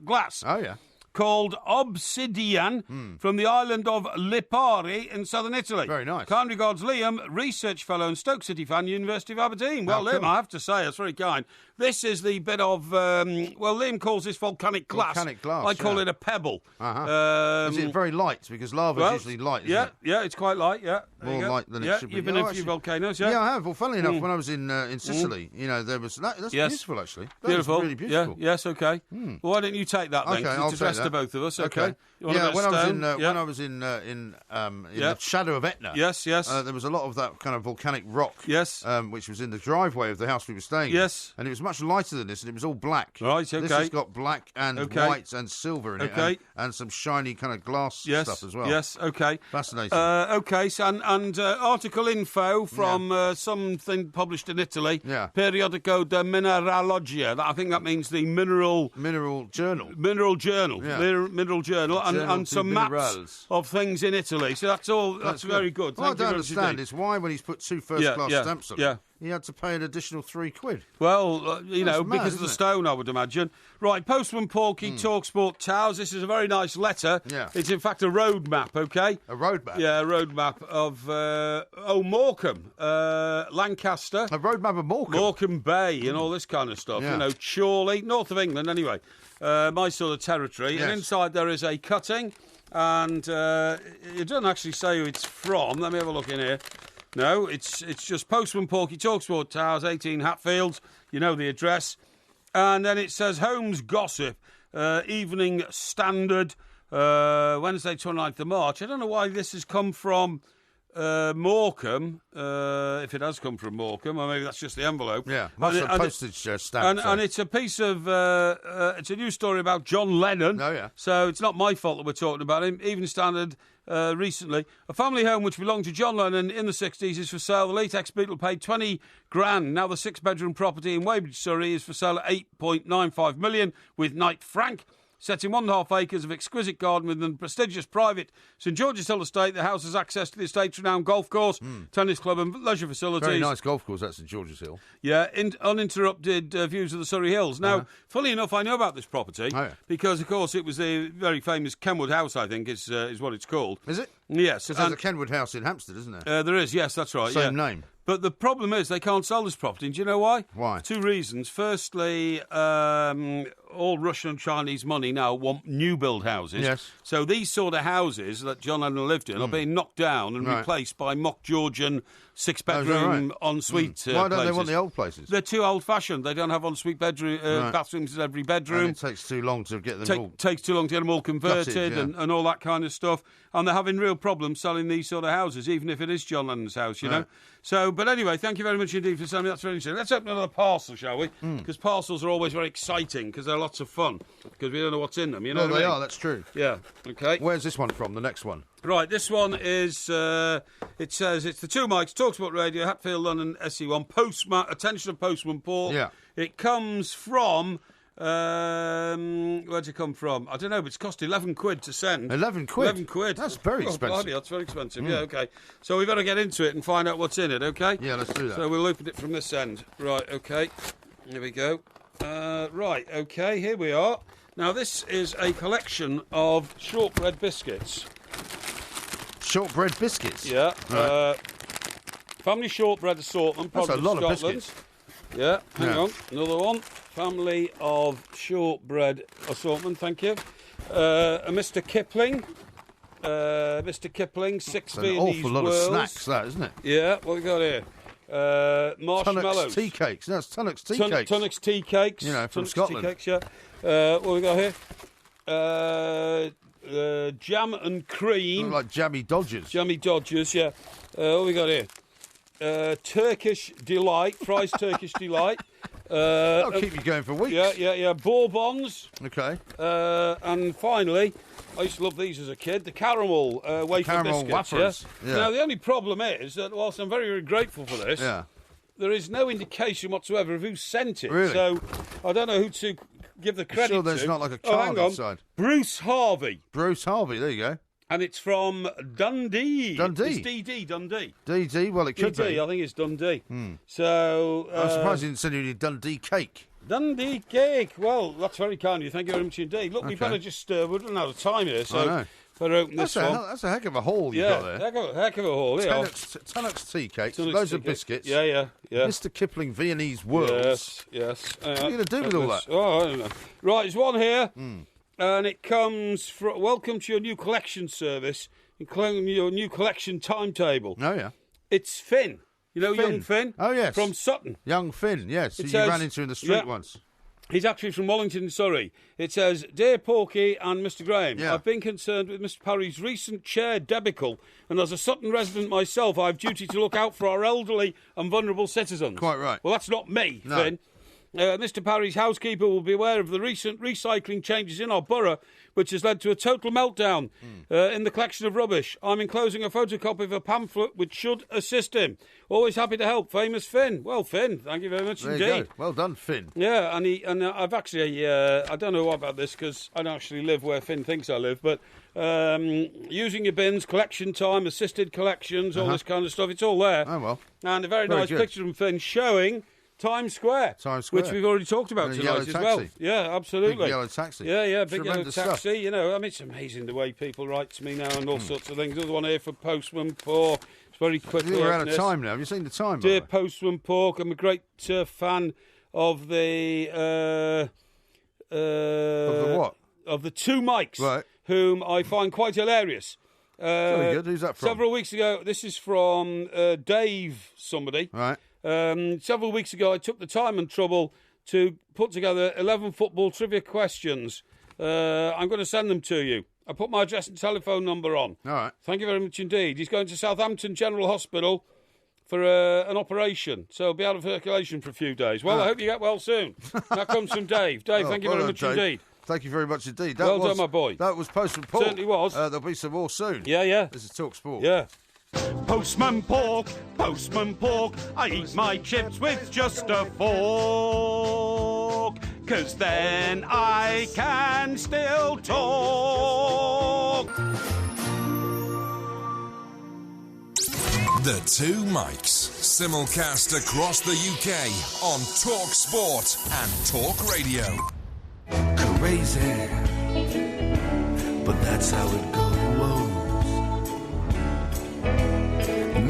glass. Oh, yeah. Called obsidian from the island of Lipari in southern Italy. Very nice. Kind regards, Liam, research fellow and Stoke City fan, University of Aberdeen. Well, Liam, I have to say, that's very kind. This is the bit of, Liam calls this volcanic glass. Volcanic glass, I call it a pebble. Is it very light? Because lava is usually light, isn't it? Yeah, it's quite light, More light than it should be. You've been in a few volcanoes, yeah? Yeah, I have. Well, funnily enough, when I was in Sicily, there was... That's beautiful, actually. Beautiful. Really beautiful. Yeah, yes, okay. Well, why don't you take that, then? Okay, I'll it's addressed to both of us, okay? Yeah, when I was in the shadow of Etna... Yes. there was a lot of that kind of volcanic rock... Yes. Which was in the driveway of the house we were staying in. Yes. And it was much lighter than this, and it was all black. Right, okay. This has got black and white and silver in it, and some shiny kind of glass stuff as well. Yes, okay. Fascinating. Okay, so, and article info from something published in Italy. Yeah. Periodico de Mineralogia. I think that means the Mineral Journal. Mineral Journal. Yeah. Mineral Journal. And some maps of things in Italy. So that's all. That's very good. What I don't understand is why, when he's put two first-class stamps on it, he had to pay an additional £3. Well, because of the stone, I would imagine. Right, Postman Porky, TalkSport Towers. This is a very nice letter. Yeah. It's in fact a road map, okay? A road map? Yeah, a road map of, Morecambe, Lancaster. A road map of Morecambe? Morecambe Bay and all this kind of stuff. Yeah. Chorley, north of England anyway. My sort of territory. Yes. And inside there is a cutting. And it doesn't actually say who it's from. Let me have a look in here. No, it's just Postman Porky, TalkSport Towers, 18 Hatfields. You know the address. And then it says Holmes Gossip, Evening Standard, Wednesday, 29th of March. I don't know why this has come from Morecambe, if it has come from Morecambe, or maybe that's just the envelope. Yeah, that's a postage stamp. And it's a piece of, it's a news story about John Lennon. Oh, yeah. So it's not my fault that we're talking about him. Evening Standard recently. A family home which belonged to John Lennon in the 60s is for sale. The late ex-Beatle paid 20 grand. Now the 6-bedroom property in Weybridge, Surrey is for sale at 8.95 million with Knight Frank. Set in 1.5 acres of exquisite garden within the prestigious private St George's Hill estate. The house has access to the estate's renowned golf course, tennis club and leisure facilities. Very nice golf course, that's St George's Hill. Yeah, uninterrupted views of the Surrey Hills. Now, funnily enough, I know about this property because, of course, it was the very famous Kenwood House, I think, is what it's called. Is it? Yes. Because there's a Kenwood House in Hampstead, isn't there? There is, yes, that's right. Same name. But the problem is they can't sell this property. And do you know why? Why? 2 reasons. Firstly, all Russian and Chinese money now want new build houses. Yes. So these sort of houses that John Lennon lived in are being knocked down and replaced by mock Georgian 6-bedroom ensuite Why don't places. they want the old places? They're too old-fashioned. They don't have ensuite bathrooms in every bedroom. And it takes too long to get them all... Takes too long to get them all converted and all that kind of stuff. And they're having real problems selling these sort of houses, even if it is John Lennon's house, you know. So, but anyway, thank you very much indeed for telling me. That's very interesting. Let's open another parcel, shall we? Because parcels are always very exciting because they're lots of fun because we don't know what's in them, you know what I mean? They are, that's true. Yeah, okay. Where's this one from, the next one? Right, this one is, it says, it's the 2 mics, Talksport Radio, Hatfield, London, SE1, Postman, attention of Postman Pork. Yeah. It comes from, where'd it come from? I don't know, but it's cost 11 quid to send. 11 quid? 11 quid. That's very expensive. That's very expensive, yeah, okay. So we better get into it and find out what's in it, okay? Yeah, let's do that. So we'll open it from this end. Right, okay. Here we go. Right, okay, here we are. Now, this is a collection of shortbread biscuits. Shortbread biscuits? Yeah. Right. Family shortbread assortment. That's a lot of Scotland. biscuits. Yeah, hang on. Another one. Family of shortbread assortment, thank you. A Mr. Kipling. Mr. Kipling, 6 Viennese an awful lot whirls. of snacks, that, isn't it? Yeah, what we got here? Marshmallows. Tunnock's tea cakes. No, it's Tunnock's tea cakes. Tunnock's tea cakes. You know, from Tunnock's Scotland. Tea cakes, yeah. What we got here? Jam and cream. Like jammy Dodgers. Jammy Dodgers, yeah. What we got here? Turkish Delight, Fry's Turkish Delight. That'll keep you going for weeks. Yeah. Bourbons. Okay. And finally, I used to love these as a kid, the caramel wafer caramel biscuits. wafers. Yeah. Now, the only problem is that whilst I'm very, very grateful for this, there is no indication whatsoever of who sent it. Really? So I don't know who to give the credit to. Sure there's not like a hang child on. inside? Bruce Harvey. Bruce Harvey, there you go. And it's from Dundee. Dundee? It's DD, Dundee. DD, well, it could DD, be. I think it's Dundee. So... I'm surprised you didn't send you any Dundee cake. Dundee cake. Well, that's very kind of you. Thank you very much indeed. Look, we better just... we're running out of time here, so... I know. Better open this one. That's a heck of a haul you got there. Heck of a haul, yeah. Tunnock's tea cakes, Tunnock's loads tea of cake. biscuits. Yeah. Mr. Kipling Viennese whirls. Yes. What are you going to do with all that? Oh, I don't know. Right, there's one here, and it comes from... Welcome to your new collection service, including your new collection timetable. Oh, yeah. It's Finn. You know Finn. young Finn? Oh, yes. From Sutton. Young Finn, yes. Who you says- ran into in the street yeah. once. He's actually from Wallington, Surrey. It says, Dear Porky and Mr. Graham, Yeah. I've been concerned with Mr. Parry's recent chair debacle, and as a Sutton resident myself, I have duty to look out for our elderly and vulnerable citizens. Quite right. Well, that's not me, No. Finn. Mr. Parry's housekeeper will be aware of the recent recycling changes in our borough, which has led to a total meltdown in the collection of rubbish. I'm enclosing a photocopy of a pamphlet which should assist him. Always happy to help, famous Finn. Well, Finn, thank you very much There indeed. you go. Well done, Finn. Yeah, and I've actually, I don't know about this because I don't actually live where Finn thinks I live, but using your bins, collection time, assisted collections, all this kind of stuff, it's all there. Oh, well. And a very Very nice good. picture of Finn showing Times Square. Which Which we've already talked about And a tonight yellow as taxi. well. Yeah, absolutely. Big yellow taxi. Yeah, big yellow Tremendous taxi. stuff. You know, I mean, it's amazing the way people write to me now and all sorts of things. Another one here for Postman Pork. It's very quick. We're out of time now. Have you seen the time? by Dear the way? Postman Pork, I'm a great fan of the... Of the what? Of the 2 mics, Right. whom I find quite hilarious. Very good. Who's that from? Several weeks ago, this is from Dave somebody. Right. Several weeks ago, I took the time and trouble to put together 11 football trivia questions. I'm going to send them to you. I put my address and telephone number on. All right. Thank you very much indeed. He's going to Southampton General Hospital for an operation, so he'll be out of circulation for a few days. Well, I hope you get well soon. That comes from Dave. Dave, thank you well very done, much Dave. indeed. Thank you very much indeed. Well done, my boy. That was Postman Pork. Certainly was. There'll be some more soon. Yeah. This is Talk Sport. Yeah. Postman Pork, Postman Pork, I eat my chips with just a fork. 'cause then I can still talk. The Two Mics, simulcast across the UK on Talk Sport and Talk Radio. Crazy, but that's how it goes.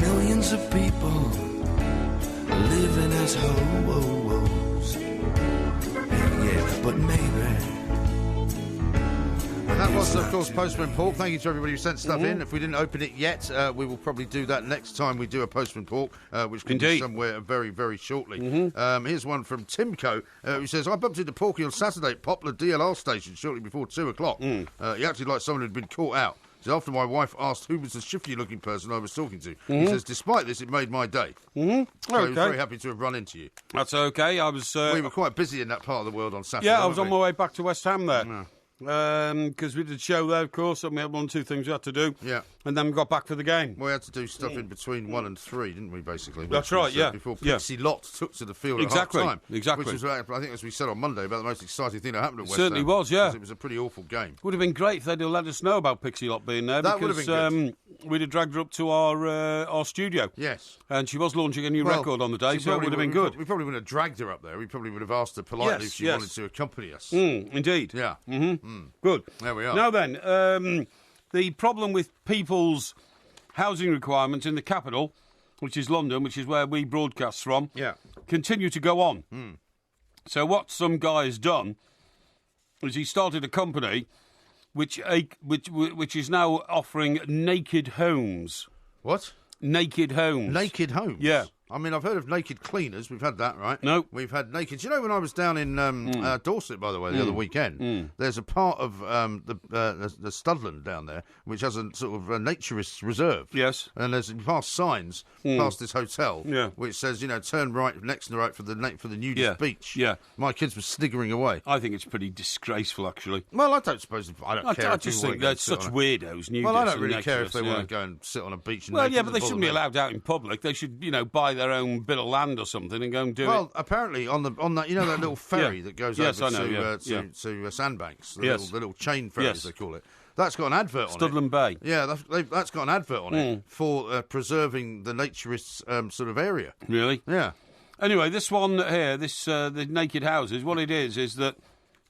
Millions of people living as hoes. Yeah, but maybe. And that was, of course, Postman Pork. Thank you to everybody who sent stuff in. If we didn't open it yet, we will probably do that next time we do a Postman Pork, which can be somewhere very, very shortly. Here's one from Timco, who says, I bumped into Porky on Saturday at Poplar DLR station shortly before 2 o'clock. He acted like someone who'd been caught out. So after my wife asked who was the shifty-looking person I was talking to, he says, despite this, it made my day. So he was very happy to have run into you. That's okay. I was. We were quite busy in that part of the world on Saturday. Yeah, I was on my way back to West Ham there. Because we did a show there, of course, and we had 1 or 2 things we had to do. Yeah. And then we got back for the game. We had to do stuff in between 1 and 3, didn't we, basically? That's right, yeah. Before Pixie Lott took to the field at half-time. Exactly. Which was, I think, as we said on Monday, about the most exciting thing that happened at West Certainly Ham. was, yeah. It was a pretty awful game. Would have been great if they'd have let us know about Pixie Lott being there. That would have been good. We'd have dragged her up to our studio. Yes. And she was launching a new record on the day, so it would have been good. We probably wouldn't have dragged her up there. We probably would have asked her politely if she wanted to accompany us. Indeed. Yeah. Good. There we are. Now then, the problem with people's housing requirements in the capital, which is London, which is where we broadcast from, continue to go on. So what some guy has done is he started a company which is now offering naked homes. What? Naked homes. Naked homes? Yeah. I mean, I've heard of naked cleaners. We've had that, right? No. We've had naked... You know, when I was down in Dorset, by the way, the other weekend, there's a part of the Studland down there which has a sort of a naturist reserve. Yes. And there's past signs past this hotel which says, you know, turn right, next and right for the nudist beach. Yeah. My kids were sniggering away. I think it's pretty disgraceful, actually. Well, I don't suppose... I don't care. I just think they're such weirdos, nudists. Well, I don't really care if they want to go and sit on a beach. Well, yeah, but they shouldn't be allowed out in public. They should, you know, buy their own bit of land or something and go and do it. Well, apparently on that, you know, that little ferry that goes over to Sandbanks, the little chain ferry, as they call it. That's got an advert on it. Studland Bay. Yeah, that's got an advert on it for preserving the naturists' sort of area. Really? Yeah. Anyway, this one here, the naked houses, what it is that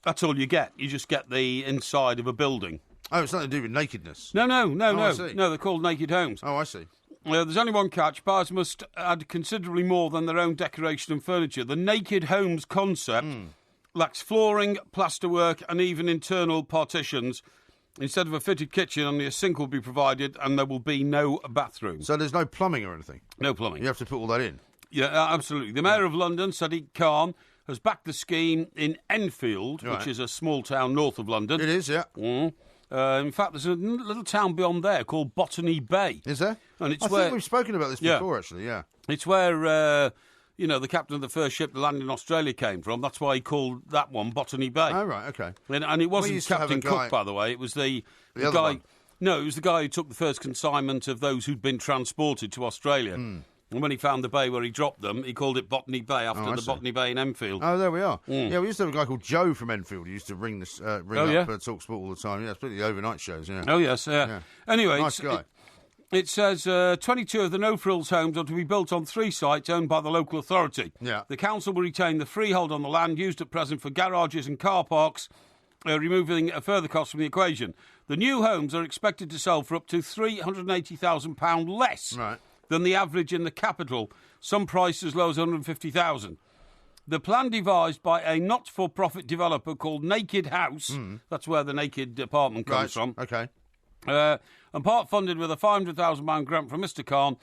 that's all you get. You just get the inside of a building. Oh, it's nothing to do with nakedness. No. I see. No, they're called naked homes. Oh, I see. There's only one catch. Buyers must add considerably more than their own decoration and furniture. The naked homes concept lacks flooring, plasterwork and even internal partitions. Instead of a fitted kitchen, only a sink will be provided and there will be no bathroom. So there's no plumbing or anything? No plumbing. You have to put all that in? Yeah, absolutely. The Mayor of London, Sadiq Khan, has backed the scheme in Enfield, which is a small town north of London. It is, yeah. In fact, there's a little town beyond there called Botany Bay. Is there? And it's I think we've spoken about this before, actually, yeah. It's where, the captain of the first ship to land in Australia came from. That's why he called that one Botany Bay. Oh, right, OK. And it wasn't Captain Cook, by the way. It was the other guy... one. No, it was the guy who took the first consignment of those who'd been transported to Australia. And when he found the bay where he dropped them, he called it Botany Bay after the Botany Bay in Enfield. Oh, there we are. Yeah, we used to have a guy called Joe from Enfield who used to ring up Talk Sport all the time. Yeah, especially the overnight shows, yeah. Oh, yes, yeah. Anyway, nice guy. It says 22 of the no-frills homes are to be built on 3 sites owned by the local authority. Yeah. The council will retain the freehold on the land used at present for garages and car parks, removing a further cost from the equation. The new homes are expected to sell for up to £380,000 less than the average in the capital, some prices as low as £150,000. The plan devised by a not-for-profit developer called Naked House, that's where the naked apartment comes from, OK. and part funded with a £500,000 grant from Mr Khan,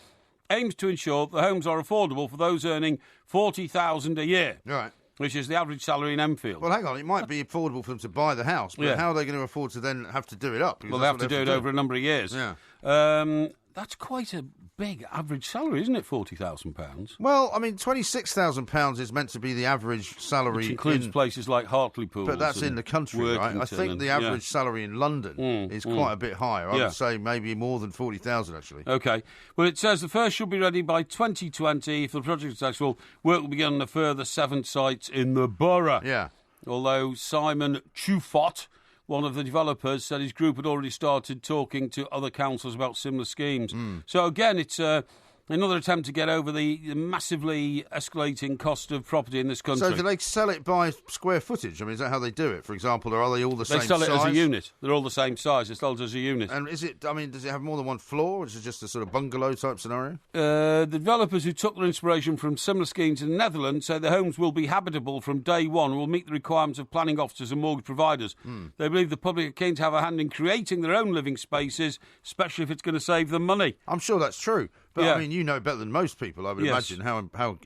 aims to ensure the homes are affordable for those earning $40,000 a year. Right. Which is the average salary in Enfield. Well, hang on, it might be affordable for them to buy the house, but how are they going to afford to then have to do it up? Well, they have to do it over a number of years. Yeah. That's quite a big average salary, isn't it, £40,000? Well, I mean, £26,000 is meant to be the average salary. Which includes places like Hartlepool. But that's in the country, right? I think the average salary in London is quite a bit higher. I would say maybe more than 40,000, actually. OK. Well, it says the first should be ready by 2020. If the project is successful, work will begin on a further 7 sites in the borough. Yeah. although Simon Chufot, one of the developers, said his group had already started talking to other councils about similar schemes. So again, it's another attempt to get over the massively escalating cost of property in this country. So do they sell it by square footage? I mean, is that how they do it, for example, or are they all the same size? They sell it as a unit. They're all the same size. It's sold as a unit. And does it have more than one floor, or is it just a sort of bungalow type scenario? The developers who took their inspiration from similar schemes in the Netherlands say the homes will be habitable from day one and will meet the requirements of planning officers and mortgage providers. They believe the public are keen to have a hand in creating their own living spaces, especially if it's going to save them money. I'm sure that's true. But, I mean, you know better than most people, I would imagine, how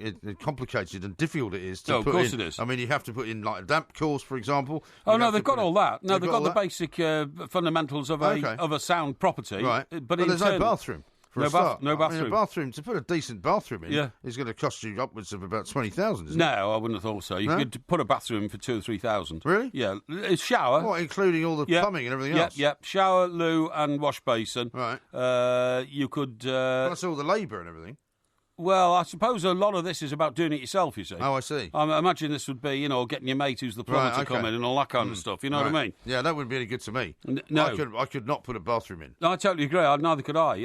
complicated and difficult it is to put in. Of course it is. I mean, you have to put in, like, a damp course, for example. Oh, no, they've got all that. No, they've got the basic fundamentals of a sound property. Right. But there's no bathroom. No bathroom. I mean, a bathroom, to put a decent bathroom in is going to cost you upwards of about 20,000, isn't it? No, I wouldn't have thought so. You could put a bathroom in for 2,000 or 3,000. Really? Yeah. A shower. What, including all the plumbing and everything else? Yep. Shower, loo and wash basin. Right. You could... That's all the labour and everything. Well, I suppose a lot of this is about doing it yourself, you see. Oh, I see. I imagine this would be, getting your mate who's the plumber to come in and all that kind of stuff, you know what I mean? Yeah, that wouldn't be any good to me. No. I could not put a bathroom in. No, I totally agree. Neither could I.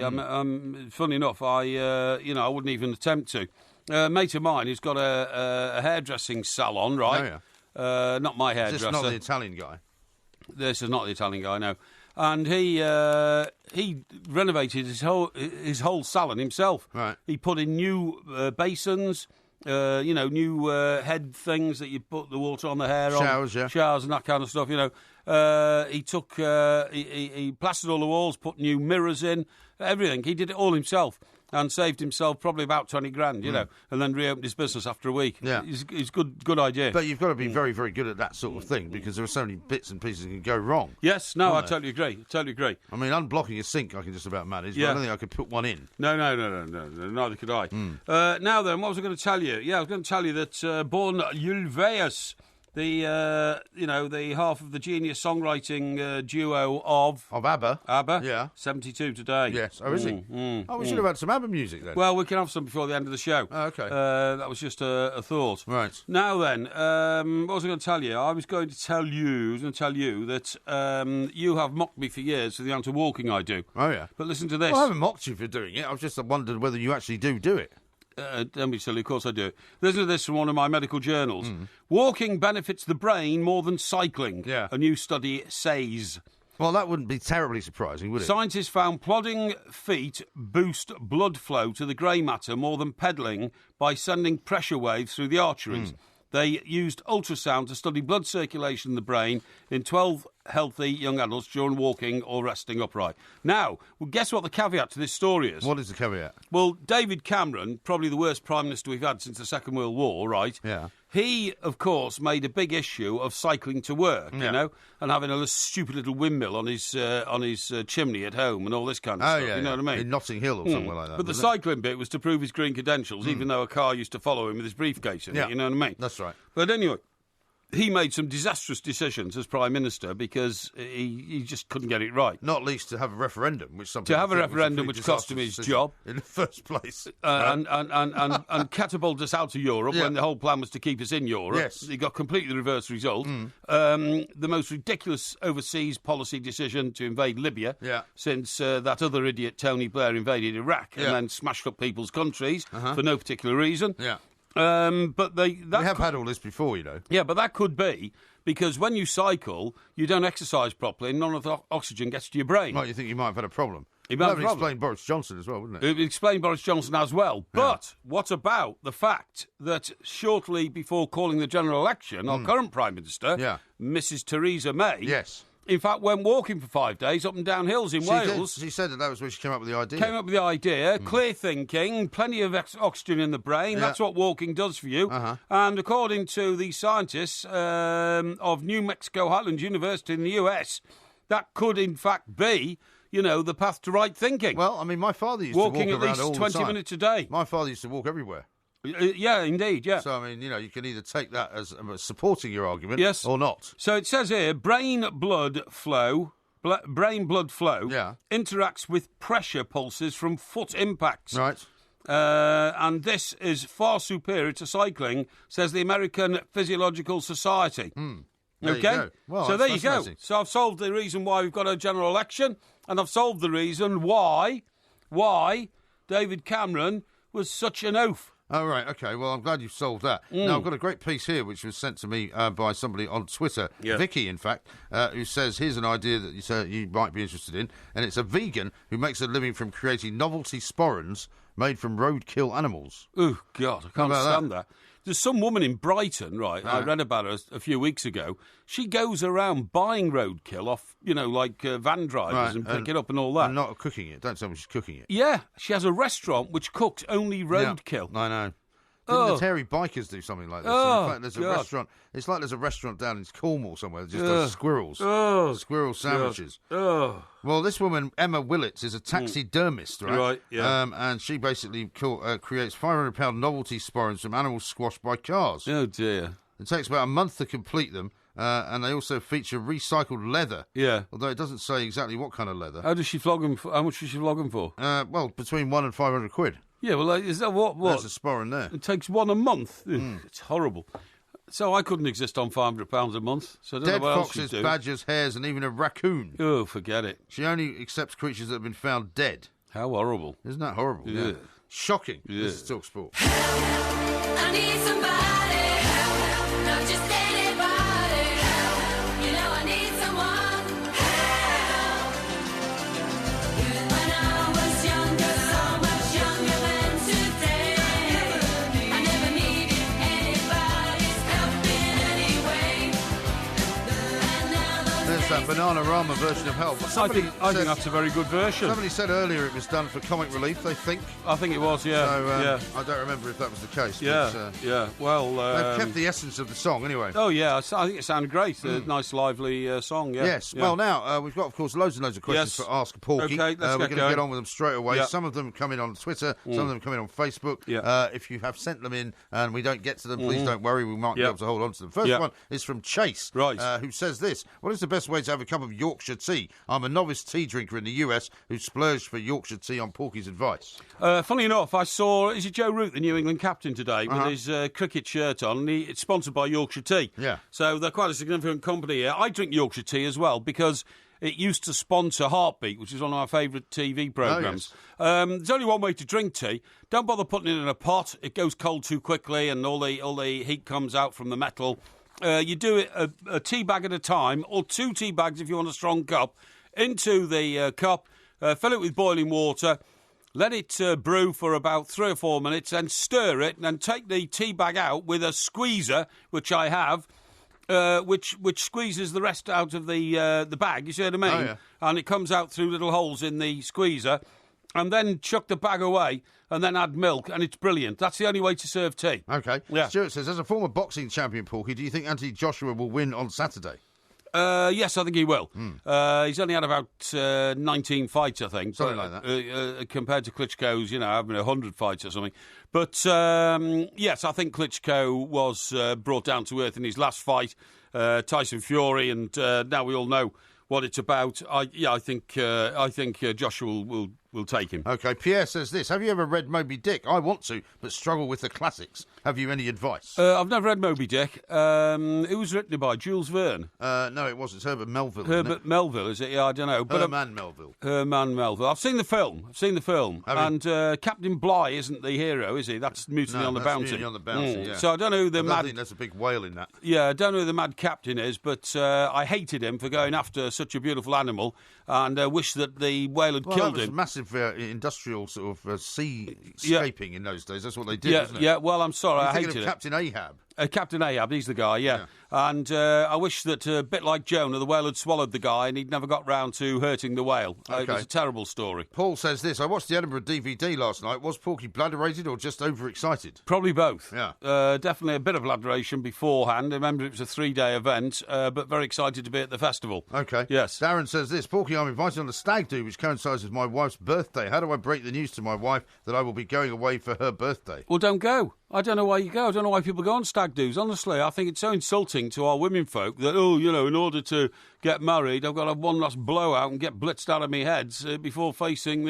Funny enough, I wouldn't even attempt to. A mate of mine who's got a hairdressing salon, right? Oh, yeah. Not my hairdresser. This is not the Italian guy. This is not the Italian guy, no. And he renovated his whole salon himself. Right. He put in new basins, new head things that you put the water on the hair Showers, on. yeah. Showers and that kind of stuff, He took, he plastered all the walls, put new mirrors in, everything. He did it all himself and saved himself probably about 20 grand, and then reopened his business after a week. Yeah. It's good idea. But you've got to be very, very good at that sort of thing because there are so many bits and pieces that can go wrong. Yes, no, I totally agree. I mean, unblocking a sink I can just about manage, but I don't think I could put one in. No, neither could I. Now then, what was I going to tell you? Yeah, I was going to tell you that Born Ulvaeus, the half of the genius songwriting duo of ABBA, yeah, 72 today. Yes, is he? Oh, we should have had some ABBA music then. Well, we can have some before the end of the show. Oh, okay. That was just a thought. Right. Now then, what was I going to tell you? I was going to tell you that you have mocked me for years for the amount of walking I do. Oh yeah. But listen to this. Well, I haven't mocked you for doing it. I've just wondered whether you actually do it. Don't be silly, of course I do. Listen to this from one of my medical journals. Walking benefits the brain more than cycling, a new study says. Well, that wouldn't be terribly surprising, would it? Scientists found plodding feet boost blood flow to the grey matter more than pedalling by sending pressure waves through the arteries. They used ultrasound to study blood circulation in the brain in 12 healthy young adults during walking or resting upright. Now, well, guess what the caveat to this story is? What is the caveat? Well, David Cameron, probably the worst Prime Minister we've had since the Second World War, right? Yeah. He, of course, made a big issue of cycling to work, and having a stupid little windmill on his chimney at home and all this kind of stuff. Yeah, you know what I mean? In Notting Hill or somewhere like that. But the cycling bit was to prove his green credentials, even though a car used to follow him with his briefcase in it. You know what I mean? That's right. But anyway, he made some disastrous decisions as Prime Minister because he just couldn't get it right. Not least to have a referendum, which which cost him his job in the first place, and catapulted us out of Europe when the whole plan was to keep us in Europe. Yes, he got completely the reverse result. The most ridiculous overseas policy decision to invade Libya since that other idiot Tony Blair invaded Iraq and then smashed up people's countries for no particular reason. Yeah. But we have had all this before, you know. Yeah, but that could be because when you cycle, you don't exercise properly and none of the oxygen gets to your brain. Right, you think you might have had a problem. That would explain Boris Johnson as well, wouldn't it? It would explain Boris Johnson as well. But what about the fact that shortly before calling the general election, our current Prime Minister, Mrs Theresa May... in fact, went walking for 5 days up and down hills in Wales. She said that was where she came up with the idea. Clear thinking, plenty of oxygen in the brain. That's what walking does for you. And according to the scientists of New Mexico Highlands University in the US, that could in fact be, the path to right thinking. Well, I mean, my father used to walk around all the time. Walking at least 20 minutes a day. My father used to walk everywhere. Yeah, indeed, yeah. So, I mean, you can either take that as supporting your argument or not. So it says here, brain blood flow interacts with pressure pulses from foot impacts. Right. And this is far superior to cycling, says the American Physiological Society. There you go. Well, so there you go. fascinating. So I've solved the reason why we've got a general election, and I've solved the reason why David Cameron was such an oaf. Oh, right, OK. Well, I'm glad you've solved that. Now, I've got a great piece here which was sent to me by somebody on Twitter, Vicky, in fact, who says, here's an idea that you might be interested in, and it's a vegan who makes a living from creating novelty sporrans made from roadkill animals. Oh, God, I can't stand that. There's some woman in Brighton, right, I read about her a few weeks ago. She goes around buying roadkill off, van drivers and pick it up and all that. And not cooking it. Don't tell me she's cooking it. Yeah, she has a restaurant which cooks only roadkill. Yeah, I know. Didn't the Terry Bikers do something like this? Oh, in fact, there's a God. restaurant. It's like there's a restaurant down in Cornwall somewhere that just does squirrels. Squirrel sandwiches. Oh. Well, this woman, Emma Willits, is a taxidermist, right? Right, yeah. And she basically creates 500-pound novelty sporrans from animals squashed by cars. Oh, dear. It takes about a month to complete them, and they also feature recycled leather. Yeah. Although it doesn't say exactly what kind of leather. How does she flog them for? How much does she flog them for? Well, between £1 and £500. Yeah, well, is that what? There's a sporran there. It takes one a month. It's horrible. So I couldn't exist on £500 a month. So I don't Dead know what foxes, else she'd do. badgers, hares, and even a raccoon. Oh, forget it. She only accepts creatures that have been found dead. How horrible. Isn't that horrible? Yeah. Shocking. Yeah. This is Talk Sport. I need somebody help, not just anybody help. You know I need someone help. When I was younger, so much younger than today, I never needed anybody's help in any way. And now There's that Bananarama version of help. I think that's a very good version. Somebody said earlier it was done for comic relief, they think. I think it was, yeah. So, I don't remember if that was the case. Yeah, but, yeah. Well, they've kept the essence of the song anyway. Oh, yeah, I think it sounded great. A nice, lively song, yeah. Yes. Yeah. Well, now, we've got, of course, loads and loads of questions Yes. for Ask Porky. Okay, let's we're get going to going. get on with them straight away. Yeah. Some of them come in on Twitter, some of them come in on Facebook. Yeah. If you have sent them in and we don't get to them, please don't worry. We might be Yeah. able to hold on to them. First Yeah. one is from Chase, Right. Who says this. What is the best way to have a cup of Yorkshire tea? I'm a novice tea drinker in the US who splurged for Yorkshire tea on Porky's advice. Funny enough, I saw, is it Joe Root, the New England captain today, with his cricket shirt on, and it's sponsored by Yorkshire Tea. Yeah. So they're quite a significant company here. I drink Yorkshire Tea as well, because it used to sponsor Heartbeat, which is one of my favourite TV programmes. There's only one way to drink tea. Don't bother putting it in a pot. It goes cold too quickly, and all the heat comes out from the metal. You do it a tea bag at a time, or 2 tea bags if you want a strong cup, into the cup, fill it with boiling water, let it brew for about 3 or 4 minutes, then stir it, and then take the tea bag out with a squeezer, which I have, which squeezes the rest out of the bag, you see what I mean? Oh, yeah. And it comes out through little holes in the squeezer, and then chuck the bag away, and then add milk, and it's brilliant. That's the only way to serve tea. Okay. Yeah. Stuart says, as a former boxing champion, Porky, do you think Anthony Joshua will win on Saturday? Yes, I think he will. He's only had about 19 fights, I think. Something like that. Compared to Klitschko's, having 100 fights or something. But, yes, I think Klitschko was brought down to earth in his last fight, Tyson Fury, and now we all know what it's about. I think Joshua will take him. Okay, Pierre says this. Have you ever read Moby Dick? I want to, but struggle with the classics. Have you any advice? I've never read Moby Dick. It was written by Jules Verne. No, it wasn't. It's Herbert Melville. Herman Melville, is it? Yeah, I don't know. Herman Melville. Herman Melville. I've seen the film. And Captain Bligh isn't the hero, is he? That's Mutiny on the Bounty. Mutiny on the Bounty, yeah. So I don't know who I think there's a big whale in that. Yeah, I don't know who the mad captain is, but I hated him for going after such a beautiful animal, and I wish that the whale had killed that was him. Massive industrial sort of seascaping in those days. That's what they did, wasn't it? Yeah, well, I'm sorry, I hated it. Captain Ahab. Captain Ahab, he's the guy, yeah. And I wish that, a bit like Jonah, the whale had swallowed the guy and he'd never got round to hurting the whale. It was a terrible story. Paul says this. I watched the Edinburgh DVD last night. Was Porky bladderated or just overexcited? Probably both. Yeah. Definitely a bit of bladderation beforehand. I remember it was a 3-day event, but very excited to be at the festival. Okay. Yes. Darren says this. Porky, I'm invited on the stag do, which coincides with my wife's birthday. How do I break the news to my wife that I will be going away for her birthday? Well, don't go. I don't know why you go. I don't know why people go on stag do's. Honestly, I think it's so insulting to our women folk that, in order to get married, I've got to have one last blowout and get blitzed out of my heads before facing,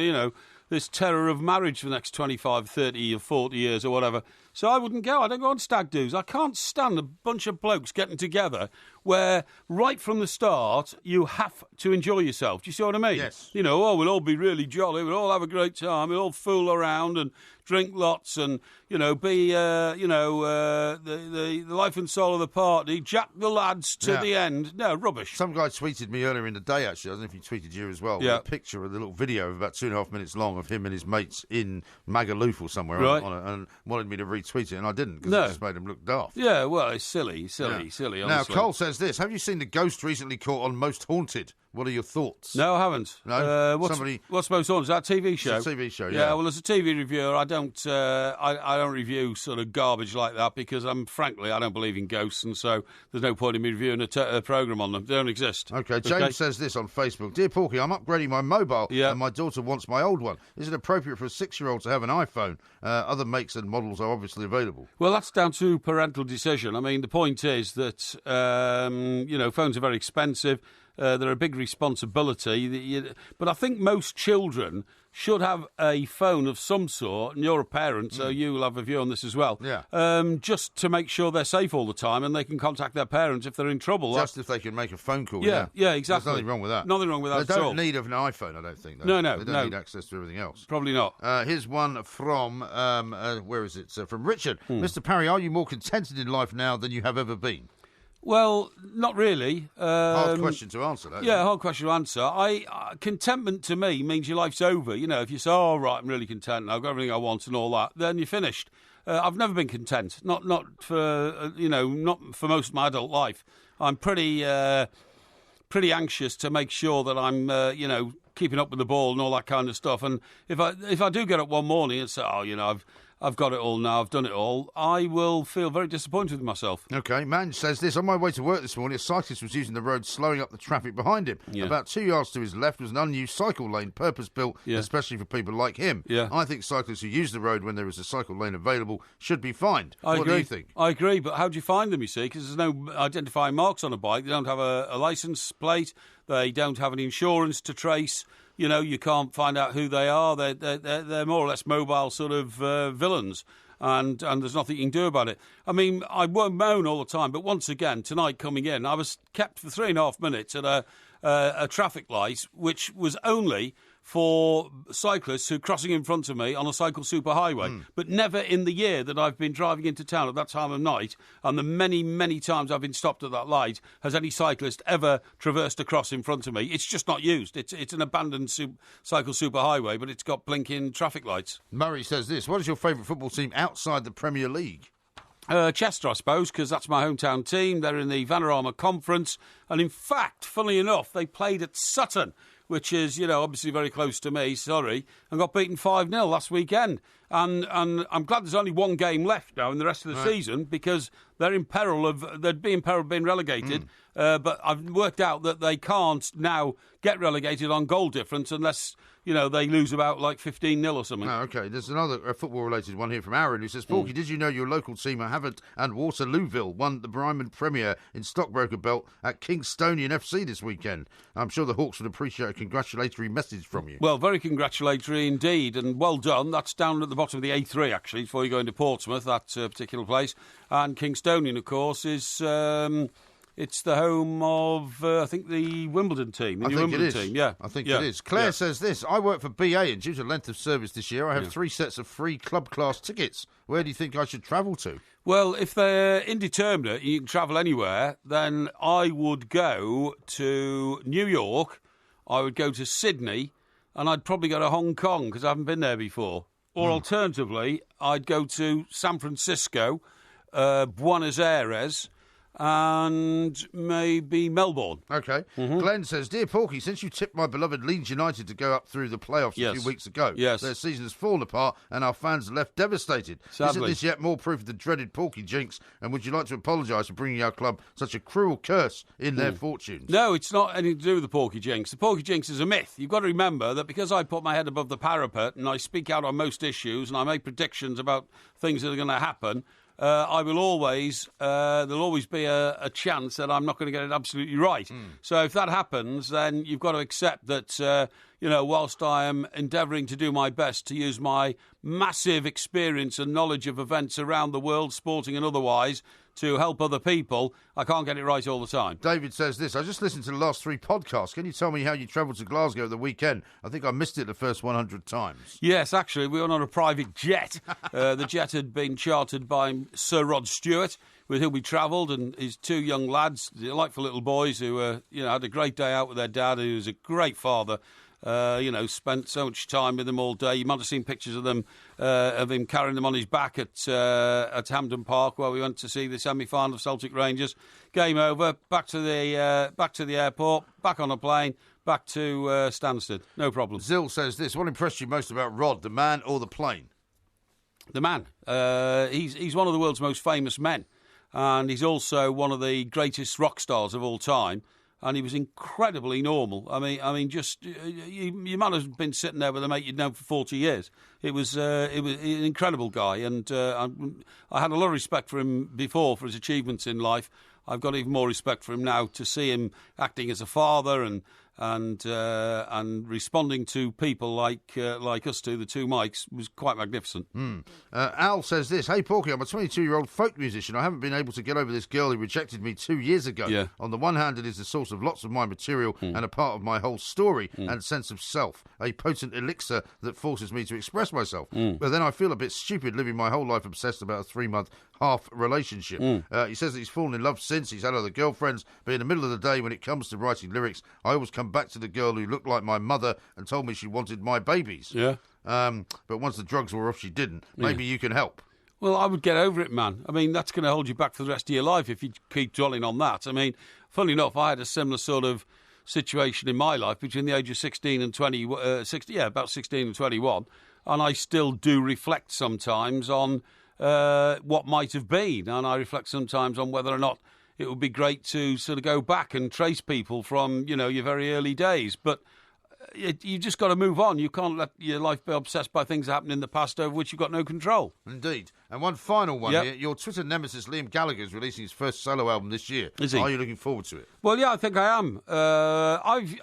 this terror of marriage for the next 25, 30 or 40 years or whatever. So I wouldn't go. I don't go on stag do's. I can't stand a bunch of blokes getting together where right from the start you have to enjoy yourself. Do you see what I mean? Yes. You know, we'll all be really jolly. We'll all have a great time. We'll all fool around and drink lots and, be, the life and soul of the party. Jack the lads to the end. No, rubbish. Some guy tweeted me earlier in the day, actually. I don't know if he tweeted you as well. Yeah. With a picture of a little video of about 2.5 minutes long of him and his mates in Magaluf or somewhere. Right. And wanted me to retweet it, and I didn't because No. it just made him look daft. Yeah, well, it's silly, Now, honestly. Cole says this. Have you seen the ghost recently caught on Most Haunted? What are your thoughts? No, I haven't. No? What's Most Haunted? Is that a TV show? It's a TV show, Yeah, well, as a TV reviewer, I don't review sort of garbage like that because frankly, I don't believe in ghosts, and so there's no point in me reviewing a programme on them. They don't exist. Okay, James says this on Facebook. Dear Porky, I'm upgrading my mobile and my daughter wants my old one. Is it appropriate for a 6-year-old to have an iPhone? Other makes and models are obviously available. Well, that's down to parental decision. I mean, the point is that, phones are very expensive. They're a big responsibility. But I think most children should have a phone of some sort, and you're a parent, so you will have a view on this as well. Yeah. Just to make sure they're safe all the time and they can contact their parents if they're in trouble. Just if they can make a phone call. Yeah, exactly. There's nothing wrong with that. Nothing wrong with that They at all. don't need an iPhone, I don't think. Though. No. They don't need access to everything else. Probably not. Here's one from, where is it? From Richard. Mr. Parry, are you more contented in life now than you have ever been? Well, not really. Hard question to answer, that. Yeah, hard question to answer. Contentment to me means your life's over. You know, if you say, "Oh, right, I'm really content. I've got everything I want and all that," then you're finished. I've never been content. Not for not for most of my adult life. I'm pretty anxious to make sure that I'm keeping up with the ball and all that kind of stuff. And if I do get up one morning and say, "Oh, I've got it all now, I've done it all," I will feel very disappointed with myself. OK, Man says this. On my way to work this morning, a cyclist was using the road, slowing up the traffic behind him. Yeah. About 2 yards to his left was an unused cycle lane, purpose-built, especially for people like him. Yeah. I think cyclists who use the road when there is a cycle lane available should be fined. What do you think? I agree, but how do you find them, you see? Because there's no identifying marks on a bike. They don't have a licence plate. They don't have any insurance to trace. You can't find out who they are. They're more or less mobile sort of villains, and there's nothing you can do about it. I mean, I won't moan all the time, but once again, tonight coming in, I was kept for 3.5 minutes at a traffic light, which was only for cyclists who are crossing in front of me on a cycle superhighway, but never in the year that I've been driving into town at that time of night, and the many, many times I've been stopped at that light, has any cyclist ever traversed a cross in front of me. It's just not used. It's an abandoned cycle superhighway, but it's got blinking traffic lights. Murray says this. What is your favourite football team outside the Premier League? Chester, I suppose, because that's my hometown team. They're in the Vanarama Conference, and in fact, funnily enough, they played at Sutton, which is, obviously very close to me, and got beaten 5-0 last weekend. And I'm glad there's only one game left now in the rest of the season, because they'd be in peril of being relegated. But I've worked out that they can't now get relegated on goal difference unless, they lose about like 15-0 or something. Oh, OK. There's another football-related one here from Aaron, who says, Porky, did you know your local team, Havant and Waterlooville, won the Bryman Premier in Stockbroker Belt at Kingstonian FC this weekend? I'm sure the Hawks would appreciate a congratulatory message from you. Well, very congratulatory indeed, and well done. That's down at the bottom of the A3, actually, before you go into Portsmouth, that particular place. And Kingstonian, of course, is... it's the home of, I think, the Wimbledon team. I think it is. Team. Yeah. I think it is. Claire says this. I work for BA, and due to length of service this year, I have 3 sets of free club class tickets. Where do you think I should travel to? Well, if they're indeterminate, you can travel anywhere, then I would go to New York, I would go to Sydney, and I'd probably go to Hong Kong, because I haven't been there before. Or alternatively, I'd go to San Francisco, Buenos Aires, and maybe Melbourne. OK. Glenn says, Dear Porky, since you tipped my beloved Leeds United to go up through the playoffs a few weeks ago, their season has fallen apart and our fans are left devastated. Sadly. Isn't this yet more proof of the dreaded Porky jinx? And would you like to apologise for bringing our club such a cruel curse in their fortunes? No, it's not anything to do with the Porky jinx. The Porky jinx is a myth. You've got to remember that because I put my head above the parapet and I speak out on most issues and I make predictions about things that are going to happen, I will always, there'll always be a chance that I'm not going to get it absolutely right. So if that happens, then you've got to accept that, whilst I am endeavouring to do my best to use my massive experience and knowledge of events around the world, sporting and otherwise, to help other people, I can't get it right all the time. David says this: I just listened to the last 3 podcasts. Can you tell me how you travelled to Glasgow at the weekend? I think I missed it the first 100 times. Yes, actually, we were on a private jet. The jet had been chartered by Sir Rod Stewart, with whom we travelled, and his 2 young lads, delightful little boys who had a great day out with their dad, who was a great father. Spent so much time with them all day. You might have seen pictures of them, of him carrying them on his back at Hampden Park, where we went to see the semi-final of Celtic Rangers. Game over. Back to the airport. Back on a plane. Back to Stansted. No problem. Zill says this: what impressed you most about Rod, the man or the plane? The man. He's one of the world's most famous men, and he's also one of the greatest rock stars of all time. And he was incredibly normal. I mean, just you might have been sitting there with a mate you'd known for 40 years. It was an incredible guy, and I had a lot of respect for him before for his achievements in life. I've got even more respect for him now to see him acting as a father and responding to people like us two, the 2 mics, was quite magnificent. Al says this: hey Porky, I'm a 22-year-old folk musician. I haven't been able to get over this girl who rejected me 2 years ago. Yeah. On the one hand, it is the source of lots of my material and a part of my whole story and sense of self, a potent elixir that forces me to express myself. But then I feel a bit stupid living my whole life obsessed about a 3-month half relationship. He says that he's fallen in love since, he's had other girlfriends, but in the middle of the day when it comes to writing lyrics, I always come back to the girl who looked like my mother and told me she wanted my babies. Yeah. But once the drugs were off, she didn't. Maybe you can help. Well, I would get over it, man. I mean, that's going to hold you back for the rest of your life if you keep dwelling on that. I mean, funnily enough, I had a similar sort of situation in my life between the age of 16 and 20, about 16 and 21, and I still do reflect sometimes on what might have been, and I reflect sometimes on whether or not it would be great to sort of go back and trace people from, your very early days. But you just got to move on. You can't let your life be obsessed by things that happened in the past over which you've got no control. Indeed. And one final one here. Your Twitter nemesis, Liam Gallagher, is releasing his first solo album this year. Is he? Are you looking forward to it? Well, yeah, I think I am.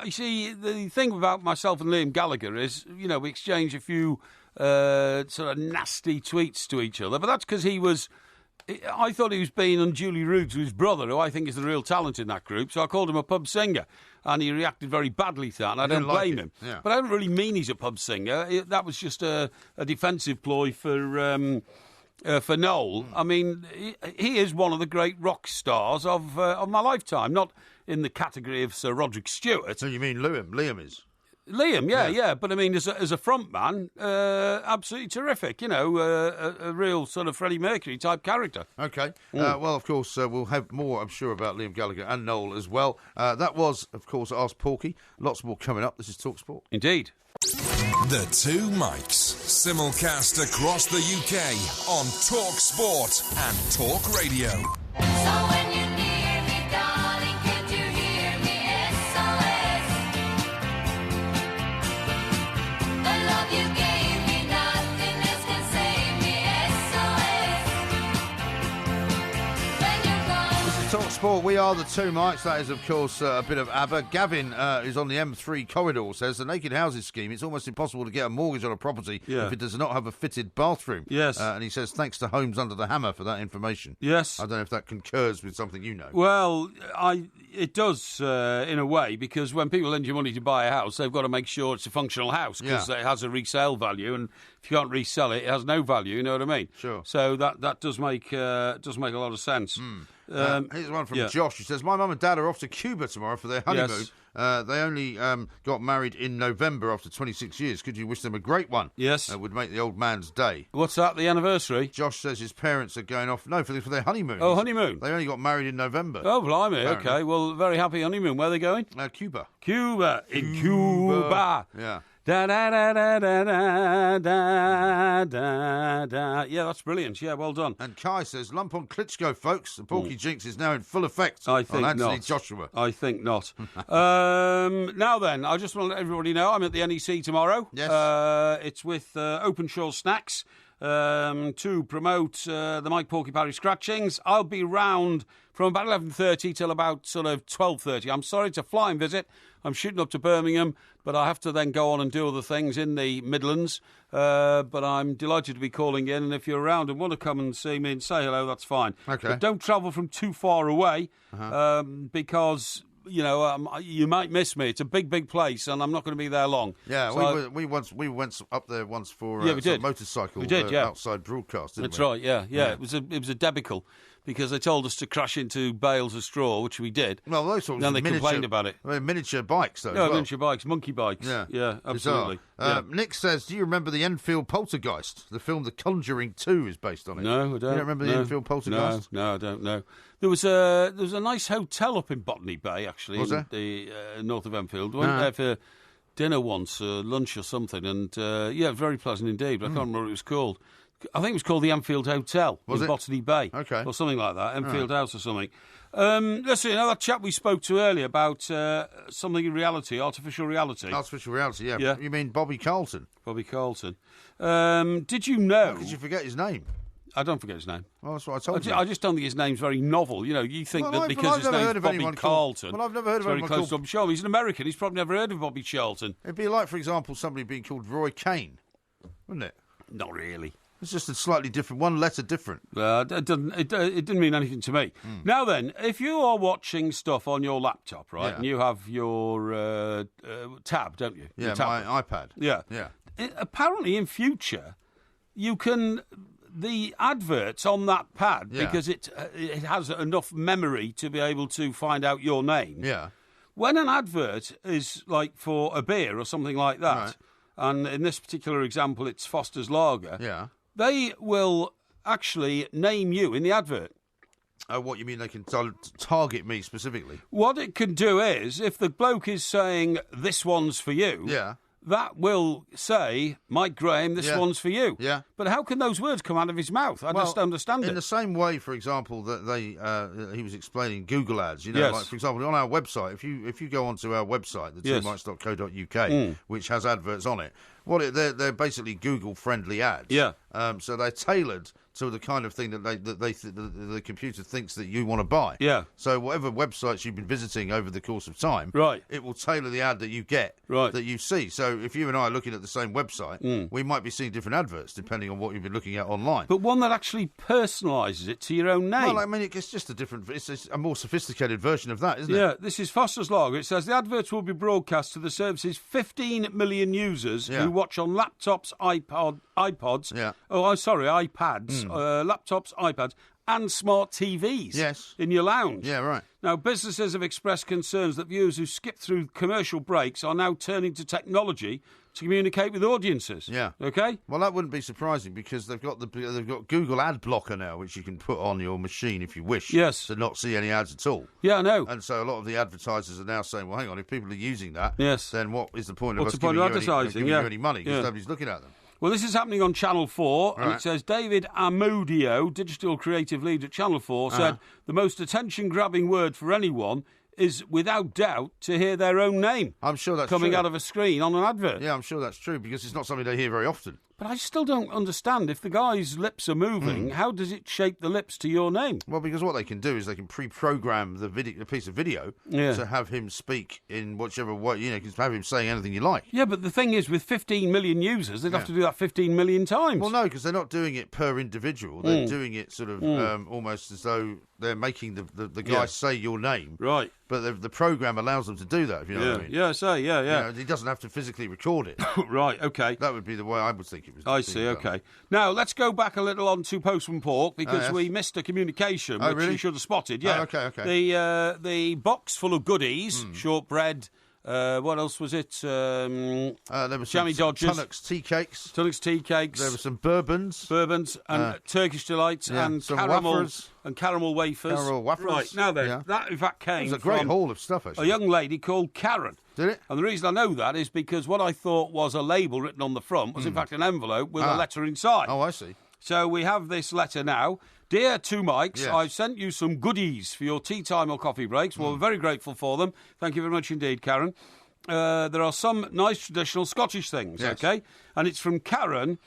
You see, the thing about myself and Liam Gallagher is, we exchange a few sort of nasty tweets to each other, but that's because I thought he was being unduly rude to his brother, who I think is the real talent in that group, so I called him a pub singer, and he reacted very badly to that, and I don't blame him. Yeah. But I don't really mean he's a pub singer. That was just a defensive ploy for Noel. I mean, he is one of the great rock stars of my lifetime, not in the category of Sir Roderick Stewart. So you mean Liam? Liam is? Liam, yeah. But I mean, as a front man, absolutely terrific. A real sort of Freddie Mercury type character. Okay. Well, of course, we'll have more, I'm sure, about Liam Gallagher and Noel as well. That was, of course, Ask Porky. Lots more coming up. This is TalkSport. Indeed. The 2 mics, simulcast across the UK on TalkSport and Talk Radio. So when you're near me, darling, can you hear me? SOS. The love you gave me, nothing else can save me. SOS. When you're gone. This is TalkSport. We are the 2 mics. That is, of course, a bit of ABBA. Gavin, who's on the M3 corridor, says the Naked Houses scheme, it's almost impossible to get a mortgage on a property if it does not have a fitted bathroom. Yes. And he says, thanks to Homes Under the Hammer for that information. Yes. I don't know if that concurs with something you know. Well, it does in a way, because when people lend you money to buy a house, they've got to make sure it's a functional house, because it has a resale value, and if you can't resell it, it has no value. You know what I mean? Sure. So that does make a lot of sense. Here's one from Josh. He says, my mum and dad are off to Cuba tomorrow for their honeymoon. Yes. They only got married in November after 26 years. Could you wish them a great one? Yes. Would make the old man's day. What's that, the anniversary? Josh says his parents are going off, for their honeymoon. Oh, honeymoon. They only got married in November. Oh, blimey, apparently. okay. Well, very happy honeymoon. Where are they going? Cuba. Cuba. In Cuba. Yeah. Da da da da da da da da. Yeah, that's brilliant. Yeah, well done. And Kai says, lump on Klitschko, folks. The Porky Jinx is now in full effect I think on Anthony not. Joshua. I think not. Now then, I just want to let everybody know I'm at the NEC tomorrow. Yes. It's with Openshaw Snacks. to promote the Mike Porky Parry Scratchings. I'll be round from about 11:30 till about sort of 12:30. I'm sorry, it's a flying visit. I'm shooting up to Birmingham, but I have to then go on and do other things in the Midlands. But I'm delighted to be calling in, and if you're around and want to come and see me and say hello, that's fine. Okay. But don't travel from too far away, because... you might miss me. It's a big, big place, and I'm not going to be there long. Yeah, so we went up there once for we did. motorcycle outside broadcast, didn't That's we? right, yeah. It was a debacle because they told us to crash into bales of straw, which we did. Well, those sorts then of they complained about it. Miniature bikes, though. No, miniature bikes, monkey bikes. Yeah, absolutely. Nick says, do you remember the Enfield Poltergeist? The film The Conjuring 2 is based on it. No, I don't. You don't remember the Enfield Poltergeist? No, I don't know. There was a nice hotel up in Botany Bay, actually, Was in the north of Enfield. We went there for dinner once, lunch or something, and very pleasant indeed. But I can't remember what it was called. I think it was called the Enfield Hotel in Botany Bay, or something like that, Enfield House or something. Listen, that chap we spoke to earlier about something in reality, artificial reality. Artificial reality, yeah. You mean Bobby Carlton? Bobby Carlton. Did you know... How could you forget his name? I don't forget his name. Well, that's what I told you. I just don't think his name's very novel. You think that because his name's Bobby Carlton... Well, I've never heard of anyone close to Bobby Charlton. He's an American. He's probably never heard of Bobby Charlton. It'd be like, for example, somebody being called Roy Kane, wouldn't it? Not really. It's just a slightly different, one letter different. It didn't mean anything to me. Now then, if you are watching stuff on your laptop, right, and you have your tab, don't you? Yeah, my iPad. Yeah. Apparently, in future, you can... The adverts on that pad, because it has enough memory to be able to find out your name. Yeah. When an advert is like for a beer or something like that, right. And in this particular example, it's Foster's Lager. Yeah. They will actually name you in the advert. What you mean? They can target me specifically? What it can do is, if the bloke is saying this one's for you. Yeah. That will say, Mike Graham, this one's for you. Yeah. But how can those words come out of his mouth? I just don't understand it. In the same way, for example, that he was explaining Google ads. Yes. Like, for example, on our website, if you go onto our website, the2mics.co.uk, which has adverts on it, they're basically Google-friendly ads. Yeah. So they're tailored to the kind of thing that the computer thinks that you want to buy. Yeah. So whatever websites you've been visiting over the course of time, right, it will tailor the ad that you get, right, that you see. So if you and I are looking at the same website, we might be seeing different adverts depending on what you've been looking at online. But one that actually personalises it to your own name. Well, I mean, it's just it's a more sophisticated version of that, isn't it? Yeah, this is Foster's Lager. It says the adverts will be broadcast to the service's 15 million users who watch on laptops, iPods. Yeah. Oh, sorry, iPads, laptops, iPads, and smart TVs. Yes. In your lounge. Yeah, right. Now, businesses have expressed concerns that viewers who skip through commercial breaks are now turning to technology to communicate with audiences. Yeah. Okay? Well, that wouldn't be surprising because they've got Google Ad Blocker now, which you can put on your machine if you wish. Yes. To not see any ads at all. Yeah, I know. And so a lot of the advertisers are now saying, well, hang on, if people are using that, yes, then what is the point of What's us the point giving, of advertising? you any money because nobody's looking at them? Well, this is happening on Channel 4, and it says David Amodio, digital creative lead at Channel 4, said the most attention-grabbing word for anyone is, without doubt, to hear their own name. I'm sure that's coming true. out of a screen on an advert. Yeah, I'm sure that's true, because it's not something they hear very often. But I still don't understand. If the guy's lips are moving, how does it shape the lips to your name? Well, because what they can do is they can pre-program the piece of video to have him speak in whichever way, you can have him saying anything you like. Yeah, but the thing is, with 15 million users, they'd have to do that 15 million times. Well, no, because they're not doing it per individual. They're doing it sort of almost as though they're making the guy say your name. Right. But the program allows them to do that, if you know what I mean. Yeah, he doesn't have to physically record it. Right, okay. That would be the way I would think it was. I see, okay. Now, let's go back a little on to Postman Pork, because we missed a communication, which you should have spotted. Yeah. Oh, okay. The box full of goodies, shortbread, what else was it? There were Jammy Dodgers. Tunnocks tea cakes. Tunnocks tea cakes. There were some bourbons. And Turkish Delights and some caramel wafers. And caramel wafers. Caramel wafers. Right, now then, that in fact came It was a great from haul of stuff, actually. a young lady called Karen. Did it? And the reason I know that is because what I thought was a label written on the front was in fact an envelope with a letter inside. Oh, I see. So we have this letter now. Dear Two Mikes, Yes. I've sent you some goodies for your tea time or coffee breaks. Well, we're very grateful for them. Thank you very much indeed, Karen. There are some nice traditional Scottish things, Yes. okay? And it's from Karen,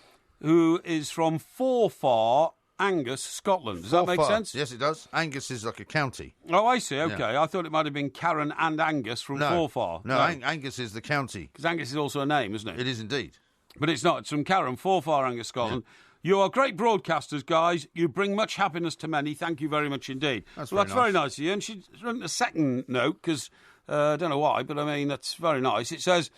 who is from Forfar, Angus, Scotland. Does that make sense? Yes, it does. Angus is like a county. Oh, I see. Okay. I thought it might have been Karen and Angus from Forfar. No, Angus is the county. Because Angus is also a name, isn't it? It is indeed. But it's not. It's from Karen, Forfar, Angus, Scotland. Yeah. You are great broadcasters, guys. You bring much happiness to many. Thank you very much indeed. That's very nice of you. And she's written a second note, because I don't know why, but I mean, that's very nice. It says,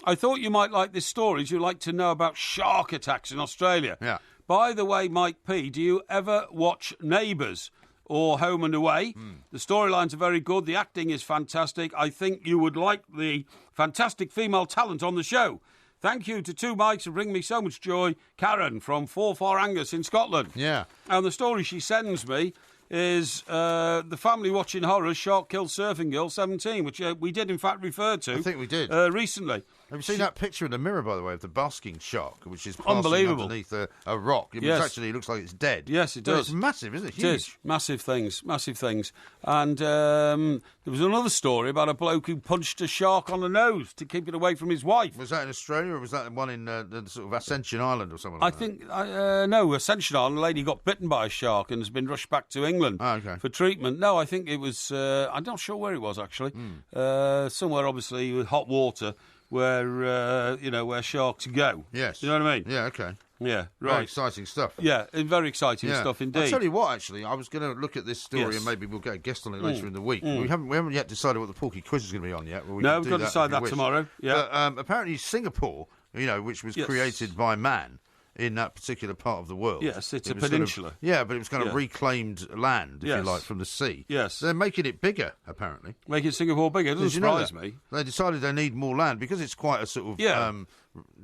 I thought you might like this story. You'd like to know about shark attacks in Australia. Yeah. By the way, Mike P., do you ever watch Neighbours or Home and Away? The storylines are very good. The acting is fantastic. I think you would like the fantastic female talent on the show. Thank you to two mics who bring me so much joy. Karen from Forfar Angus in Scotland. Yeah. And the story she sends me is the family watching horrors, Shark Kill Surfing Girl 17, which we did in fact refer to. I think we did. Recently. Have you seen that picture in the mirror, by the way, of the basking shark, which is passing unbelievable underneath a rock? It actually looks like it's dead. Yes, it does. It's massive, isn't it? Huge. It is. Massive things. And there was another story about a bloke who punched a shark on the nose to keep it away from his wife. Was that in Australia, or was that one in the sort of Ascension Island or something I think, no, Ascension Island, a lady got bitten by a shark and has been rushed back to England for treatment. No, I think it was, I'm not sure where it was, actually. Somewhere, obviously, with hot water, where where sharks go. Yes. You know what I mean? Yeah, okay. Yeah, right. Very exciting stuff. Yeah, very exciting stuff indeed. I'll tell you what, actually, I was going to look at this story Yes. and maybe we'll get a guest on it later in the week. We haven't yet decided what the Porky Quiz is going to be on yet. Well, we've got to decide that tomorrow. Yeah. But apparently Singapore, which was created by man in that particular part of the world. Yes, it's a peninsula. But it was kind of reclaimed land, if you like, from the sea. Yes. They're making it bigger, apparently. Making Singapore bigger. It doesn't surprise me. They decided they need more land because it's quite a sort of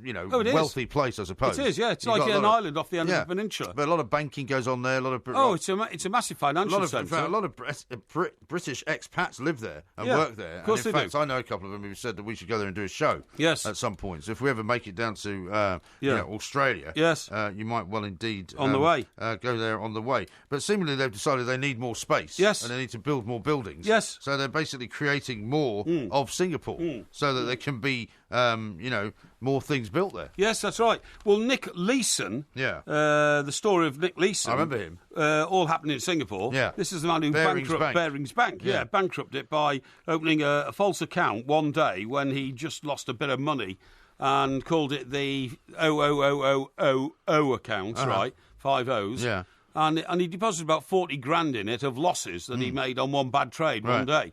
wealthy place, I suppose. It is, yeah. It's like an island off the end of the peninsula. But a lot of banking goes on there. It's a massive financial centre. A lot of British expats live there and work there. Of course, in fact, I know a couple of them who said that we should go there and do a show. Yes. At some point. So if we ever make it down to Australia, yes, you might well indeed on the way go there on the way. But seemingly they've decided they need more space. Yes. And they need to build more buildings. Yes. So they're basically creating more of Singapore so that there can be more things built there. Yes, that's right. Well, Nick Leeson, the story of Nick Leeson, I remember him. All happened in Singapore. Yeah. This is the man who bankrupted Barings Bank. Yeah, bankrupted it by opening a false account one day when he just lost a bit of money and called it the 00000 account, right? 5 O's. Yeah. And he deposited about 40 grand in it of losses that he made on one bad trade one day.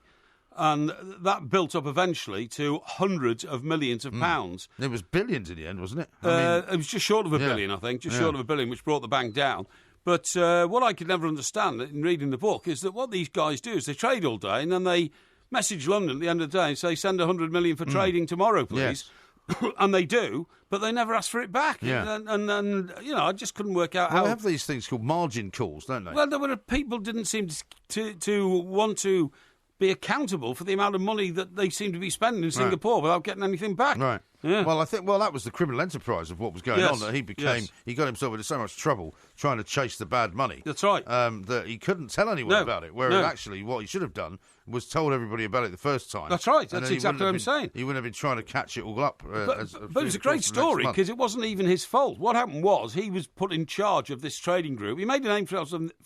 And that built up eventually to hundreds of millions of pounds. It was billions in the end, wasn't it? It was just short of a billion, I think. Short of a billion, which brought the bank down. But what I could never understand in reading the book is that what these guys do is they trade all day and then they message London at the end of the day and say, send 100 million for trading tomorrow, please. Yes. And they do, but they never ask for it back. Yeah. And I just couldn't work out how... They have these things called margin calls, don't they? Well, people didn't seem to want to be accountable for the amount of money that they seem to be spending in Singapore without getting anything back. Right. Yeah. Well, I think that was the criminal enterprise of what was going on. That he got himself into so much trouble trying to chase the bad money. That's right. That he couldn't tell anyone about it. Whereas actually, what he should have done was told everybody about it the first time. That's right. That's exactly what I'm saying. He wouldn't have been trying to catch it all up. But it was a great story because it wasn't even his fault. What happened was he was put in charge of this trading group. He made a name for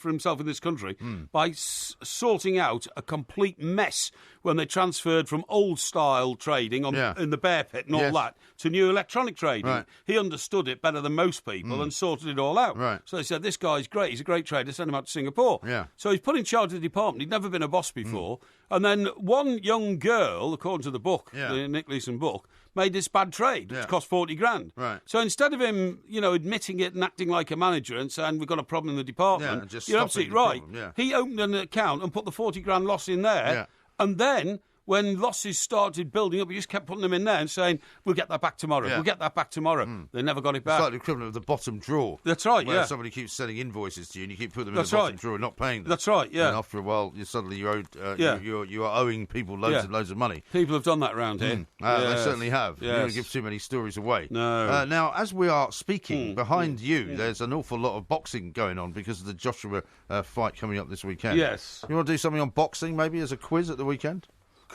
himself in this country by sorting out a complete mess when they transferred from old-style trading in the bear pit and all that to new electronic trading. Right. He understood it better than most people and sorted it all out. Right. So they said, this guy's great. He's a great trader. Send him out to Singapore. Yeah. So he's put in charge of the department. He'd never been a boss before. And then one young girl, according to the book, the Nick Leeson book, made this bad trade, which cost 40 grand. Right. So instead of him, admitting it and acting like a manager and saying, we've got a problem in the department, you're absolutely right. He opened an account and put the 40 grand loss in there. And then, when losses started building up, he just kept putting them in there and saying, we'll get that back tomorrow. We'll get that back tomorrow. They never got it back. It's like the equivalent of the bottom drawer. That's right, where somebody keeps sending invoices to you and you keep putting them in the bottom drawer and not paying them. That's right, yeah. And after a while, you are owing people loads and loads of money. People have done that around here. They certainly have. Yes. You don't give too many stories away. No. Now, as we are speaking, behind you, there's an awful lot of boxing going on because of the Joshua fight coming up this weekend. Yes. You want to do something on boxing, maybe, as a quiz at the weekend?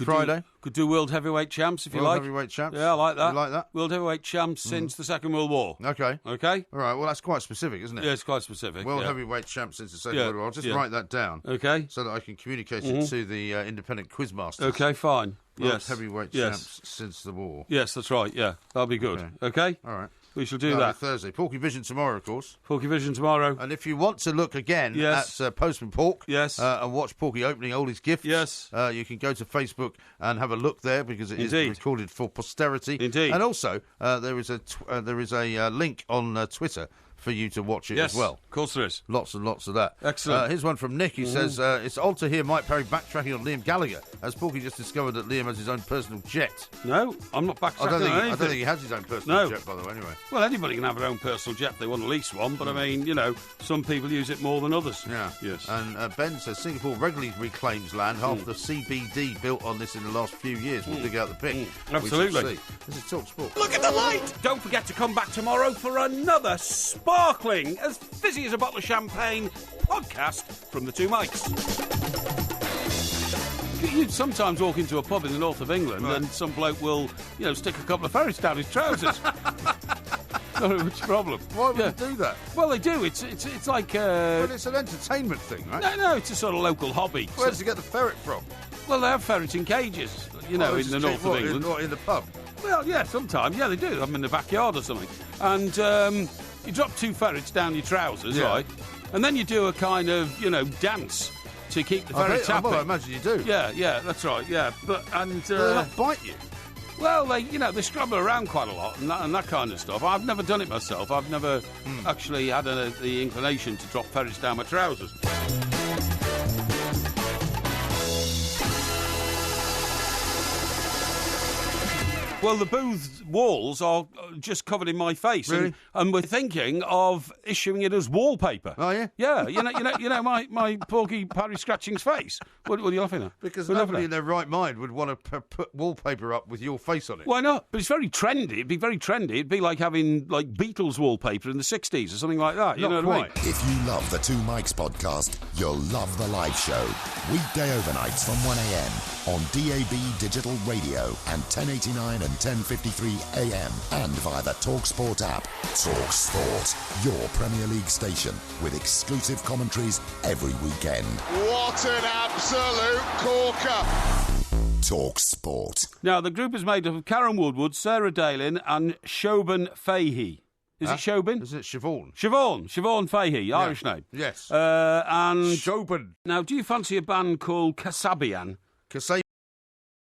Friday. Could do World Heavyweight Champs if you World like. Heavyweight Champs. Yeah, I like that. You like that? World Heavyweight Champs since the Second World War. Okay. Okay? All right, well, that's quite specific, isn't it? Yeah, it's quite specific. World yeah. Heavyweight Champs since the Second World War. I'll just write that down. Okay. So that I can communicate it to the independent quizmasters. Okay, fine. World Heavyweight Champs since the war. Yes, that's right, yeah. That'll be good. Okay? All right. We shall do that. Thursday. Porky Vision tomorrow, of course. Porky Vision tomorrow. And if you want to look again at Postman Pork and watch Porky opening all his gifts, you can go to Facebook and have a look there because it is recorded for posterity. Indeed. And also, there is a link on Twitter for you to watch it as well. Of course there is. Lots and lots of that. Excellent. Here's one from Nick. He says, it's odd to hear Mike Parry backtracking on Liam Gallagher, as Porky just discovered that Liam has his own personal jet. No, I'm not backtracking on anything. I don't think he has his own personal jet, by the way, anyway. Well, anybody can have their own personal jet if they want to lease one, but I mean, you know, some people use it more than others. Yeah. Yes. And Ben says Singapore regularly reclaims land. Half the CBD built on this in the last few years will dig out the pick. Absolutely. We shall see. This is Talk Sport. Look at the light! Don't forget to come back tomorrow for another sparkling, as fizzy as a bottle of champagne podcast from the Two Mics. You'd sometimes walk into a pub in the north of England and some bloke will, you know, stick a couple of ferrets down his trousers. Not much problem. Why would they do that? Well, they do. It's like... Well, it's an entertainment thing, right? No, it's a sort of local hobby. Where does he get the ferret from? Well, they have ferrets in cages, you know, in the north of England. In the pub? Well, yeah, sometimes. Yeah, they do. I'm in the backyard or something. And you drop 2 ferrets down your trousers, right? And then you do a kind of, you know, dance to keep the ferrets happy. Well, I imagine you do. Yeah, that's right, yeah. But they not bite you? Well, they scrabble around quite a lot and that kind of stuff. I've never done it myself. I've never actually had the inclination to drop ferrets down my trousers. Well, the booth walls are just covered in my face, really? and we're thinking of issuing it as wallpaper. Oh yeah, yeah. You know, my Porky Parry Scratching's face. What are you laughing at? Because nobody in their right mind would want to put wallpaper up with your face on it. Why not? But it's very trendy. It'd be very trendy. It'd be like having like Beatles wallpaper in the '60s or something like that. You know what I mean? If you love the Two Mics podcast, you'll love the live show. Weekday overnights from 1 a.m. on DAB Digital Radio and 1089 and 1053 AM and via the TalkSport app. TalkSport, your Premier League station with exclusive commentaries every weekend. What an absolute corker! TalkSport. Now, the group is made up of Karen Woodward, Sarah Dalin and Siobhan Fahey. Is it Siobhan? Is it Siobhan? Siobhan Fahey, Irish name. Yes. And Siobhan. Now, do you fancy a band called Kasabian? Kasabian.